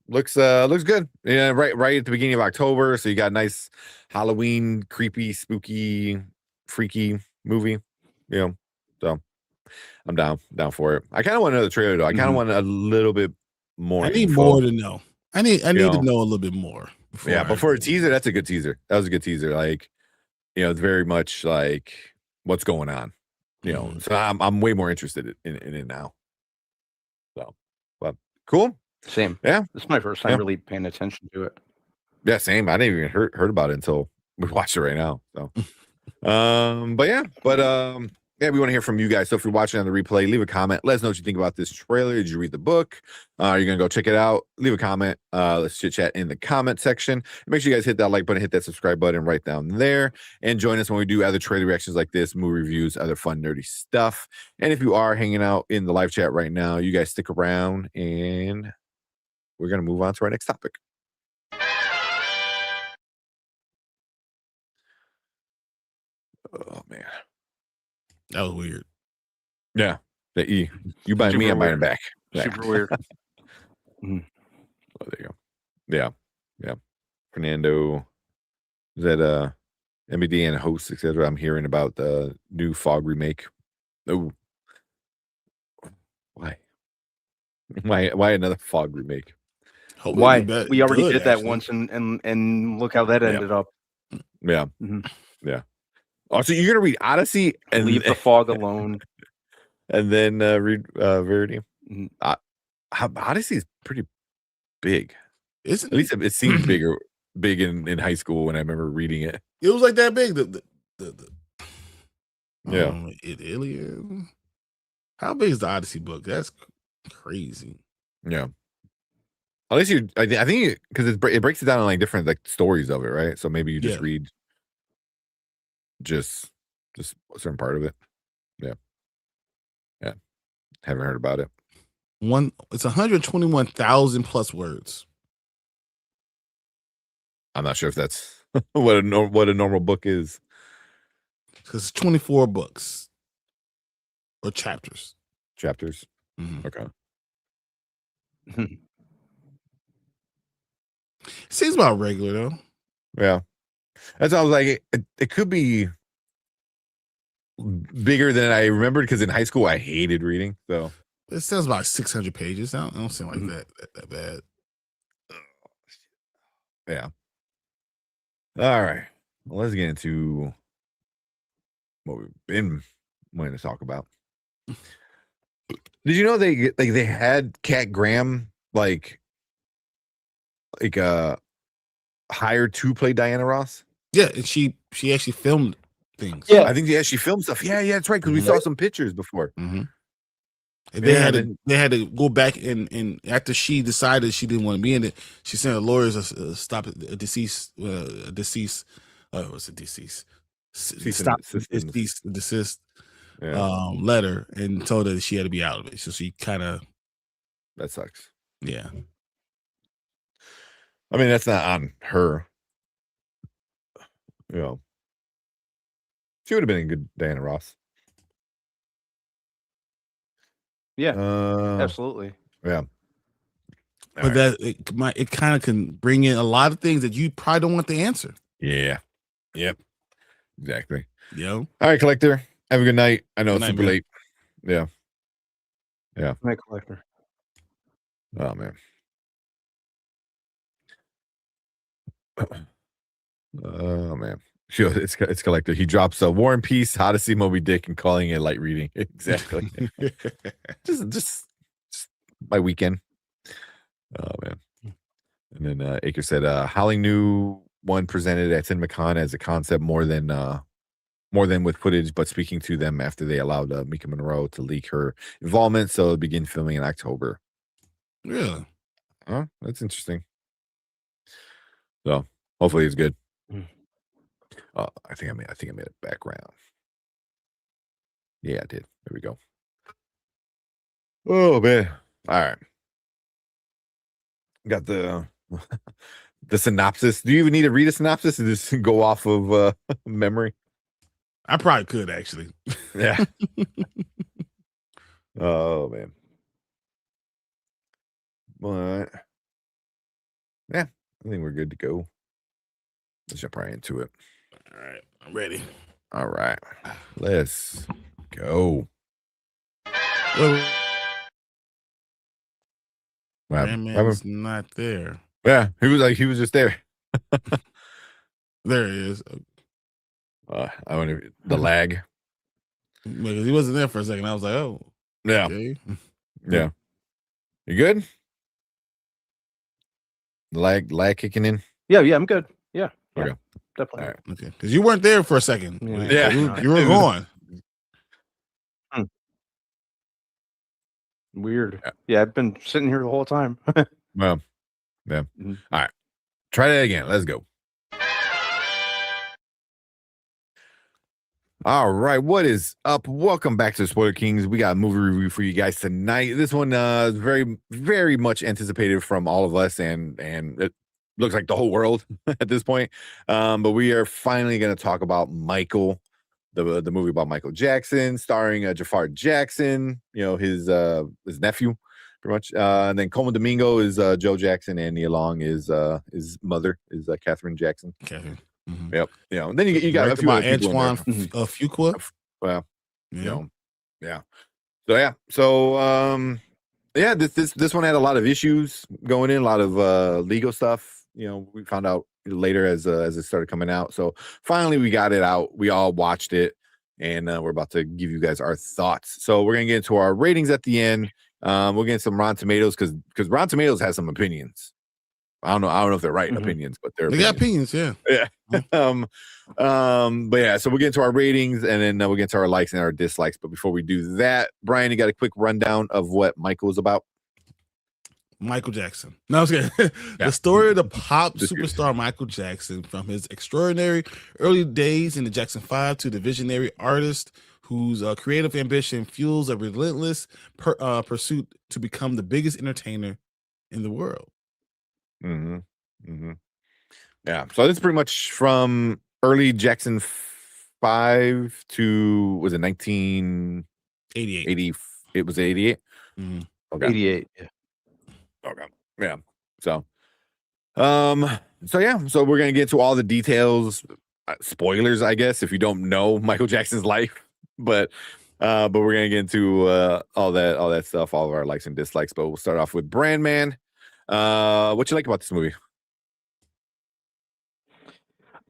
Looks good. Yeah, right at the beginning of October. So you got a nice Halloween, creepy, spooky, freaky movie. So I'm down for it. I kind of want another trailer though. I kind of want a little bit more.
I need
info.
more to know. I need to know a little bit more.
But for a teaser, that's a good teaser. That was a good teaser. Like, it's very much like what's going on. So I'm way more interested in it now. So, but cool.
Same.
Yeah.
This is my first time really paying attention to it.
Yeah, same. I didn't even heard about it until we watched it right now. So, yeah, we want to hear from you guys. So if you're watching on the replay, leave a comment. Let us know what you think about this trailer. Did you read the book? Are you going to go check it out? Leave a comment. Let's chit chat in the comment section. Make sure you guys hit that like button, hit that subscribe button right down there. And join us when we do other trailer reactions like this, movie reviews, other fun, nerdy stuff. And if you are hanging out in the live chat right now, you guys stick around and we're going to move on to our next topic. Oh, man.
That was weird.
Yeah. The E. You buy me, I'm buying back.
Super weird.
Oh, there you go. Yeah. Fernando. Is that MBD and hosts, etc.? I'm hearing about the new Fog remake. Oh. Why another Fog remake?
Why? We already did that once and look how that ended up.
Yeah.
Mm-hmm.
Yeah. Oh, so you're gonna read Odyssey and
Leave the fog alone,
and then read Verity.
Mhm.
Odyssey is pretty big.
Isn't
At least it seemed big in high school when I remember reading it.
it was like that big?
Yeah.
Iliad. How big is the Odyssey book? That's crazy.
Yeah. At least I think because it breaks it down in like different like stories of it, right? So maybe you just read just a certain part of it. Yeah. Yeah. Haven't heard about it.
It's 121,000 plus words.
I'm not sure if that's what a normal book is.
Because it's 24 books or chapters.
Chapters.
Mm-hmm.
Okay.
Seems about regular though.
Yeah. That's why I was like, it could be bigger than I remembered because in high school I hated reading. So
it says about 600 pages. I don't seem like that bad.
Yeah. All right. Well, let's get into what we've been wanting to talk about. Did you know they had Kat Graham hired to play Diana Ross?
Yeah, and she actually filmed things.
Yeah, I think she filmed stuff. Yeah, that's right. Because we saw some pictures before.
Mm-hmm. And they had to go back and after she decided she didn't want to be in it, she sent her lawyers stop a deceased desist letter and told her that she had to be out of it. So she kind of
that sucks.
Yeah.
I mean, that's not on her. You know, she would have been a good Diana Ross.
Yeah, absolutely.
Yeah.
But it kind of can bring in a lot of things that you probably don't want the answer.
Yeah. Yep. Exactly.
Yo.
All right, Collector. Have a good night. I know
Good
it's
night,
super
man.
late. Yeah. Yeah.
Night, Collector.
Oh man. Oh man. It's Collector. He drops War and Peace, Odyssey, Moby Dick, and calling it light reading. Exactly. just my weekend. Oh man. And then Aker said, Howling New one presented at CinemaCon as a concept more than with footage, but speaking to them after they allowed Mika Monroe to leak her involvement, so it'll begin filming in October.
Really?
Huh? That's interesting. So hopefully it's good. I think I made a background. Yeah, I did. There we go. Oh man. All right. Got the synopsis. Do you even need to read a synopsis or just go off of memory?
I probably could actually.
Yeah. Oh man. But yeah, I think we're good to go. Let's jump right into it.
All right, I'm ready.
All right, let's go.
Man's not there.
Yeah, he was just there.
There he is.
I wonder the lag.
Because he wasn't there for a second. I was like, oh.
Yeah.
Okay.
Yeah. You good? Lag kicking in?
Yeah, I'm good. Yeah.
Okay.
Definitely.
All right.
Okay. Because you weren't there for a second.
Yeah.
You were gone.
Weird. Yeah, I've been sitting here the whole time.
Well, yeah. All right. Try that again. Let's go. All right, what is up? Welcome back to Spoiler Kings. We got a movie review for you guys tonight. This one is very, very much anticipated from all of us, and it looks like the whole world at this point. But we are finally going to talk about Michael, the movie about Michael Jackson, starring Jafar Jackson. You know, his nephew, pretty much. And then Coleman Domingo is Joe Jackson, and Nia Long is his mother is Catherine Jackson.
Catherine.
Mm-hmm. Yep. Yeah. And then you got a few other people
Antoine Fuqua.
Well, yeah. You know, yeah. So yeah. So this one had a lot of issues going in, a lot of legal stuff. You know, we found out later as it started coming out. So finally we got it out. We all watched it, and we're about to give you guys our thoughts. So we're gonna get into our ratings at the end. We'll get some Rotten Tomatoes because Rotten Tomatoes has some opinions. I don't know if they're right opinions, but
they got opinions, yeah.
But yeah, so we'll get into our ratings, and then we'll get into our likes and our dislikes. But before we do that, Brian, you got a quick rundown of what Michael is about?
Michael Jackson. No, I was kidding. The story of the pop superstar Michael Jackson, from his extraordinary early days in the Jackson 5 to the visionary artist whose creative ambition fuels a relentless pursuit to become the biggest entertainer in the world.
Yeah, so this is pretty much from early Jackson 5 to, was it 1988? 80, it was 88?
Okay. 88, yeah.
Okay, yeah. So we're gonna get to all the details, spoilers, I guess, if you don't know Michael Jackson's life, but we're gonna get into all that stuff, all of our likes and dislikes. But we'll start off with Brandman. What you like about this movie?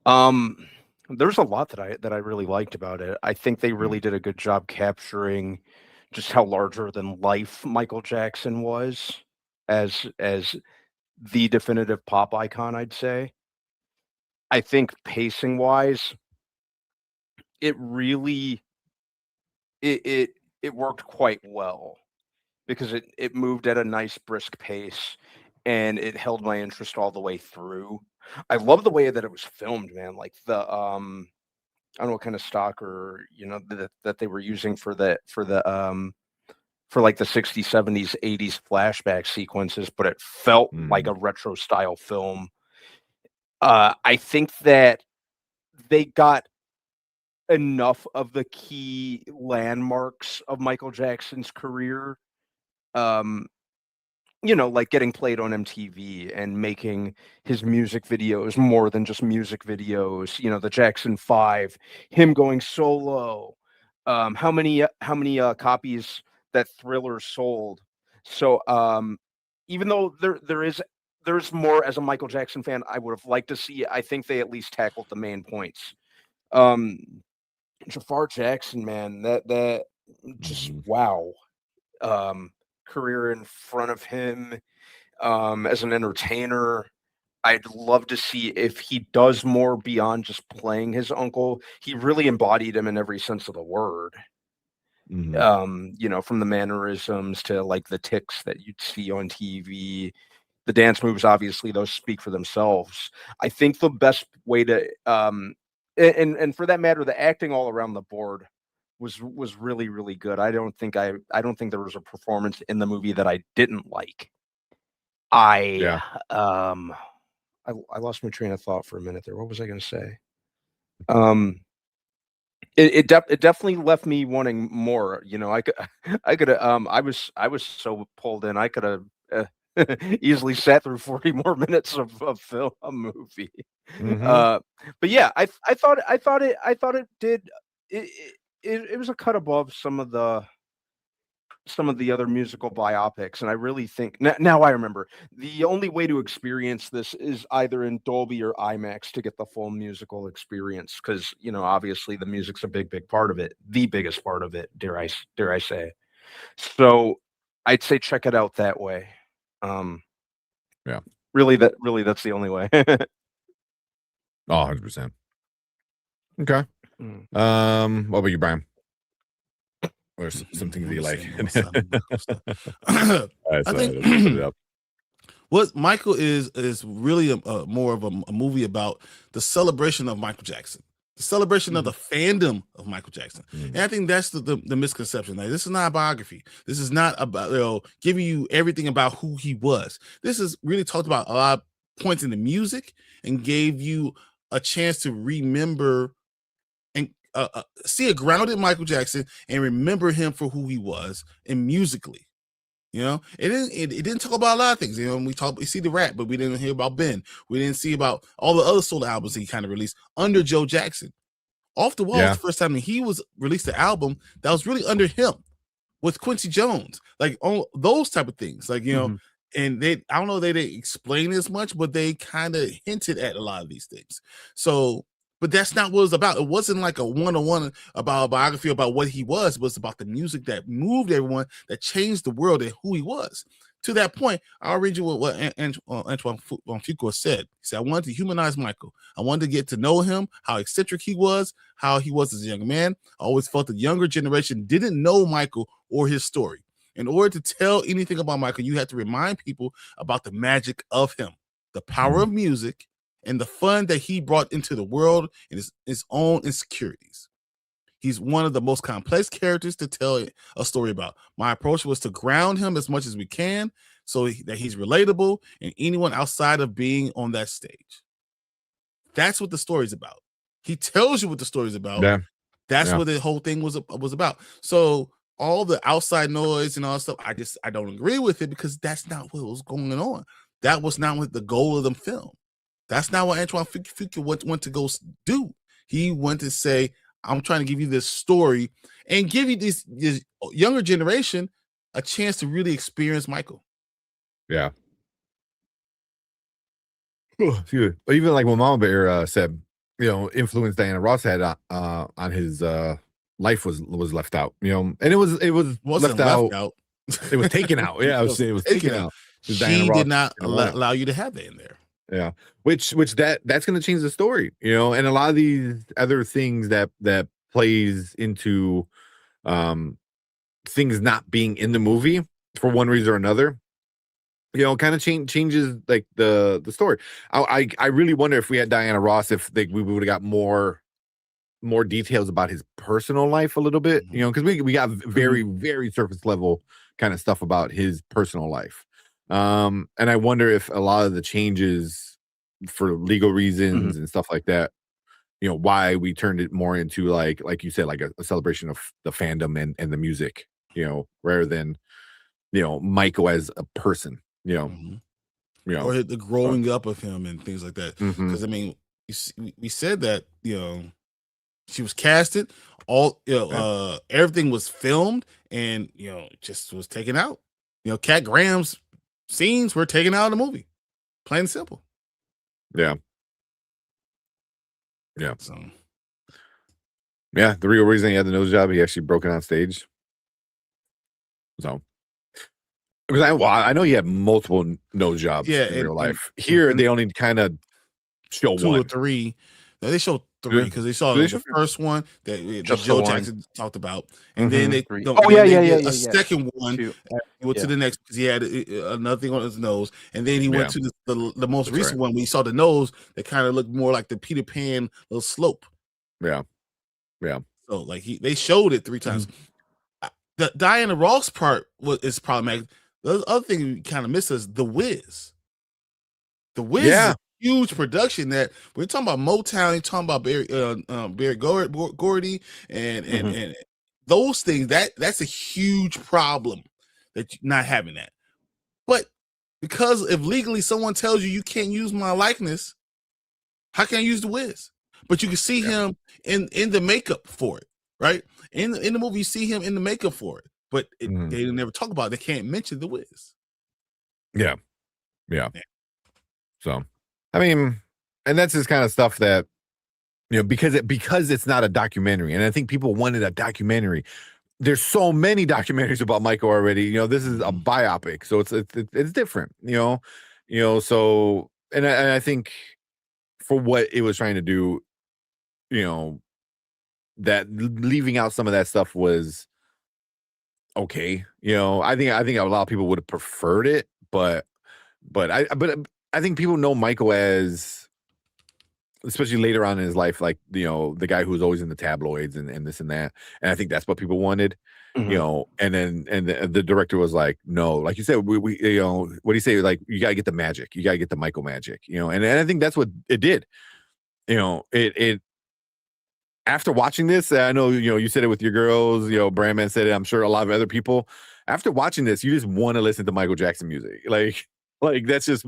There's a lot that I really liked about it. I think they really did a good job capturing just how larger than life Michael Jackson was as the definitive pop icon, I'd say. I think pacing wise, it really it worked quite well because it moved at a nice brisk pace and it held my interest all the way through. I love the way that it was filmed, man. Like the I don't know what kind of stock or that they were using for like the 60s, 70s, 80s flashback sequences, but it felt like a retro style film. I think that they got enough of the key landmarks of Michael Jackson's career, like getting played on MTV and making his music videos more than just music videos, the Jackson 5, him going solo, how many copies that Thriller sold. So even though there's more as a Michael Jackson fan I would have liked to see, I think they at least tackled the main points. Jafar Jackson, man, that just wow. Career in front of him as an entertainer. I'd love to see if he does more beyond just playing his uncle. He really embodied him in every sense of the word. From the mannerisms to like the tics that you'd see on TV, the dance moves, obviously those speak for themselves. I think the best way to and for that matter, the acting all around the board was really, really good. I don't think there was a performance in the movie that I didn't like. I lost my train of thought for a minute there. What was I going to say? It definitely left me wanting more. I was so pulled in. I could have easily sat through 40 more minutes of film, a movie. But yeah, I thought it did. It was a cut above some of the other musical biopics, and I really think now I remember the only way to experience this is either in Dolby or IMAX to get the full musical experience, because obviously the music's a big part of it, the biggest part of it, dare I say. So I'd say check it out that way. Really that's the only way.
100%. Okay. What about you, Brian? Or some things you like?
I think what Michael is really more of a movie about the celebration of Michael Jackson, the celebration of the fandom of Michael Jackson. And I think that's the misconception. Like, this is not a biography. This is not about giving you everything about who he was. This is really talked about a lot of points in the music and gave you a chance to remember and see a grounded Michael Jackson and remember him for who he was and musically. It didn't talk about a lot of things. We see the rap, but we didn't hear about Ben. We didn't see about all the other solo albums that he kind of released under Joe Jackson. Off the Wall was the first time that he was released the album that was really under him with Quincy Jones, like all those type of things. Like, And I don't know, they didn't explain as much, but they kind of hinted at a lot of these things. So, but that's not what it was about. It wasn't like a one-on-one about a biography about what he was. It was about the music that moved everyone, that changed the world and who he was. To that point, I'll read you what Antoine Fuqua said. He said, I wanted to humanize Michael. I wanted to get to know him, how eccentric he was, how he was as a young man. I always felt the younger generation didn't know Michael or his story. In order to tell anything about Michael, you have to remind people about the magic of him, the power of music, and the fun that he brought into the world and his own insecurities. He's one of the most complex characters to tell a story about. My approach was to ground him as much as we can so that he's relatable and anyone outside of being on that stage. That's what the story's about. He tells you what the story's about.
Yeah.
That's what the whole thing was about. So all the outside noise and all that stuff, I don't agree with it, because that's not what was going on. That was not what the goal of the film. That's not what Antoine Fuqua went to go do. He went to say, I'm trying to give you this story and give you this younger generation a chance to really experience Michael.
Yeah. Even like what Mama Bear said, influence Diana Ross had on his life was left out, and it was left out. It was taken out. Yeah, I would say it was taken out.
She did not allow you to have that in there.
Yeah, which that's going to change the story, and a lot of these other things that plays into things not being in the movie for one reason or another, kind of changes like the story. I really wonder if we had Diana Ross, if we would have got more details about his personal life a little bit, because we got very, very surface level kind of stuff about his personal life. And I wonder if a lot of the changes for legal reasons and stuff like that, why we turned it more into like you said, like a celebration of the fandom and the music, rather than, Michael as a person, or
the growing up of him and things like that. Because I mean, we said that, she was casted, everything was filmed, and just was taken out. Cat Graham's scenes were taken out of the movie, plain and simple.
Yeah.
So,
the real reason he had the nose job, he actually broke it on stage. So, because I know he had multiple nose jobs in real life. Here, they only kind of show
2
one
or 3. No, they showed 3 because they saw the first one that Joe Jackson talked about, and then they a second one. He went to the next because he had another thing on his nose, and then he went to the most recent one. We saw the nose that kind of looked more like the Peter Pan little slope.
Yeah.
So like they showed it 3 times. The Diana Ross part is problematic. The other thing we kind of miss is The Wiz. The Wiz is a huge production that we're talking about. Motown, you're talking about Barry Gordy and those things. That's a huge problem that you're not having that. But because if legally someone tells you can't use my likeness, how can I use The Wiz? But you can see him in the makeup for it, right? In the movie, you see him in the makeup for it, but they never talk about it. They can't mention The Wiz.
Yeah. So, I mean, and that's this kind of stuff that, because it's not a documentary, and I think people wanted a documentary. There's so many documentaries about Michael already. This is a biopic, so it's different. So, and I think for what it was trying to do, that leaving out some of that stuff was okay. I think a lot of people would have preferred it, but I think people know Michael as, especially later on in his life, like, the guy who was always in the tabloids and this and that. And I think that's what people wanted, and the director was like, no, like you said, we what do you say? Like, you got to get the magic. You got to get the Michael magic, and I think that's what it did. It after watching this, I know, you said it with your girls, Brandman said it. I'm sure a lot of other people, after watching this, you just want to listen to Michael Jackson music. Like that's just,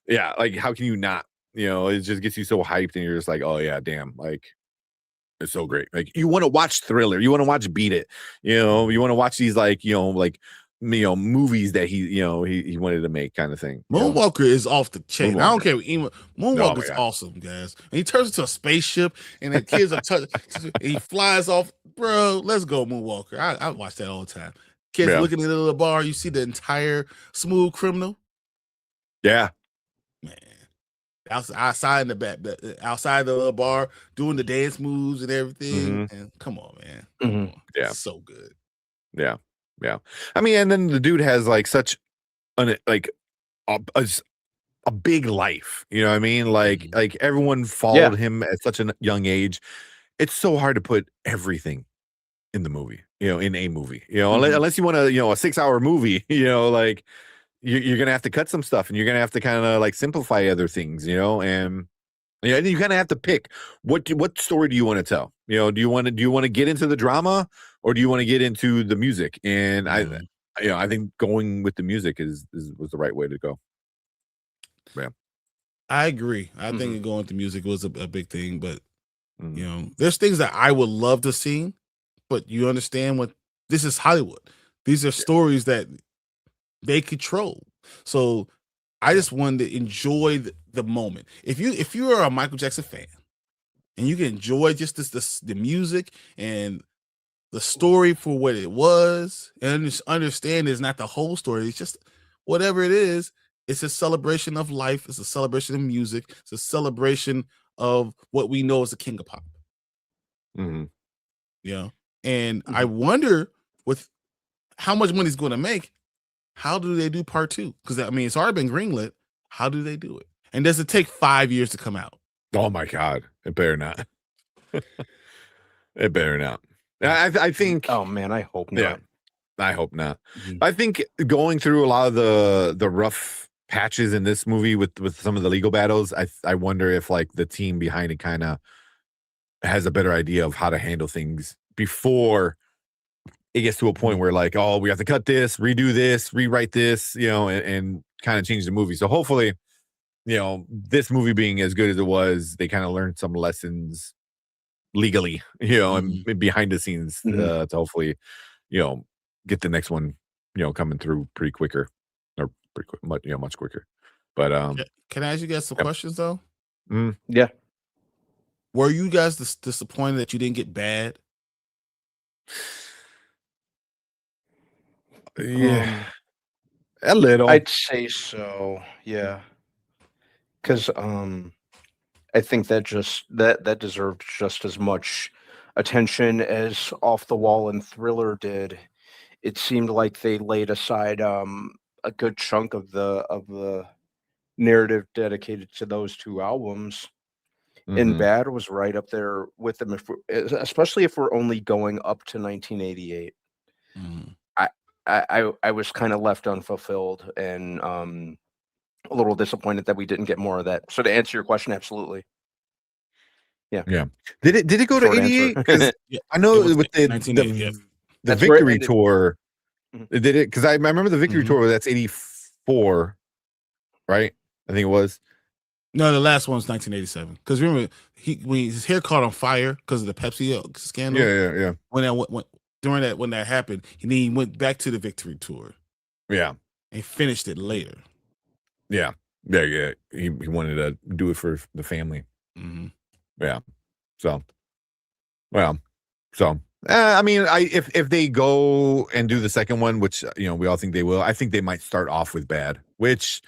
like, how can you not? It just gets you so hyped, and you're just like, oh yeah, damn, like, it's so great. Like, you want to watch Thriller, you want to watch Beat It, you want to watch these, like, movies that he wanted to make, kind of thing.
Moonwalker is off the chain. I don't care. Moonwalker is
God.
awesome, guys. And he turns into a spaceship, and the kids are he flies off. Bro, let's go, Moonwalker. I watch that all the time. Kids looking at the little bar, you see the entire Smooth Criminal.
Yeah,
man. Outside in the back, outside the little bar, doing the dance moves and everything. And come on, man.
Mm-hmm. Yeah,
it's so good.
Yeah. I mean, and then the dude has like such a big life. You know what I mean? Like everyone followed him at such a young age. It's so hard to put everything in the movie. In a movie. Unless you want a 6-hour movie. Like. You're gonna have to cut some stuff, and you're gonna have to kind of like simplify other things, and you kind of have to pick what story do you want to tell? Do you want to get into the drama, or do you want to get into the music? And I think going with the music was the right way to go. Yeah, I
agree. I think going with the music was a big thing, but there's things that I would love to see, but you understand what this is Hollywood. These are stories that they control. So I just wanted to enjoy the moment. If you are a Michael Jackson fan and you can enjoy just the music and the story for what it was, and just understand it's not the whole story, it's just whatever it is, it's a celebration of life, it's a celebration of music, it's a celebration of what we know as the king of pop. And I wonder with how much money it's going to make, how do they do part 2? Because it's already been greenlit. How do they do it? And does it take 5 years to come out?
Oh my God, it better not. It better not. I think.
Oh man, I hope not.
Yeah, I hope not. I think going through a lot of the rough patches in this movie with some of the legal battles, I wonder if like the team behind it kind of has a better idea of how to handle things before it gets to a point where like, oh, we have to cut this, redo this, rewrite this, and kind of change the movie. So hopefully, this movie being as good as it was, they kind of learned some lessons legally, and behind the scenes to hopefully, get the next one, coming through pretty quicker, or pretty quick, much quicker. But
can I ask you guys some questions though?
Yeah.
Were you guys disappointed that you didn't get Bad?
Yeah, a little.
I'd say so. Yeah, because I think that that deserved just as much attention as Off the Wall and Thriller did. It seemed like they laid aside a good chunk of the narrative dedicated to those two albums. And Bad was right up there with them, especially if we're only going up to 1988. I was kind of left unfulfilled and a little disappointed that we didn't get more of that. So to answer your question, absolutely. Yeah.
Did it go to 88? Because I know with the Victory Tour, did it? Because I remember the Victory Tour. That's 84, right? I think it was.
No, the last one was 1987. Because remember, when his hair caught on fire because of the Pepsi scandal.
Yeah.
When that happened, he went back to the Victory Tour.
Yeah.
And finished it later.
Yeah. He wanted to do it for the family. Yeah. So, well, I mean, if they go and do the second one, which we all think they will, I think they might start off with Bad, which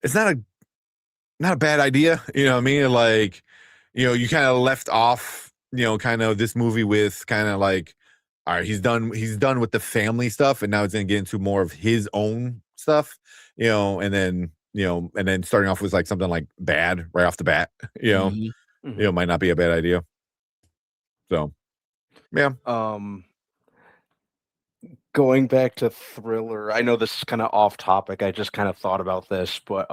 is not a bad idea. You know what I mean? Like, you kind of left off, kind of this movie with kind of like, all right, he's done with the family stuff, and now it's gonna get into more of his own stuff, and then starting off with like something like Bad right off the bat, might not be a bad idea. So, yeah.
Going back to Thriller, I know this is kind of off topic. I just kind of thought about this, but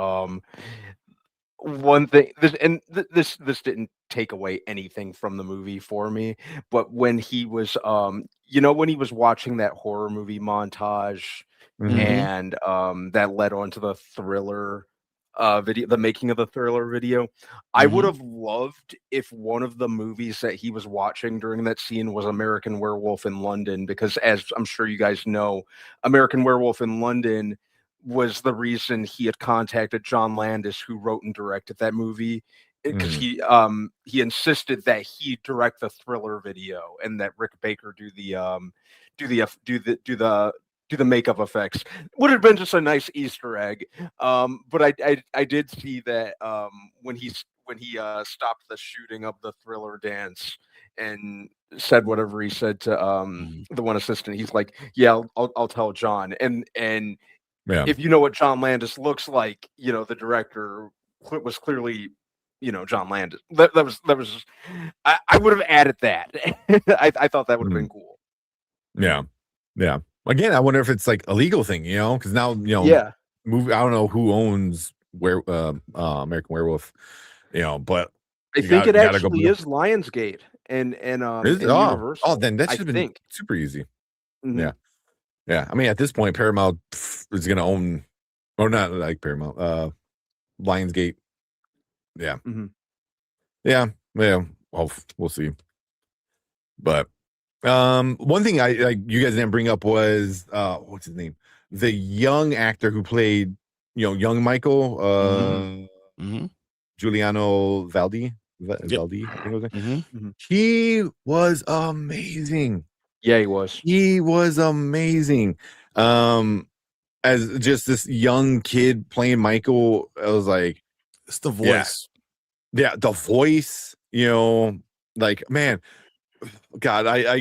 one thing, this didn't take away anything from the movie for me, but when he was when he was watching that horror movie montage and that led on to the Thriller video, the making of the Thriller video. I would have loved if one of the movies that he was watching during that scene was American Werewolf in London, because as I'm sure you guys know, American Werewolf in London was the reason he had contacted John Landis, who wrote and directed that movie, because he insisted that he direct the Thriller video and that Rick Baker do the makeup effects. Would have been just a nice Easter egg. But I did see that when he stopped the shooting of the Thriller dance and said whatever he said to the one assistant, he's like, "Yeah, I'll tell John." And if you know what John Landis looks like, the director was clearly, John Landis. That was I would have added that. I thought that would have been cool.
Yeah. Again, I wonder if it's like a legal thing, because now, movie. I don't know who owns American Werewolf, but
I think it actually is Lionsgate and Universal.
Oh, then that should have been super easy. Yeah. I mean, at this point, Paramount is going to own, or not like Paramount, Lionsgate. Yeah. Yeah. Well, we'll see. But one thing you guys didn't bring up was what's his name? The young actor who played, young Michael, Giuliano Valdi. Valdi, I think it was. He was amazing.
Yeah, he was.
He was amazing. As just this young kid playing Michael, I was like,
it's the voice.
Yeah, the voice, like, man, God, I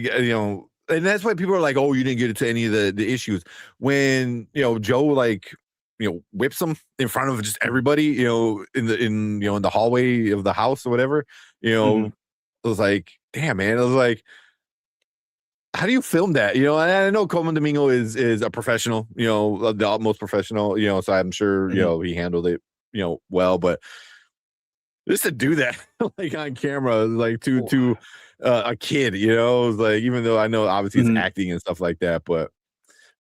and that's why people are like, oh, you didn't get into any of the issues when Joe whips him in front of just everybody, in the hallway of the house or whatever. It was like, damn, man. I was like, how do you film that? And I know Coleman Domingo is a professional, the utmost professional, so I'm sure he handled it well, but just to do that like on camera, like to a kid, was like, even though I know obviously it's acting and stuff like that, but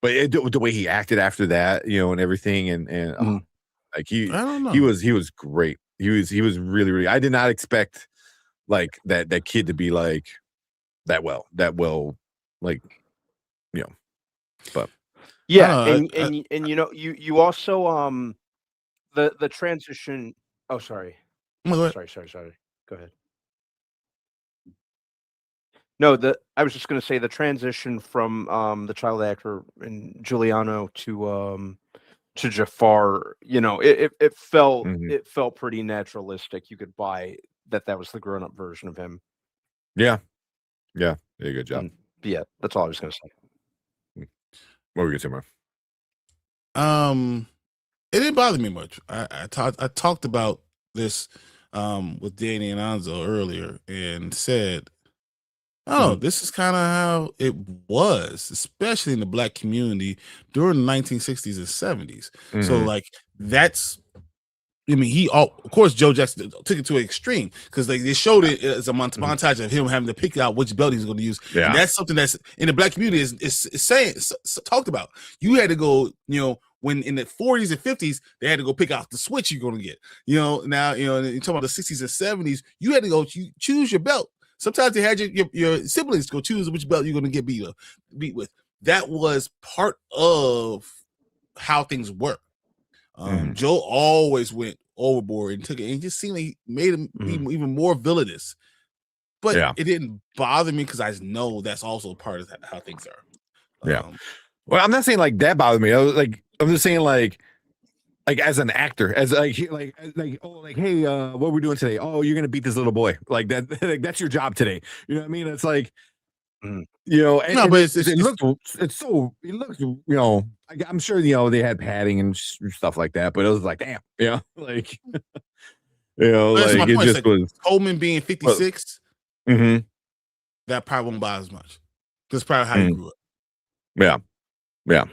the way he acted after that, and everything, and like I don't know. He was great. He was really, really. I did not expect like that kid to be like that well, like, but
yeah, and you also the transition. Oh, sorry. Sorry. Go ahead. No, I was just going to say the transition from the child actor in Giuliano to Jafar. It felt pretty naturalistic. You could buy that was the grown up version of him.
Yeah, good job.
Yeah, that's all I was going to say.
What were you going to say, Mark?
It didn't bother me much. I talked about this with Danny and Anzo earlier and said, this is kind of how it was, especially in the Black community during the 1960s and 70s. So like that's, of course, Joe Jackson took it to an extreme because they showed it as a montage of him having to pick out which belt he's going to use. Yeah. And that's something that's in the Black community is talked about. You had to go, when in the 40s and 50s, they had to go pick out the switch you're going to get. Now, you're talking about the 60s and 70s, you had to go choose your belt. Sometimes they had your siblings go choose which belt you're going to get beat with. That was part of how things work. Joe always went overboard and took it, and it just seemed like he made him even more villainous. But it didn't bother me because I know that's also part of how things are.
Well, I'm not saying like that bothered me. I'm just saying like as an actor, as hey, what we're doing today? Oh, you're gonna beat this little boy. Like that. Like, that's your job today. You know what I mean? It's like, and,
but it
looks. I'm sure they had padding and stuff like that, but it was like, damn, like, like it just was.
Coleman being 56. That probably won't bother as much. That's probably how he grew up.
Yeah.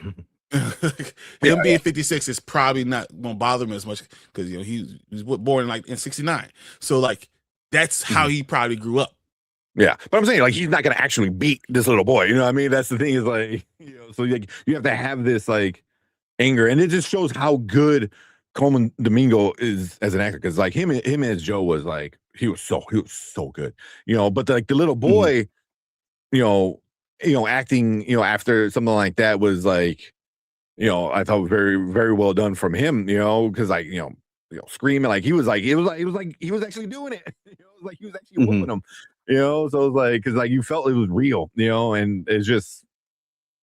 Him being 56 is probably not gonna bother him as much because he was born in 69. So like that's how he probably grew up.
Yeah, but I'm saying like he's not gonna actually beat this little boy. You know what I mean? That's the thing is like so like you have to have this like anger, and it just shows how good Coleman Domingo is as an actor, because like him as Joe was like he was so good, but like the little boy, acting, after something like that was like, I thought very, very well done from him, because like, screaming, like he was like, it was like he was actually doing it. Like he was actually whooping him, so it was like, because like you felt it was real, and it just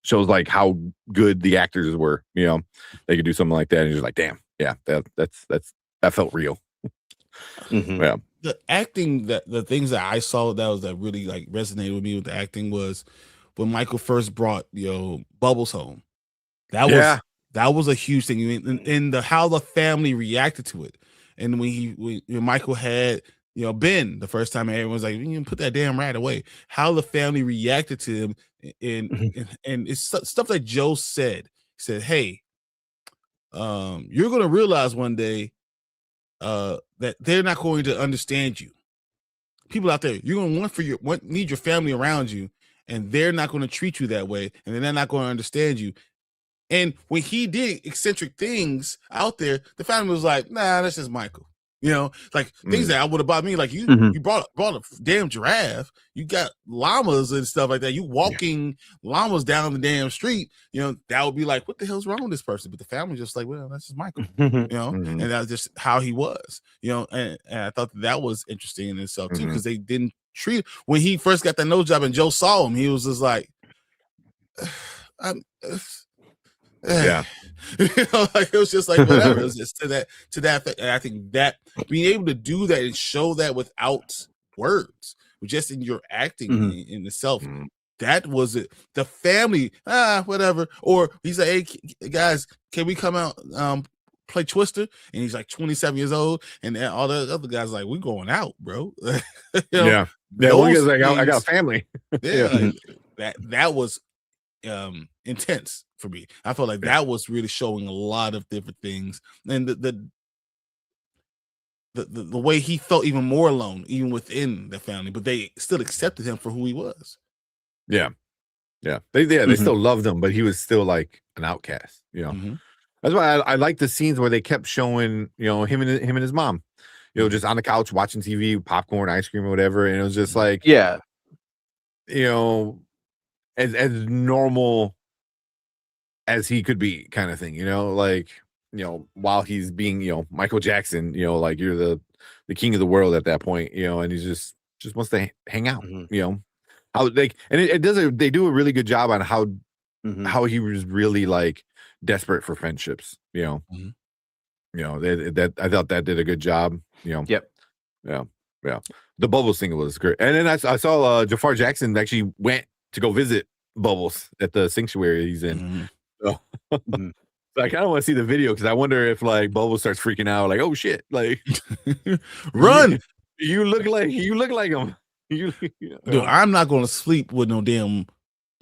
shows like how good the actors were, they could do something like that, and you're just like, damn, yeah, that felt real. Yeah.
The acting, the things that I saw that really like resonated with me with the acting was when Michael first brought Bubbles home. That was a huge thing, and how the family reacted to it. And when Michael had Ben the first time, everyone's like, you can put that damn rat away. How the family reacted to him, and it's stuff that Joe said. He said, hey, you're gonna realize one day that they're not going to understand you. People out there, you're gonna need your family around you, and they're not going to treat you that way, and they're not going to understand you. And when he did eccentric things out there, the family was like, nah, that's just Michael. Like things that I would have bought me, like you brought a damn giraffe, you got llamas and stuff like that, you walking llamas down the damn street, that would be like, what the hell's wrong with this person? But the family just like, well, that's just Michael, and that's just how he was, and I thought that was interesting in itself too, because they didn't treat, when he first got that nose job and Joe saw him, he was just like,
yeah.
Like it was just like whatever. It was just to that effect. And I think that being able to do that and show that without words, just in your acting in itself, that was it. The family, whatever. Or he's like, hey guys, can we come out play Twister? And he's like 27 years old, and all the other guys are like, we're going out, bro.
Yeah. One guy's like, I got a family.
Like, that was intense for me. I felt like that was really showing a lot of different things, and the way he felt even more alone, even within the family, but they still accepted him for who he was.
Yeah. They still loved him, but he was still like an outcast. That's why I like the scenes where they kept showing him and his mom, just on the couch watching TV, popcorn, ice cream, or whatever, and it was just like as normal as he could be, kind of thing, while he's being, Michael Jackson, like you're the king of the world at that point, and he just wants to hang out, how like, and they do a really good job on how he was really like desperate for friendships, that I thought that did a good job, Yeah. The Bubbles thing was great, and then I saw Jafar Jackson actually went to go visit Bubbles at the sanctuary he's in. So I kind of want to see the video, because I wonder if like Bubbles starts freaking out, like, oh shit, like
run,
you look like him.
Dude, I'm not going to sleep with no damn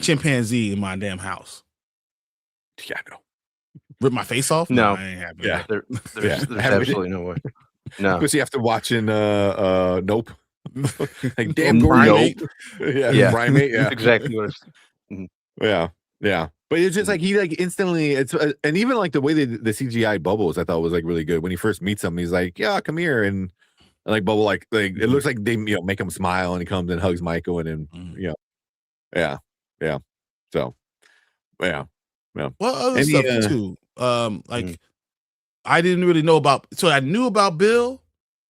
chimpanzee in my damn house.
Yeah, no.
Rip my face off?
No,
I ain't having
yeah,
that.
there's absolutely no way. No,
especially after watching Nope. Like damn primate.
Nope.
Yeah, primate. Yeah,
exactly what it's.
Yeah. But it's just like he like instantly, and even like the way the CGI Bubbles I thought was like really good. When he first meets him, he's like, yeah, come here, and like Bubble like it looks like they make him smile, and he comes and hugs Michael, and then yeah. So yeah.
Well, other stuff too. Like I didn't really know about. So I knew about Bill,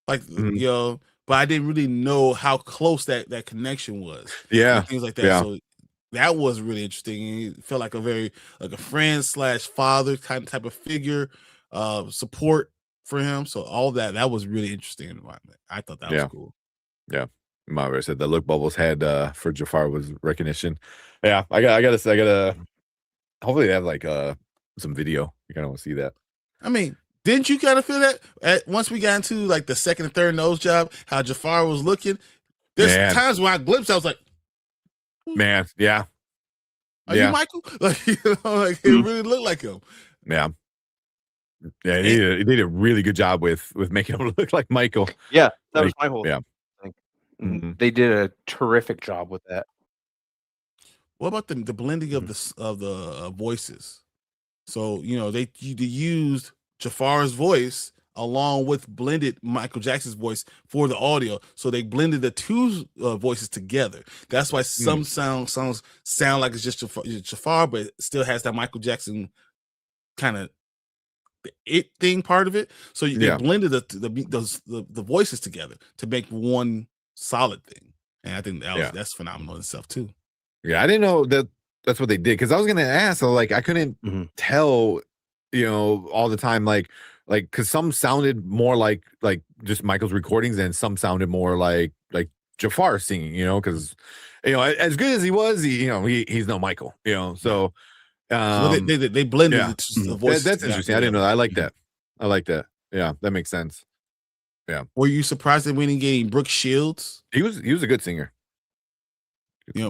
like but I didn't really know how close that connection was.
Yeah,
things like that. Yeah. So that was really interesting. It felt like a friend / father type of figure, support for him. So all that was really interesting. I thought that was cool.
Yeah. Myra said the look Bubbles had for Jafar was recognition. Yeah, I gotta hopefully they have like some video. You kind of want to see that.
I mean, didn't you kind of feel that once we got into like the second and third nose job, how Jafar was looking? There's times when I glimpsed, I was like,
man, yeah.
Are you Michael? Like, like it really looked like him.
Yeah. Yeah, he did a really good job with making him look like Michael.
Yeah, that was my whole
thing.
They did a terrific job with that.
What about the blending of the voices? So they used Jafar's voice along with blended Michael Jackson's voice for the audio. So they blended the two voices together. That's why some songs sound like it's just Jafar, but it still has that Michael Jackson kind of it thing part of it. So they blended the voices together to make one solid thing. And I think that's phenomenal in itself too.
Yeah, I didn't know that's what they did, because I was gonna ask, so like I couldn't tell, all the time, like because some sounded more like just Michael's recordings, and some sounded more like Jafar singing, because as good as he was, he's no Michael, so
they blended the voices.
That's interesting. I didn't know that. I like that. Yeah, that makes sense. Yeah.
Were you surprised that we didn't get any Brooke Shields?
He was a good singer.
We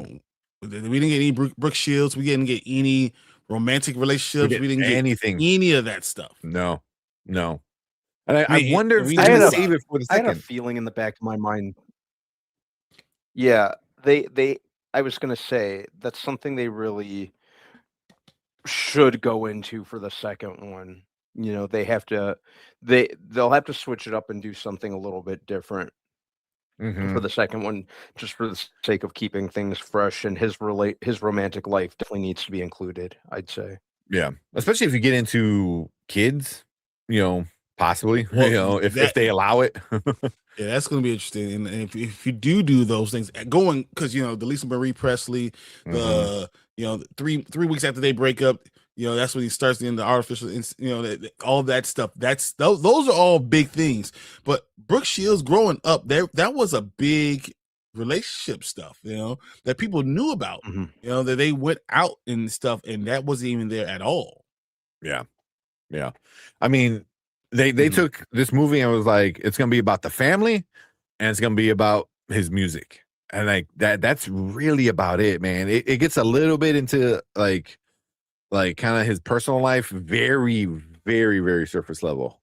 didn't get any Brooke Shields. We didn't get any romantic relationships. We didn't get
anything,
any of that stuff.
No. And I wonder if they would save it for the second.
I had a feeling in the back of my mind. Yeah, I was gonna say that's something they really should go into for the second one. They'll have to switch it up and do something a little bit different for the second one, just for the sake of keeping things fresh. And his romantic life definitely needs to be included, I'd say.
Yeah, especially if you get into kids, possibly, if they allow it.
Yeah, that's going to be interesting. And if you do those things, going, because the Lisa Marie Presley, the 3 weeks after they break up, that's when he starts in the artificial, all that stuff. Those are all big things. But Brooke Shields growing up, that was a big relationship stuff, that people knew about, that they went out and stuff, and that wasn't even there at all.
Yeah. I mean, they took this movie and was like, it's gonna be about the family, and it's gonna be about his music, and like that's really about it, man. It gets a little bit into like kind of his personal life, very, very, very surface level,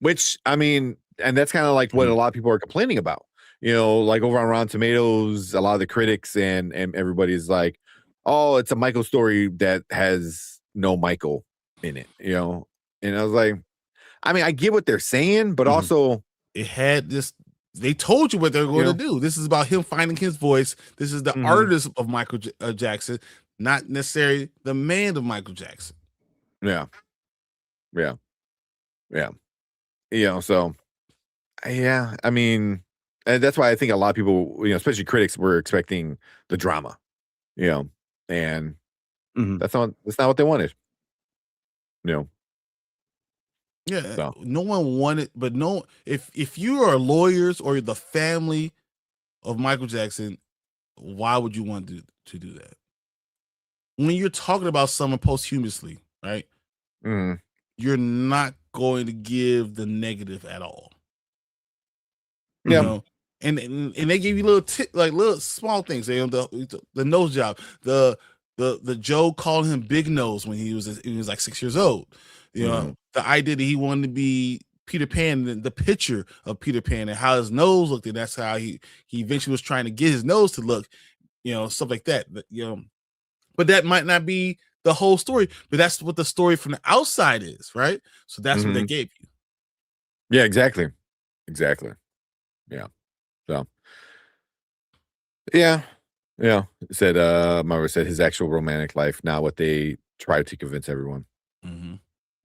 which, I mean, and that's kind of like what a lot of people are complaining about, like over on Rotten Tomatoes, a lot of the critics and everybody's like, oh, it's a Michael story that has no Michael in it, and I was like, I mean, I get what they're saying, but also
it had this. They told you what they're going to do. This is about him finding his voice. This is the artist of Michael Jackson, not necessarily the man of Michael Jackson.
Yeah. So, yeah, I mean, and that's why I think a lot of people, especially critics, were expecting the drama, and that's not what they wanted.
Yeah,
so.
No one wanted, but if you are lawyers or the family of Michael Jackson, why would you want to do that? When you're talking about someone posthumously, right? You're not going to give the negative at all.
Yeah.
And they give you little small things. The nose job, the Joe calling him Big Nose when he was like 6 years old. The idea that he wanted to be Peter Pan, the picture of Peter Pan, and how his nose looked, and that's how he eventually was trying to get his nose to look, stuff like that. But that might not be the whole story, but that's what the story from the outside is, right? So that's what they gave you.
Yeah, exactly. Yeah. So, yeah. Said Myra said his actual romantic life, not what they tried to convince everyone.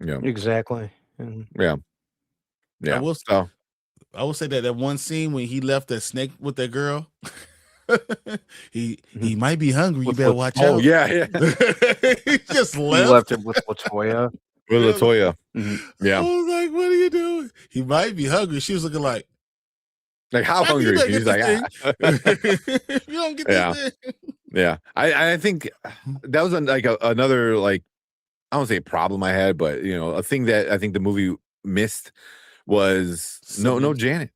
Yeah,
exactly.
Yeah.
I will say that one scene when he left that snake with that girl. he might be hungry. You better watch out.
Oh yeah.
He just left.
He left it with Latoya.
Yeah.
I was like, what are you doing? He might be hungry. She was looking like
how hungry? He's like,
you don't get this thing.
Yeah. I think that was another, like, I don't say a problem I had, but a thing that I think the movie missed was no Janet.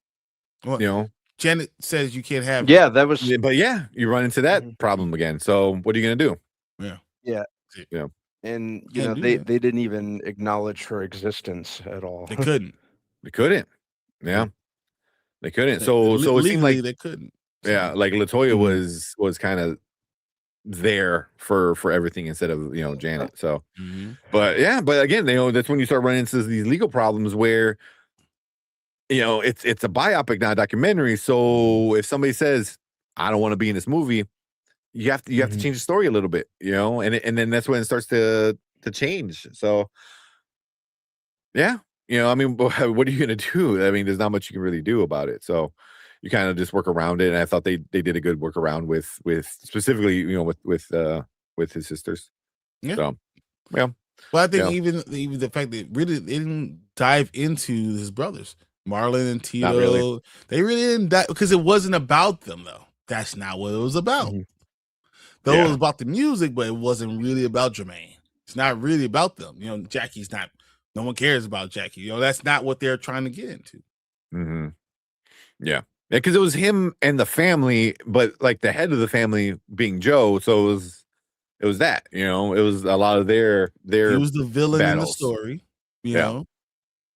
Well, Janet says you can't have.
Yeah, that was.
But yeah, you run into that problem again. So what are you gonna do?
Yeah. And they didn't even acknowledge her existence at all.
They couldn't.
Yeah, they couldn't. So it seemed like
they couldn't.
Yeah, like Latoya was kind of there for everything instead of Janet. So, but again, that's when you start running into these legal problems where it's a biopic, not a documentary. So if somebody says I don't want to be in this movie, you have to change the story a little bit, and then that's when it starts to change. So I mean, what are you gonna do? I mean, there's not much you can really do about it. So you kind of just work around it. And I thought they did a good work around with specifically, with his sisters.
Yeah.
So yeah.
Well, I think even the fact that really they didn't dive into his brothers, Marlon and Tito.
Not really.
They really didn't because it wasn't about them though. That's not what it was about. Though it was about the music, but it wasn't really about Jermaine. It's not really about them. Jackie's not. No one cares about Jackie. That's not what they're trying to get into.
Yeah, because it was him and the family, but like the head of the family being Joe. So it was that. It was a lot of their. He
was the villain
battles.
in the story. You know,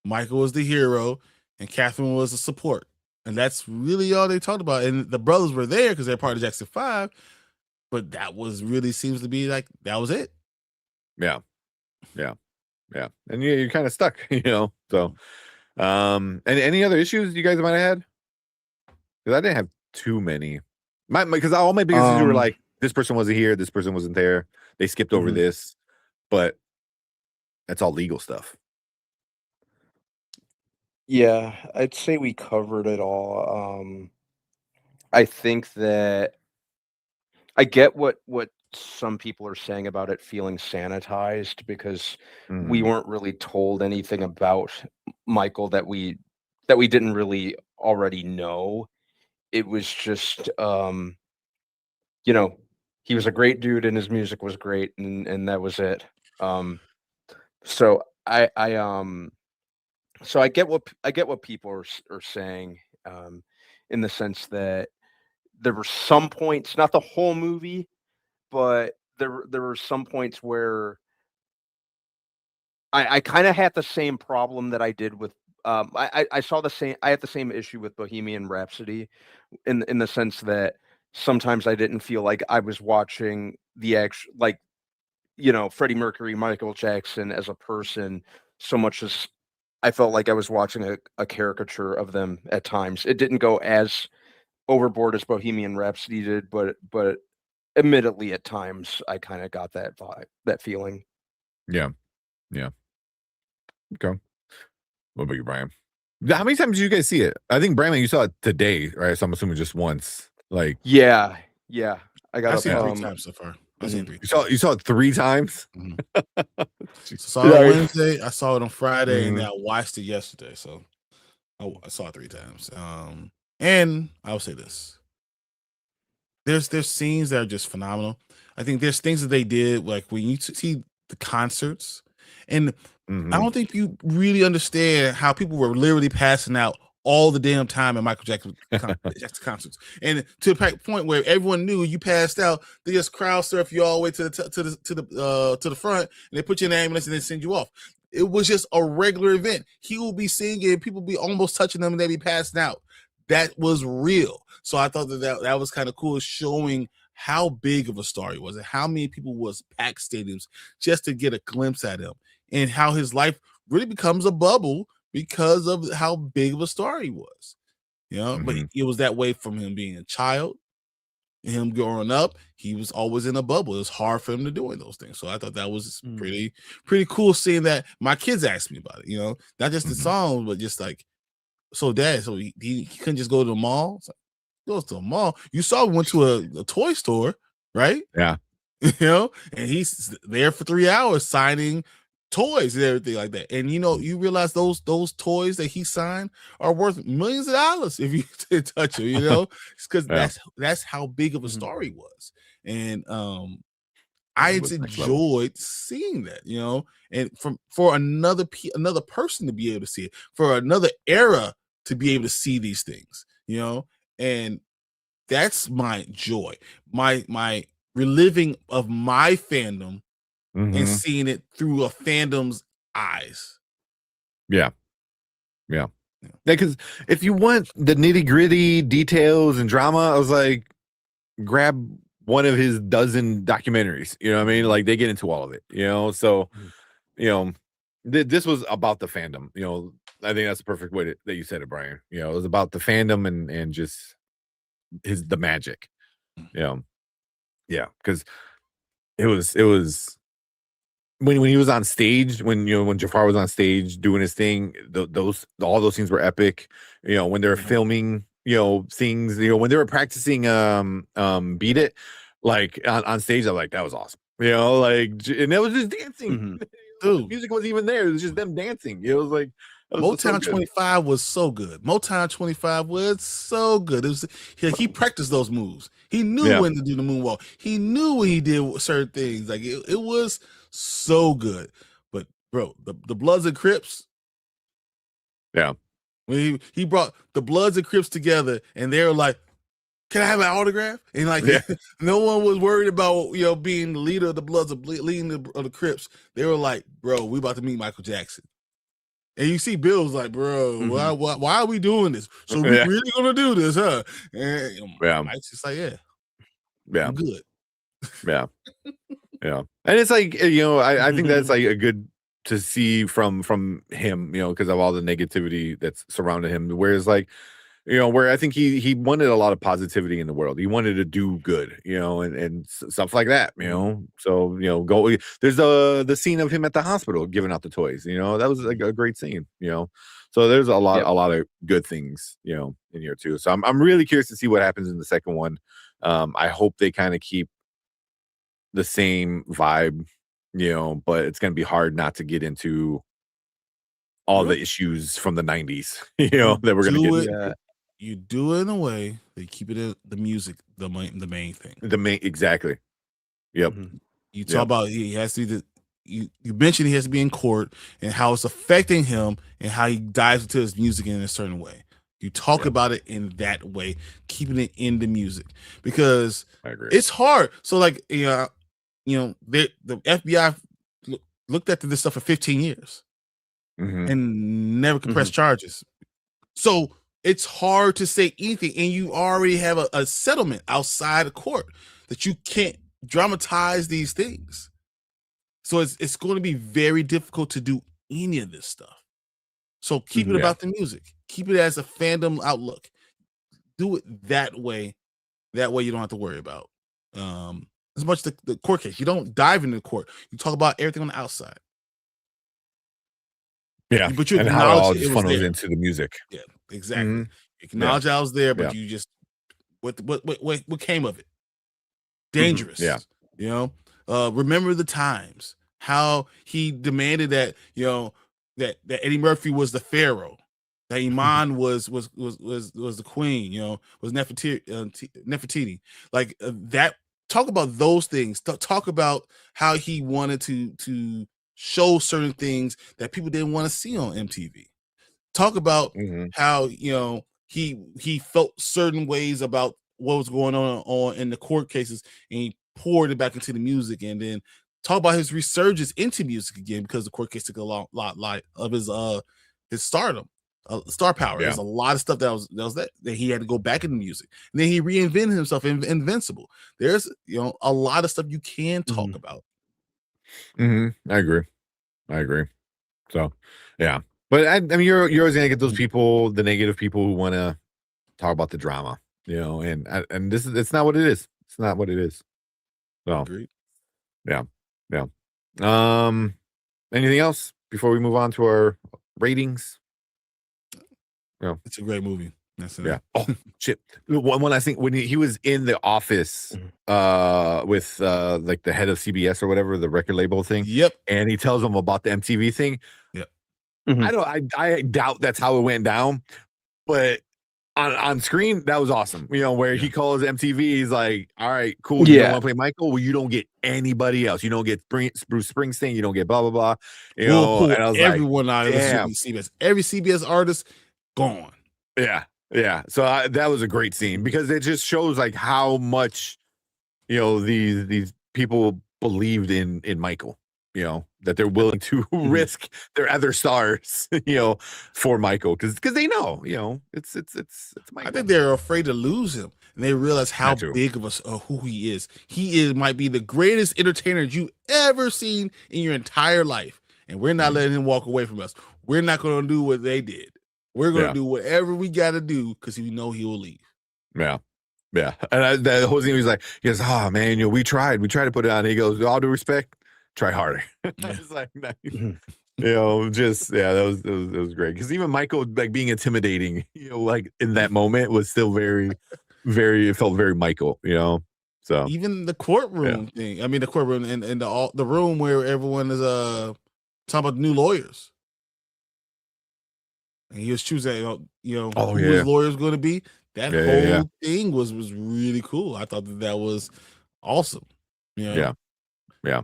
Michael was the hero, and Catherine was the support, and that's really all they talked about. And the brothers were there because they're part of Jackson 5, but that was really seems to be like that was it.
Yeah, and you're kind of stuck, So, and any other issues you guys might have had? Because I didn't have too many. Because all my biggest issues were like this person wasn't here, this person wasn't there. They skipped over this, but that's all legal stuff.
Yeah, I'd say we covered it all. I think that I get what some people are saying about it feeling sanitized because we weren't really told anything about Michael that we didn't really already know. It was just he was a great dude and his music was great and that was it. So I get what people are saying in the sense that there were some points, not the whole movie, but there were some points where I kind of had the same problem that I did with I had the same issue with Bohemian Rhapsody in the sense that sometimes I didn't feel like I was watching the actual Freddie Mercury, Michael Jackson as a person so much as I felt like I was watching a caricature of them at times. It didn't go as overboard as Bohemian Rhapsody did, but admittedly at times I kind of got that vibe, that feeling.
Yeah. Okay. What about you, Brian? How many times did you guys see it? I think Brian, you saw it today, right? So I'm assuming just once. Like
yeah. I got
I've seen it 3 times so far. I've seen it 3
times. You saw it 3 times?
Saw it on Wednesday. I saw it on Friday, and then I watched it yesterday. So I saw it 3 times. And I'll say this: there's scenes that are just phenomenal. I think there's things that they did, like when you see the concerts, and I don't think you really understand how people were literally passing out all the damn time at Michael Jackson concerts, and to the point where everyone knew you passed out. They just crowd surf you all the way to the front, and they put you in an ambulance and then send you off. It was just a regular event. He will be singing, people be almost touching them, and they be passing out. That was real. So I thought that was kind of cool, showing how big of a star he was and how many people was packed stadiums just to get a glimpse at him, and how his life really becomes a bubble because of how big of a star he was, but it was that way from him being a child, him growing up. He was always in a bubble. It was hard for him to do those things. So I thought that was pretty cool seeing that. My kids asked me about it, not just the songs, but just like, so Dad, so he couldn't just go to the mall. It's like, goes to a mall. You saw we went to a toy store, right?
Yeah.
And he's there for 3 hours signing toys and everything like that. And you realize those toys that he signed are worth millions of dollars if you touch them, because that's how big of a star he was. And I enjoyed seeing that, and for another person to be able to see it, for another era to be able to see these things, and that's my joy, my reliving of my fandom and seeing it through a fandom's eyes.
Yeah, because if you want the nitty gritty details and drama, I was like, grab one of his dozen documentaries. You know what I mean? Like they get into all of it. You know, so this was about the fandom. You know, I think that's the perfect way that you said it, Brian. You know, it was about the fandom and just the magic. You know, yeah, because it was. When he was on stage, when Jafar was on stage doing his thing, all those scenes were epic. You know, when they're filming, things, when they were practicing Beat It, like on stage, I'm like, that was awesome. You know, like, and that was just dancing. Dude, the music wasn't even there. It was just them dancing. It was like
Motown 25 was so good. Motown 25 was so good. It was he practiced those moves. He knew when to do the moonwalk. He knew when he did certain things. Like it was so good. But bro, the Bloods and Crips.
Yeah.
When he brought the Bloods and Crips together and they were like, can I have an autograph? And like no one was worried about being the leader of the Bloods or leading the Crips. They were like, bro, we about to meet Michael Jackson. And you see Bill's like, bro, why are we doing this? So we really gonna do this, huh? And Mike's just like, I'm good.
Yeah. And it's like, I think that's like a good to see from him, because of all the negativity that's surrounded him. Whereas like, where I think he wanted a lot of positivity in the world. He wanted to do good, and stuff like that, So, go. There's the scene of him at the hospital giving out the toys. That was like a great scene. So there's a lot of good things, in here too. So I'm really curious to see what happens in the second one. I hope they kind of keep the same vibe, but it's gonna be hard not to get into all the issues from the 90s, that we're gonna get into.
You do it in a way that you keep it the music, the main thing.
Exactly. Yep.
You talk about he has to be you mentioned he has to be in court and how it's affecting him and how he dives into his music in a certain way. You talk about it in that way, keeping it in the music because
I agree.
It's hard. So like the FBI looked at this stuff for 15 years and never could press charges. So it's hard to say anything, and you already have a settlement outside of court that you can't dramatize these things. So it's going to be very difficult to do any of this stuff. So keep it about the music. Keep it as a fandom outlook. Do it that way. That way you don't have to worry about as much the court case. You don't dive into the court. You talk about everything on the outside.
Yeah,
but you
and how it all just
it
funnels into the music.
Yeah, exactly. You acknowledge I was there, but you just what came of it? Dangerous. Remember the times how he demanded that that Eddie Murphy was the pharaoh, that Iman was the queen, was Nefertiti. Like that. Talk about those things. Talk about how he wanted to show certain things that people didn't want to see on MTV. Talk about how he felt certain ways about what was going on in the court cases, and he poured it back into the music. And then talk about his resurgence into music again because the court case took a lot of his stardom, star power. There's a lot of stuff that he had to go back into music. And then he reinvented himself in Invincible. There's a lot of stuff you can talk about.
I agree. So yeah, but I mean, you're always gonna get those people, the negative people who want to talk about the drama, and this is it's not what it is. It's not what it is. So
agreed.
Yeah. Anything else before we move on to our ratings? Yeah,
it's a great movie. That's it.
Yeah. Oh shit. One last thing. When he was in the office with like the head of CBS or whatever, the record label thing.
Yep.
And he tells him about the MTV thing.
Yep.
I doubt that's how it went down, but on screen that was awesome. Where he calls MTV, he's like, all right, cool. You don't want to play Michael? Well, you don't get anybody else. You don't get Bruce Springsteen, you don't get blah blah blah. And I was
everyone
like,
out of CBS. Every CBS artist gone.
Yeah. So that was a great scene because it just shows like how much these people believed in Michael. you know, that they're willing to risk their other stars, you know, for Michael because they know, you know, it's Michael.
I think they're afraid to lose him, and they realize how big of who he is. He might be the greatest entertainer you ever seen in your entire life, and we're not letting him walk away from us. We're not going to do what they did. We're going to do whatever we got to do because we know he will leave.
Yeah. Yeah. And the whole thing was like, he goes, oh man, you know, we tried to put it on. He goes, with all due respect, try harder. It's like, you know, just, yeah, that was great. Cause even Michael, like being intimidating, you know, like in that moment was still very, it felt very Michael, you know? So
even the courtroom thing, I mean, the courtroom and the room where everyone is, talking about new lawyers. And he was choosing, you know, who his lawyer is going to be. That whole thing was really cool. I thought that was awesome. You know? Yeah.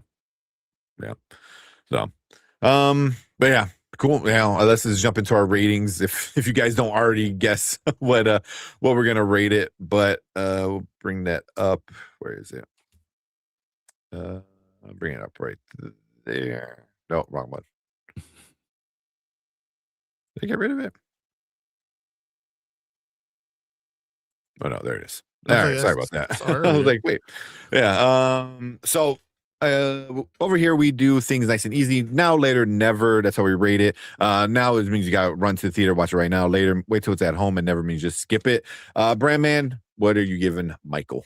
So, but yeah, cool. Now let's just jump into our ratings. If you guys don't already guess what we're gonna rate it, but we'll bring that up. Where is it? I'll bring it up right there. No, wrong one. Did I get rid of it? Oh no, there it is. All right, sorry about that. I was like, wait. Yeah. So over here we do things nice and easy. Now, later, never. That's how we rate it. Now it means you gotta run to the theater, watch it right now. Later, wait till it's at home, and never means just skip it. Brandman, what are you giving Michael?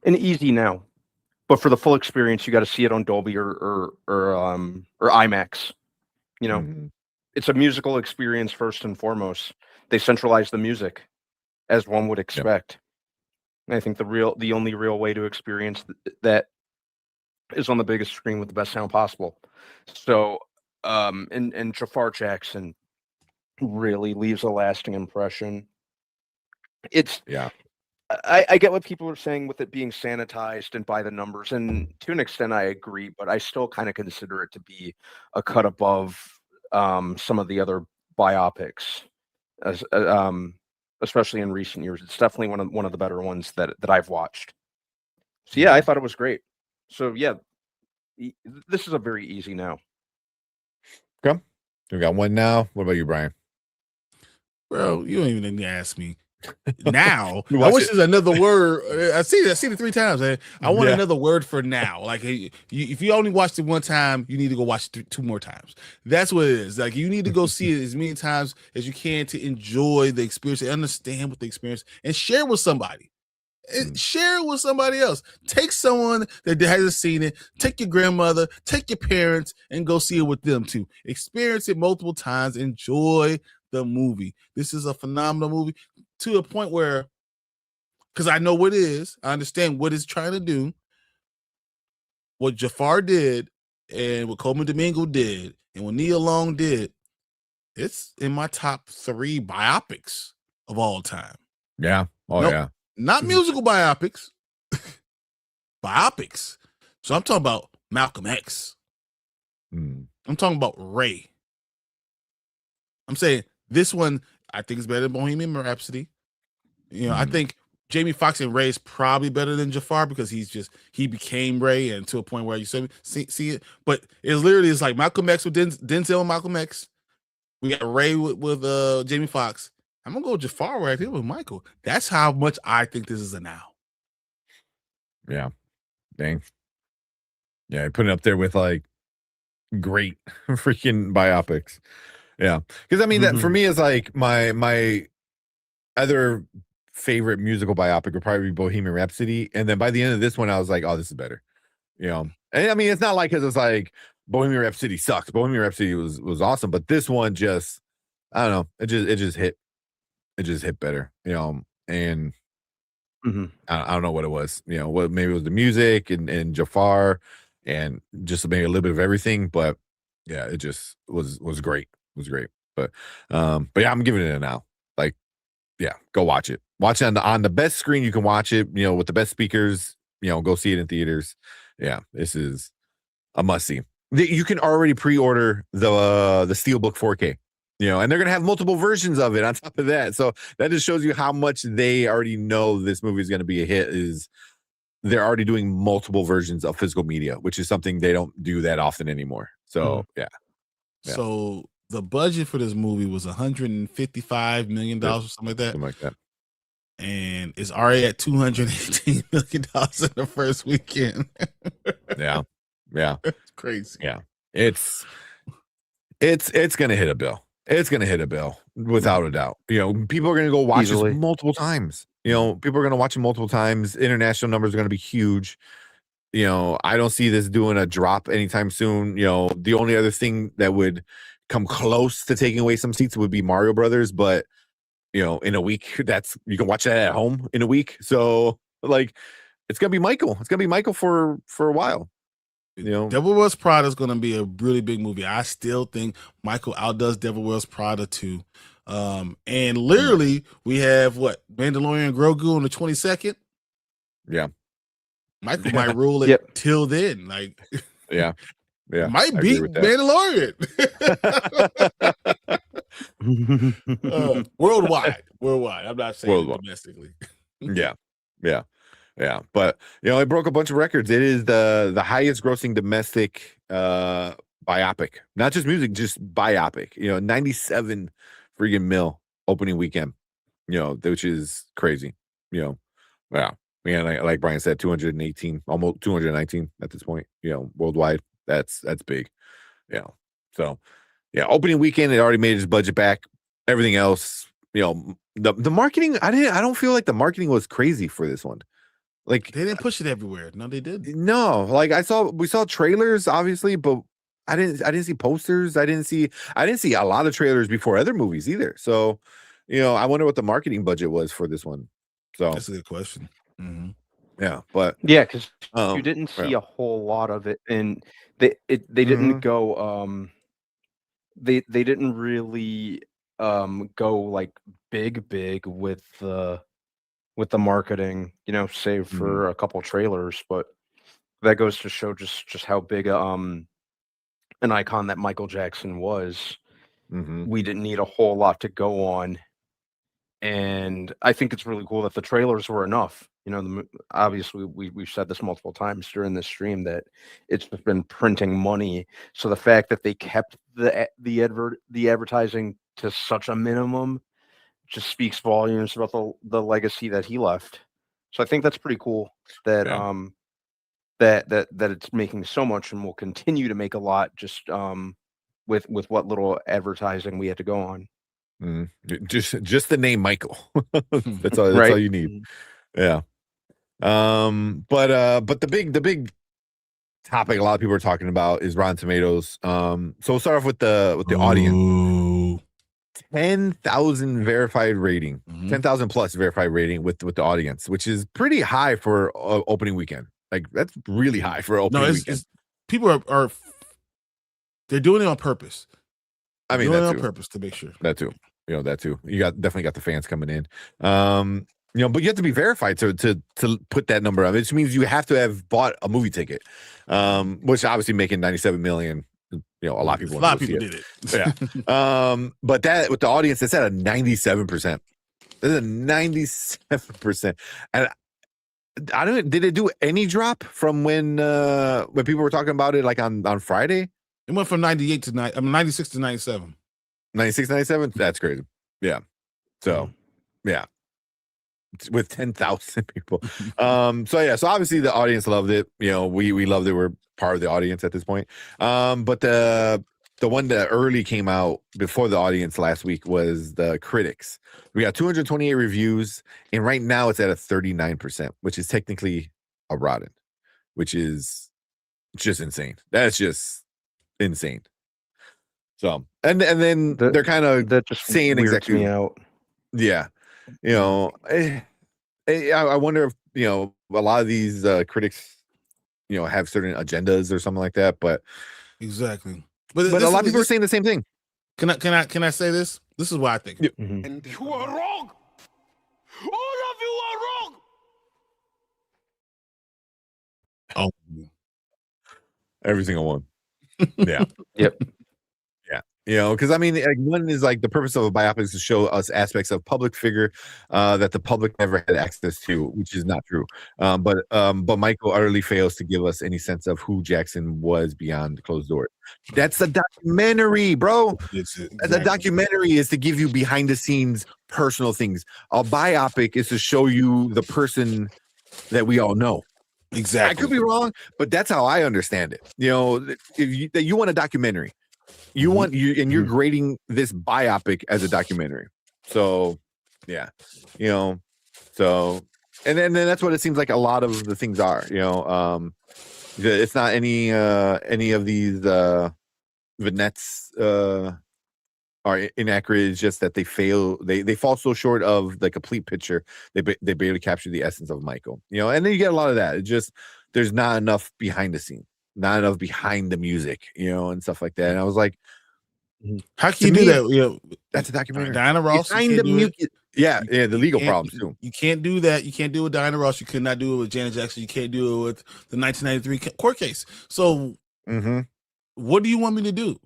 An easy now. But for the full experience, you got to see it on Dolby or IMAX. You know, it's a musical experience first and foremost. They centralize the music, as one would expect. And I think the only real way to experience that is on the biggest screen with the best sound possible. So, and Jafar Jackson really leaves a lasting impression. I get what people are saying with it being sanitized and by the numbers, and to an extent I agree, but I still kind of consider it to be a cut above some of the other biopics, as especially in recent years. It's definitely one of the better ones that I've watched. So yeah, I thought it was great. So yeah, this is a very easy now.
Okay, we got one now. What about you, Brian?
Bro, you don't even need to ask me. Now I wish there's another word. I seen it 3 times, man. I want another word for now. Like, if you only watched it one time, you need to go watch it 2 more times. That's what it is. Like, you need to go see it as many times as you can to enjoy the experience, and understand what the experience, and share with somebody. Share it with somebody else. Take someone that hasn't seen it. Take your grandmother, take your parents, and go see it with them too. Experience it multiple times. Enjoy the movie. This is a phenomenal movie, to a point where, because I know what it is, I understand what it's trying to do, what Jafar did, and what Coleman Domingo did, and what Nia Long did. It's in my top 3 biopics of all time.
Yeah.
Not musical biopics. Biopics. So I'm talking about Malcolm X. I'm talking about Ray. I'm saying this one, I think, is better than Bohemian Rhapsody. You know, I think Jamie Foxx and Ray is probably better than Jafar, because he became Ray, and to a point where you see it. But it's like Malcolm X with Denzel and Malcolm X. We got Ray with Jamie Foxx. I'm gonna go with Jafar right here with Michael. That's how much I think this is a now.
Yeah. Dang. Yeah, I put it up there with like great freaking biopics. Yeah. Because I mean, that for me is like my other favorite musical biopic would probably be Bohemian Rhapsody. And then by the end of this one, I was like, oh, this is better. You know, and I mean, it's not like, because it's like Bohemian Rhapsody sucks. Bohemian Rhapsody was awesome, but this one just, I don't know, it just hit. It just hit better, you know, and I don't know what it was, you know, maybe it was the music and Jafar and just maybe a little bit of everything, but yeah, it just was great. It was great. But yeah, I'm giving it a now. Like, yeah, go watch it. Watch it on the best screen you can watch it, you know, with the best speakers, you know, go see it in theaters. Yeah, this is a must see. You can already pre-order the Steelbook 4K. You know, and they're gonna have multiple versions of it on top of that. So that just shows you how much they already know this movie is gonna be a hit. Is they're already doing multiple versions of physical media, which is something they don't do that often anymore. So yeah.
So the budget for this movie was $155 million or something like that.
Something like that.
And it's already at $218 million in the first weekend.
Yeah.
It's crazy.
Yeah. It's gonna hit a bill. It's gonna hit a bill without a doubt. People are gonna go watch this multiple times. People are gonna watch it multiple times. International numbers are gonna be huge. I don't see this doing a drop anytime soon. The only other thing that would come close to taking away some seats would be Mario Brothers, but in a week, you can watch that at home in a week. So it's gonna be Michael. It's gonna be Michael for a while.
Devil Wears Prada is gonna be a really big movie. I still think Michael outdoes Devil Wears Prada too. And literally we have Mandalorian Grogu on the 22nd.
Yeah.
Michael might rule it till then.
Yeah.
Might beat Mandalorian. Worldwide. I'm not saying domestically.
Yeah. But it broke a bunch of records. It is the highest grossing domestic biopic, not just music, just biopic. 97 freaking mil opening weekend. Which is crazy. Yeah. Like Brian said, 218, almost 219 at this point. Worldwide. That's big. So opening weekend, it already made its budget back. Everything else, the marketing, I don't feel like the marketing was crazy for this one.
They didn't push it everywhere. No, they did.
No, we saw trailers, obviously, but I didn't see posters. I didn't see a lot of trailers before other movies either. So, I wonder what the marketing budget was for this one. So
that's a good question. Mm-hmm.
Yeah, but
because you didn't see a whole lot of it, and they didn't go. They didn't really go big with the marketing, save for a couple trailers, but that goes to show just how big an icon that Michael Jackson was. We didn't need a whole lot to go on, and I think it's really cool that the trailers were enough. Obviously we've said this multiple times during this stream that it's been printing money, so the fact that they kept the advertising to such a minimum just speaks volumes about the legacy that he left. So I think that's pretty cool that that it's making so much and will continue to make a lot just with what little advertising we had to go on.
Just the name Michael. That's all you need. Yeah. But the big topic a lot of people are talking about is Rotten Tomatoes. So we'll start off with the audience. 10,000 verified rating, 10,000 plus verified rating with the audience, which is pretty high for opening weekend. That's really high for opening weekend.
People are they're doing it on purpose.
I mean,
doing it on purpose to make sure.
That too. That too. You definitely got the fans coming in. But you have to be verified to put that number up. It means you have to have bought a movie ticket, which obviously making 97 million. A lot of people
did it.
Yeah. But that with the audience, that's at a 97%. That's a 97%. And did it do any drop from when people were talking about it on Friday?
It went from 96 to 97.
96, 97? That's crazy. Yeah. So, yeah. With 10,000 people. So obviously the audience loved it. We loved it. We're part of the audience at this point. But the one that early came out before the audience last week was the critics. We got 228 reviews, and right now it's at a 39%, which is technically a rotten, which is just insane. That's just insane. So and then they're kind of saying exactly
me out.
Yeah. I wonder if a lot of these critics have certain agendas or something like that, but
exactly.
But a lot of people are saying the same thing.
Can I say this? This is what I think.
And you are wrong. All of you are wrong.
Oh,
every single one. Yeah.
Yep.
Yeah. You know, because I mean, like, one is like the purpose of a biopic is to show us aspects of public figure that the public never had access to, which is not true. But Michael utterly fails to give us any sense of who Jackson was beyond closed doors. That's a documentary, bro. The documentary is to give you behind the scenes personal things. A biopic is to show you the person that we all know.
Exactly.
I could be wrong, but that's how I understand it. You know, if you want a documentary. You want you're grading this biopic as a documentary. So yeah, you know, so and then that's what it seems like a lot of the things are, you know. It's not any of these vignettes are inaccurate. It's just that they fall so short of the complete picture. They barely capture the essence of Michael, you know, and then you get a lot of that. It just there's not enough behind the scene. Not enough behind the music, you know, and stuff like that. And I was like,
how can you do that? You know,
that's a documentary.
Diana Ross,
behind the music. Yeah, the legal problems too.
You can't do that. You can't do it with Diana Ross. You could not do it with Janet Jackson. You can't do it with the 1993 court case. So, what do you want me to do?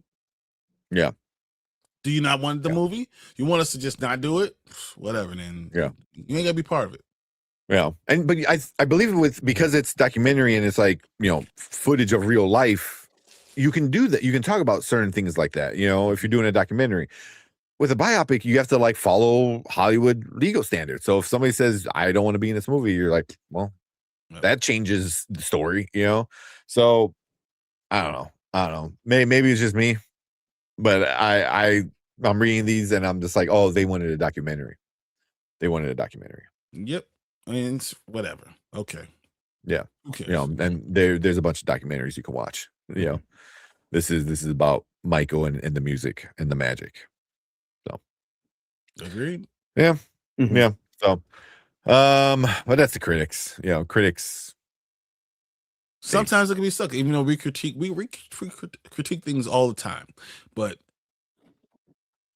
Yeah.
Do you not want the movie? You want us to just not do it? Whatever. Then you ain't gotta be part of it.
Yeah, but I believe because it's documentary and it's like, you know, footage of real life, you can do that. You can talk about certain things like that. You know, if you're doing a documentary. With a biopic, you have to like follow Hollywood legal standards. So if somebody says I don't want to be in this movie, you're like, well, that changes the story. You know, so I don't know. Maybe it's just me, but I'm reading these and I'm just like, oh, they wanted a documentary.
Yep. I mean, it's whatever. Okay.
Yeah.
Okay.
You know, and there's a bunch of documentaries you can watch. You know, this is about Michael and the music and the magic. So
agreed.
Yeah. Yeah. So but that's the critics. You know, critics.
Sometimes it can be stuck, even though we critique things all the time. But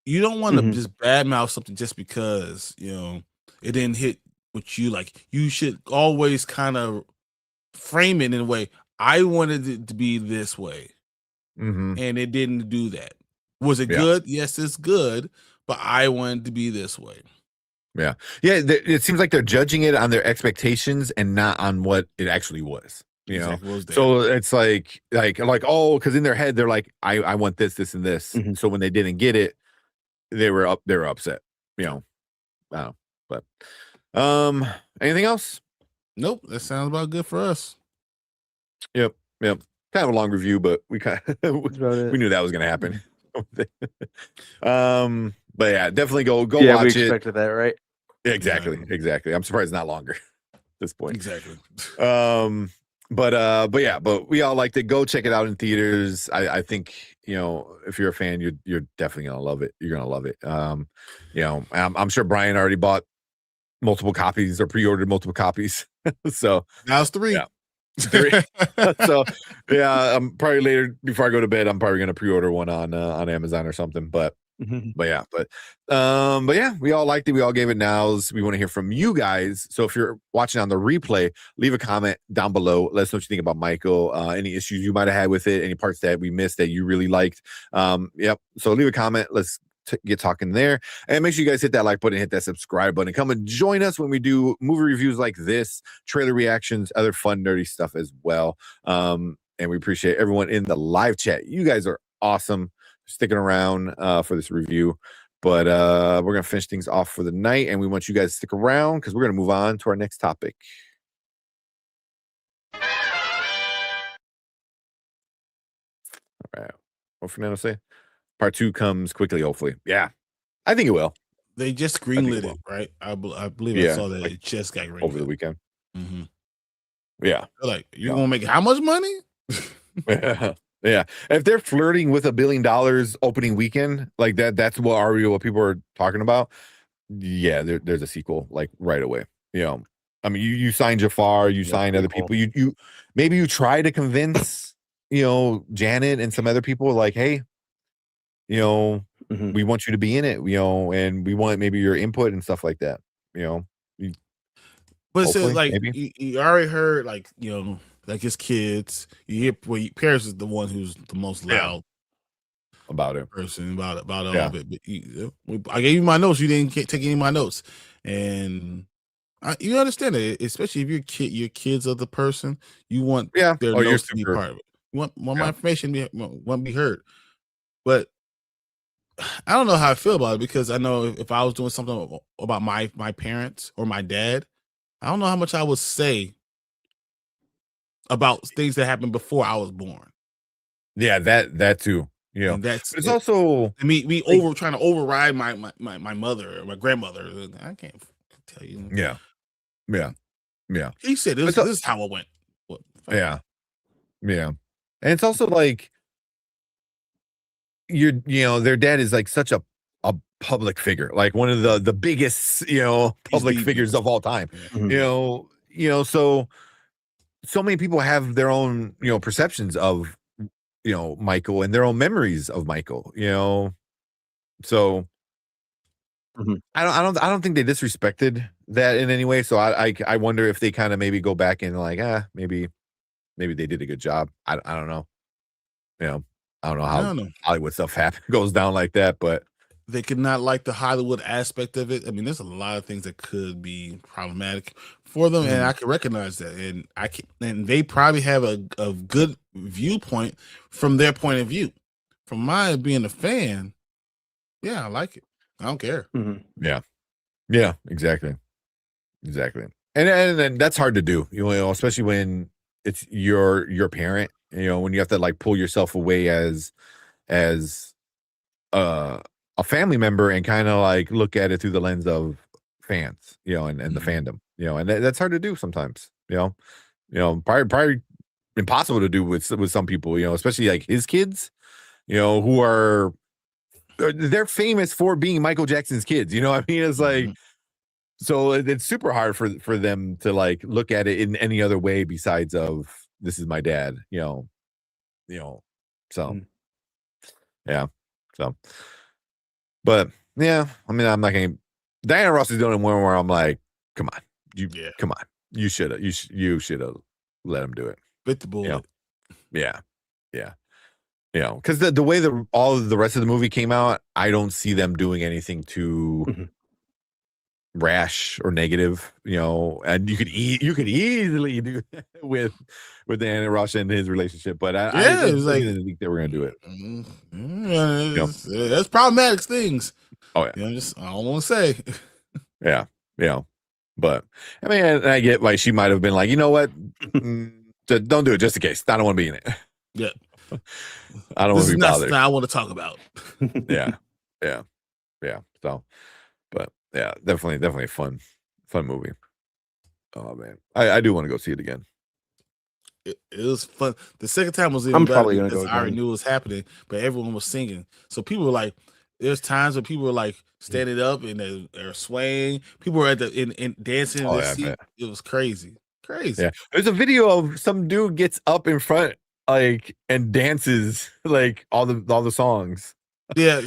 you don't want to just badmouth something just because, you know, it didn't hit what you like. You should always kind of frame it in a way. I wanted it to be this way, and it didn't do that. Was it good? Yes, it's good, but I wanted to be this way.
Yeah. It seems like they're judging it on their expectations and not on what it actually was. You know, so it's like oh, because in their head they're like, I want this, and this. So when they didn't get it, they were upset. You know, I don't know, but anything else?
Nope, that sounds about good for us.
Yep. Kind of a long review, but we kind of we knew that was going to happen. But yeah, definitely go watch it.
We expected that, right?
Exactly. I'm surprised it's not longer at this point.
Exactly.
But we all liked it. Go check it out in theaters. I think, you know, if you're a fan, you're definitely gonna love it. You're gonna love it. You know, I'm sure Brian already bought multiple copies or pre-ordered multiple copies. So
now it's 3.
Yeah. 3. So yeah, I'm probably later before I go to bed, I'm probably gonna pre-order one on Amazon or something. But yeah, we all liked it. We all gave it nows. We want to hear from you guys. So if you're watching on the replay, leave a comment down below. Let us know what you think about Michael. Any issues you might have had with it, any parts that we missed that you really liked. Yep. So leave a comment. Let's get talking there, and make sure you guys hit that like button, hit that subscribe button, come and join us when we do movie reviews like this, trailer reactions, other fun nerdy stuff as well. And we appreciate everyone in the live chat. You guys are awesome, sticking around for this review. But we're gonna finish things off for the night, and we want you guys to stick around because we're gonna move on to our next topic. All right, what Fernando say? Part 2 comes quickly, hopefully. Yeah, I think it will.
They just greenlit it, right? I believe I saw that it just got greenlit
over the weekend. Yeah,
they're like, you're gonna make how much money?
Yeah, if they're flirting with $1 billion opening weekend like that's what people are talking about. Yeah, there's a sequel like right away. You know, I mean, you signed Jafar, you signed other people. You maybe you try to convince, you know, Janet and some other people like, hey, you know, we want you to be in it, you know, and we want maybe your input and stuff like that, you know.
But so like you already heard, like, you know, like his kids, you hear Paris is the one who's the most loud.
about it.
Person about all of it. But I gave you my notes. You didn't take any of my notes, and you understand it, especially if your kids are the person you want their notes to be part of it. You want my information to be heard, but I don't know how I feel about it because I know if I was doing something about my parents or my dad, I don't know how much I would say about things that happened before I was born.
Yeah, that too. Yeah,
and
it's also
me trying to override my mother or my grandmother. I can't tell you.
Yeah.
He said this is how it went.
Yeah, and it's also like their dad is like such a public figure, like one of the biggest public figures of all time. So many people have their own perceptions of Michael and their own memories of Michael. So I don't think they disrespected that in any way. So I wonder if they kind of maybe go back and like maybe they did a good job. I don't know. I don't know how Hollywood stuff goes down like that, but
they could not like the Hollywood aspect of it. I mean, there's a lot of things that could be problematic for them, and I can recognize that. And they probably have a good viewpoint from their point of view. From mine being a fan, yeah, I like it. I don't care.
Yeah, exactly. And that's hard to do, especially when it's your parent. When you have to like pull yourself away as a family member and kind of like look at it through the lens of fans, and the fandom, and that's hard to do sometimes, probably impossible to do with some people, especially like his kids, who are they're famous for being Michael Jackson's kids. I mean, it's like, so it's super hard for them to like look at it in any other way besides of this is my dad, so yeah, so. But yeah, I mean, I'm not gonna. Diana Ross is doing one where I'm like, come on, you should have let him do it.
Bit the bullet.
Yeah. Because the way all of the rest of the movie came out, I don't see them doing anything too rash or negative. And you could easily do that with Diana Ross and his relationship, but I didn't think they were gonna do it.
That's problematic things.
Oh yeah,
I don't want to say.
Yeah, but I mean, I get like she might have been like, you know what, don't do it just in case. I don't want to be in it.
Yeah,
I don't want to be bothered.
I want to talk about.
Yeah. So, but yeah, definitely a fun movie. Oh man, I do want to go see it again.
It was fun. The second time was even
I'm
better
probably gonna
because
go
I already
again.
knew it was happening, but everyone was singing. So people were like, there's times where people were like standing up and they're swaying. People were in dancing in their seat. It was crazy.
Yeah, there's a video of some dude gets up in front like and dances like all the songs.
Yeah,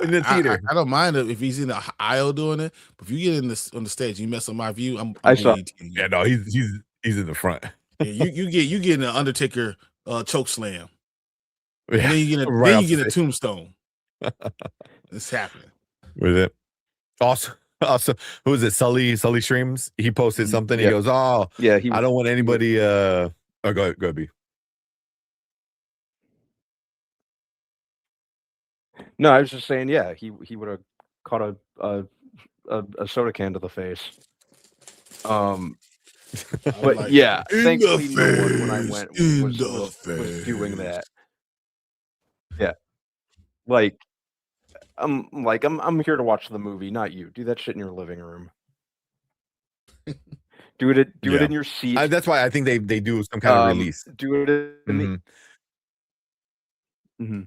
in the theater.
I don't mind if he's in the aisle doing it, but if you get on the stage, you mess up my view.
I saw.
Yeah, no, he's in the front.
Yeah, you get an Undertaker choke slam.
Yeah,
and then you get a tombstone. It's happening
with it. Also, who is it? Sully Streams. He posted something. He goes, "Oh,
yeah,
I don't want anybody." Go ahead, B.
No, I was just saying. Yeah, he would have caught a soda can to the face. But
like,
yeah,
in
thankfully
the
no one when I
face,
went
in
was
the
doing
face.
that. Yeah, like I'm here to watch the movie, not you. Do that shit in your living room. Do it in your seat.
That's why I think they do some kind of release.
Do it in the.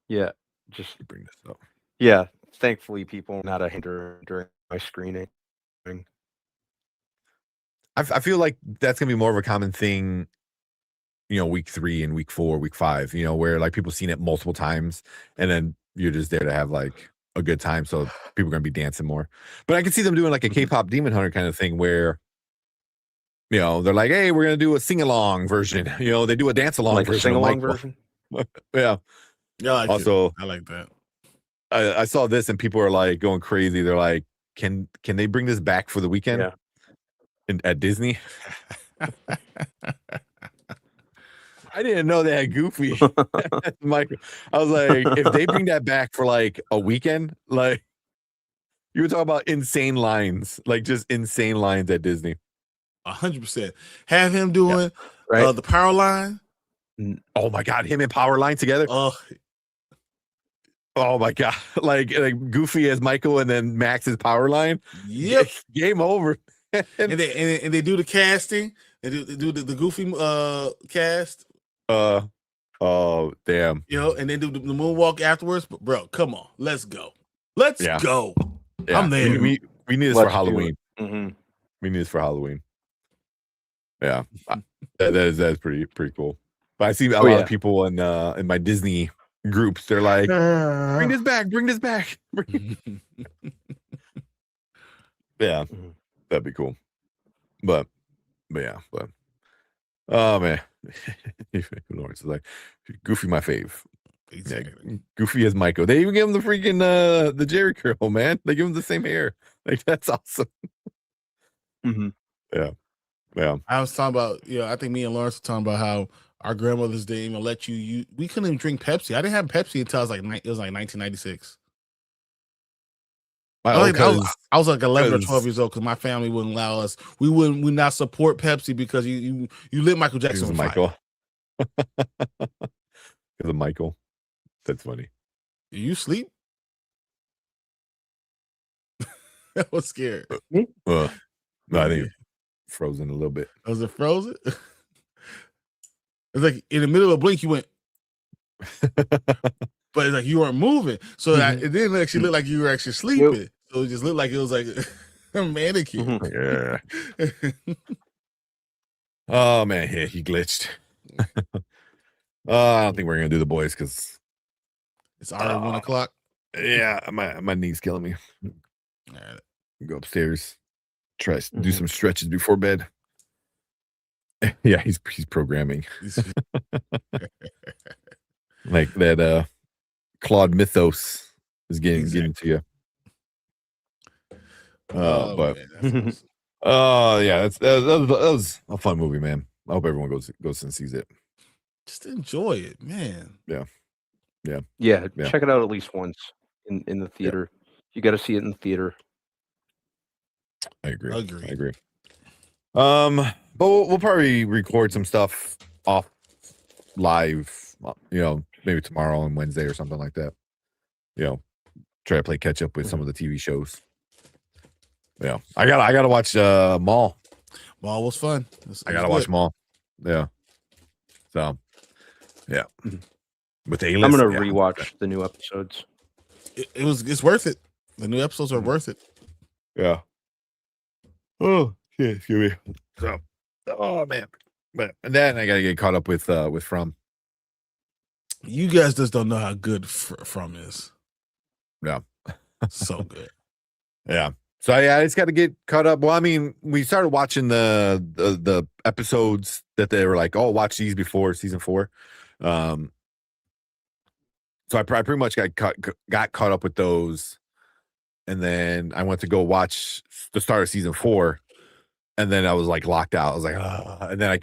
Yeah, just
bring this up.
Yeah, thankfully people not a hinder during my screening.
I feel like that's gonna be more of a common thing, week 3 and week 4, week 5, where like people seen it multiple times and then you're just there to have like a good time. So people are gonna be dancing more. But I can see them doing like a K-pop Demon Hunter kind of thing where You know, they're like, hey, we're gonna do a sing along version. You know, they do a dance along
Like a
version.
sing-along version?
Yeah.
Yeah, I like
Also,
I like that.
I saw this and people are like going crazy. They're like, can they bring this back for the weekend?
Yeah.
At Disney? I didn't know they had Goofy. Michael. I was like, if they bring that back for like a weekend, like you were talking about insane lines, like just insane lines at Disney.
100%. Have him doing
Right.
the power line.
Oh my God, him and Powerline together. Oh my God, like Goofy as Michael and then Max as Powerline.
Yep.
Game over.
and they do the casting. They do the Goofy cast.
Oh damn.
You know, and then do the moonwalk afterwards. But bro, come on, let's go. Let's go.
Yeah.
I'm there.
We need this for Halloween.
Mm-hmm.
We need this for Halloween. Yeah, that's pretty cool. But I see a lot of people in my Disney groups. They're like, bring this back, bring this back. Yeah, that'd be cool. But oh man, Lawrence is like, Goofy my fave.
Exactly.
Yeah, Goofy as Michael. They even give him the freaking the Jerry curl, man. They give him the same hair. Like that's awesome.
Mm-hmm.
Yeah.
I was talking about, I think me and Lawrence were talking about how our grandmothers didn't even let you. We couldn't even drink Pepsi. I didn't have Pepsi until I was like 1996. I was like 11 or 12 years old because my family wouldn't allow us. We would not support Pepsi because you lit Michael Jackson on
Michael. Because of Michael. That's funny.
You sleep? I was scared.
No, I think frozen a little bit.
Was it frozen? It's like in the middle of a blink, you went, but it's like you weren't moving. So it didn't actually look like you were actually sleeping. So it just looked like it was like a mannequin.
Yeah. Oh man, yeah, he glitched. I don't think we're gonna do the boys because
it's already 1 o'clock.
Yeah, my knee's killing me.
All right.
Go upstairs. Try to do some stretches before bed. Yeah, he's programming. Like that Claude Mythos is getting to you. But yeah, that was a fun movie, man. I hope everyone goes and sees it.
Just enjoy it, man.
Yeah.
Check it out at least once in the theater. You got to see it in the theater.
I agree. But we'll probably record some stuff off live, maybe tomorrow and Wednesday or something like that. Try to play catch up with some of the TV shows. Yeah, I gotta watch Mall.
Mall was fun.
I gotta watch Mall. Yeah. So, yeah. With the A-list,
I'm gonna rewatch the new episodes.
It's worth it. The new episodes are worth it.
Yeah. Oh, yeah, excuse me. So, oh man, and then I gotta get caught up with From.
You guys just don't know how good From is.
Yeah,
so good.
Yeah. So I just got to get caught up. Well, I mean, we started watching the episodes that they were like, oh, watch these before season 4. So I pretty much got caught up with those. And then I went to go watch the start of season 4, and then I was like locked out. I was like, and then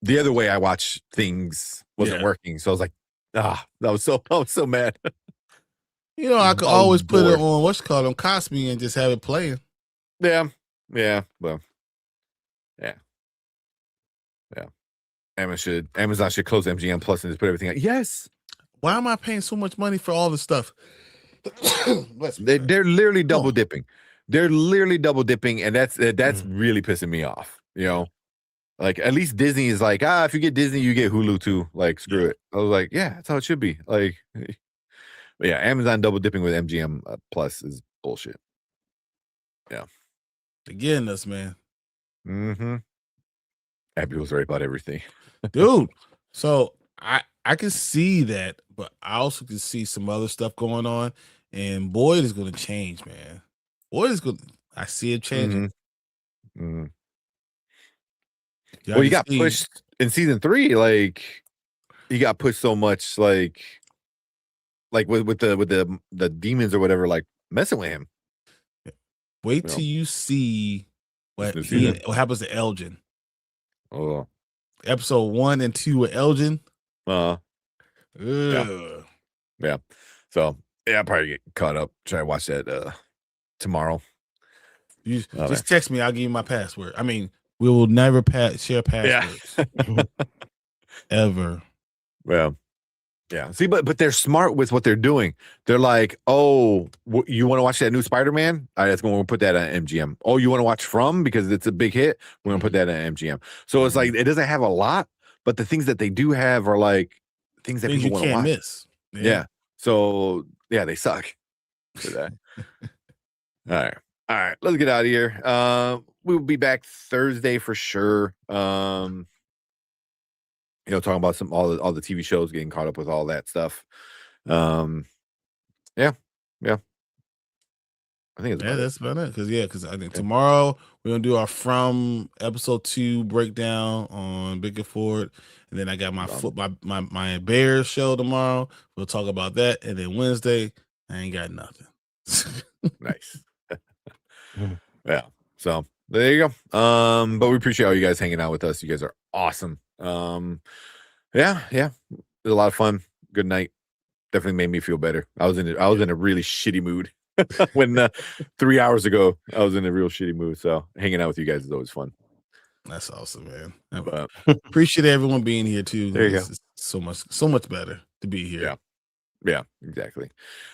the other way I watched things wasn't working, so I was like, I was so mad.
I could always put it on what's called on Cosby and just have it playing.
Yeah, well, yeah. Amazon should close MGM Plus and just put everything out. Yes.
Why am I paying so much money for all this stuff?
They're literally double dipping. They're literally double dipping, and that's really pissing me off. Like at least Disney is like, if you get Disney, you get Hulu too. Like screw it. I was like, yeah, that's how it should be. Like, but yeah, Amazon double dipping with MGM Plus is bullshit. Yeah,
they're getting us, man.
Mm-hmm. Abby was right about everything,
dude. So I can see that, but I also can see some other stuff going on. And Boyd is going to change, man. Boyd is going. I see it changing.
Mm-hmm. Well, you got pushed in season 3. Like, he got pushed so much, like with the demons or whatever, like messing with him.
Wait till you see what happens to Elgin.
Oh,
episode 1 and 2 with Elgin.
Yeah. So I'll probably get caught up. Try to watch that tomorrow.
You just text me. I'll give you my password. I mean, we will never share passwords ever.
Well, yeah. See, but they're smart with what they're doing. They're like, oh, you want to watch that new Spider-Man? All right, let's go. We'll put that on MGM. Oh, you want to watch From because it's a big hit? We're gonna put that on MGM. So it's like it doesn't have a lot, but the things that they do have are like things that people want to watch.
Miss.
Yeah. So yeah, they suck for that. All right. Let's get out of here. We'll be back Thursday for sure. Talking about all the TV shows, getting caught up with all that stuff. Yeah. I think
that's about it. Because I think tomorrow we're gonna do our From episode 2 breakdown on Big and Ford, and then I got my Bears show tomorrow. We'll talk about that, and then Wednesday I ain't got nothing.
Nice. Yeah. So there you go. But we appreciate all you guys hanging out with us. You guys are awesome. Yeah. It was a lot of fun. Good night. Definitely made me feel better. I was in a really shitty mood when 3 hours ago I was in a real shitty mood. So hanging out with you guys is always fun.
That's awesome, man. Appreciate everyone being here too.
There you go.
It's so much better to be here.
Yeah, exactly.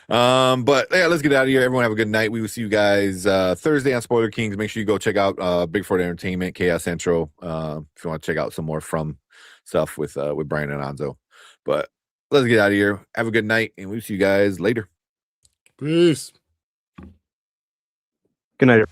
But yeah, let's get out of here. Everyone have a good night. We will see you guys Thursday on Spoiler Kings. Make sure you go check out Bigfoot Entertainment, Chaos Central. If you want to check out some more From stuff with Brian and Anzo. But let's get out of here. Have a good night, and we'll see you guys later.
Peace.
Good night.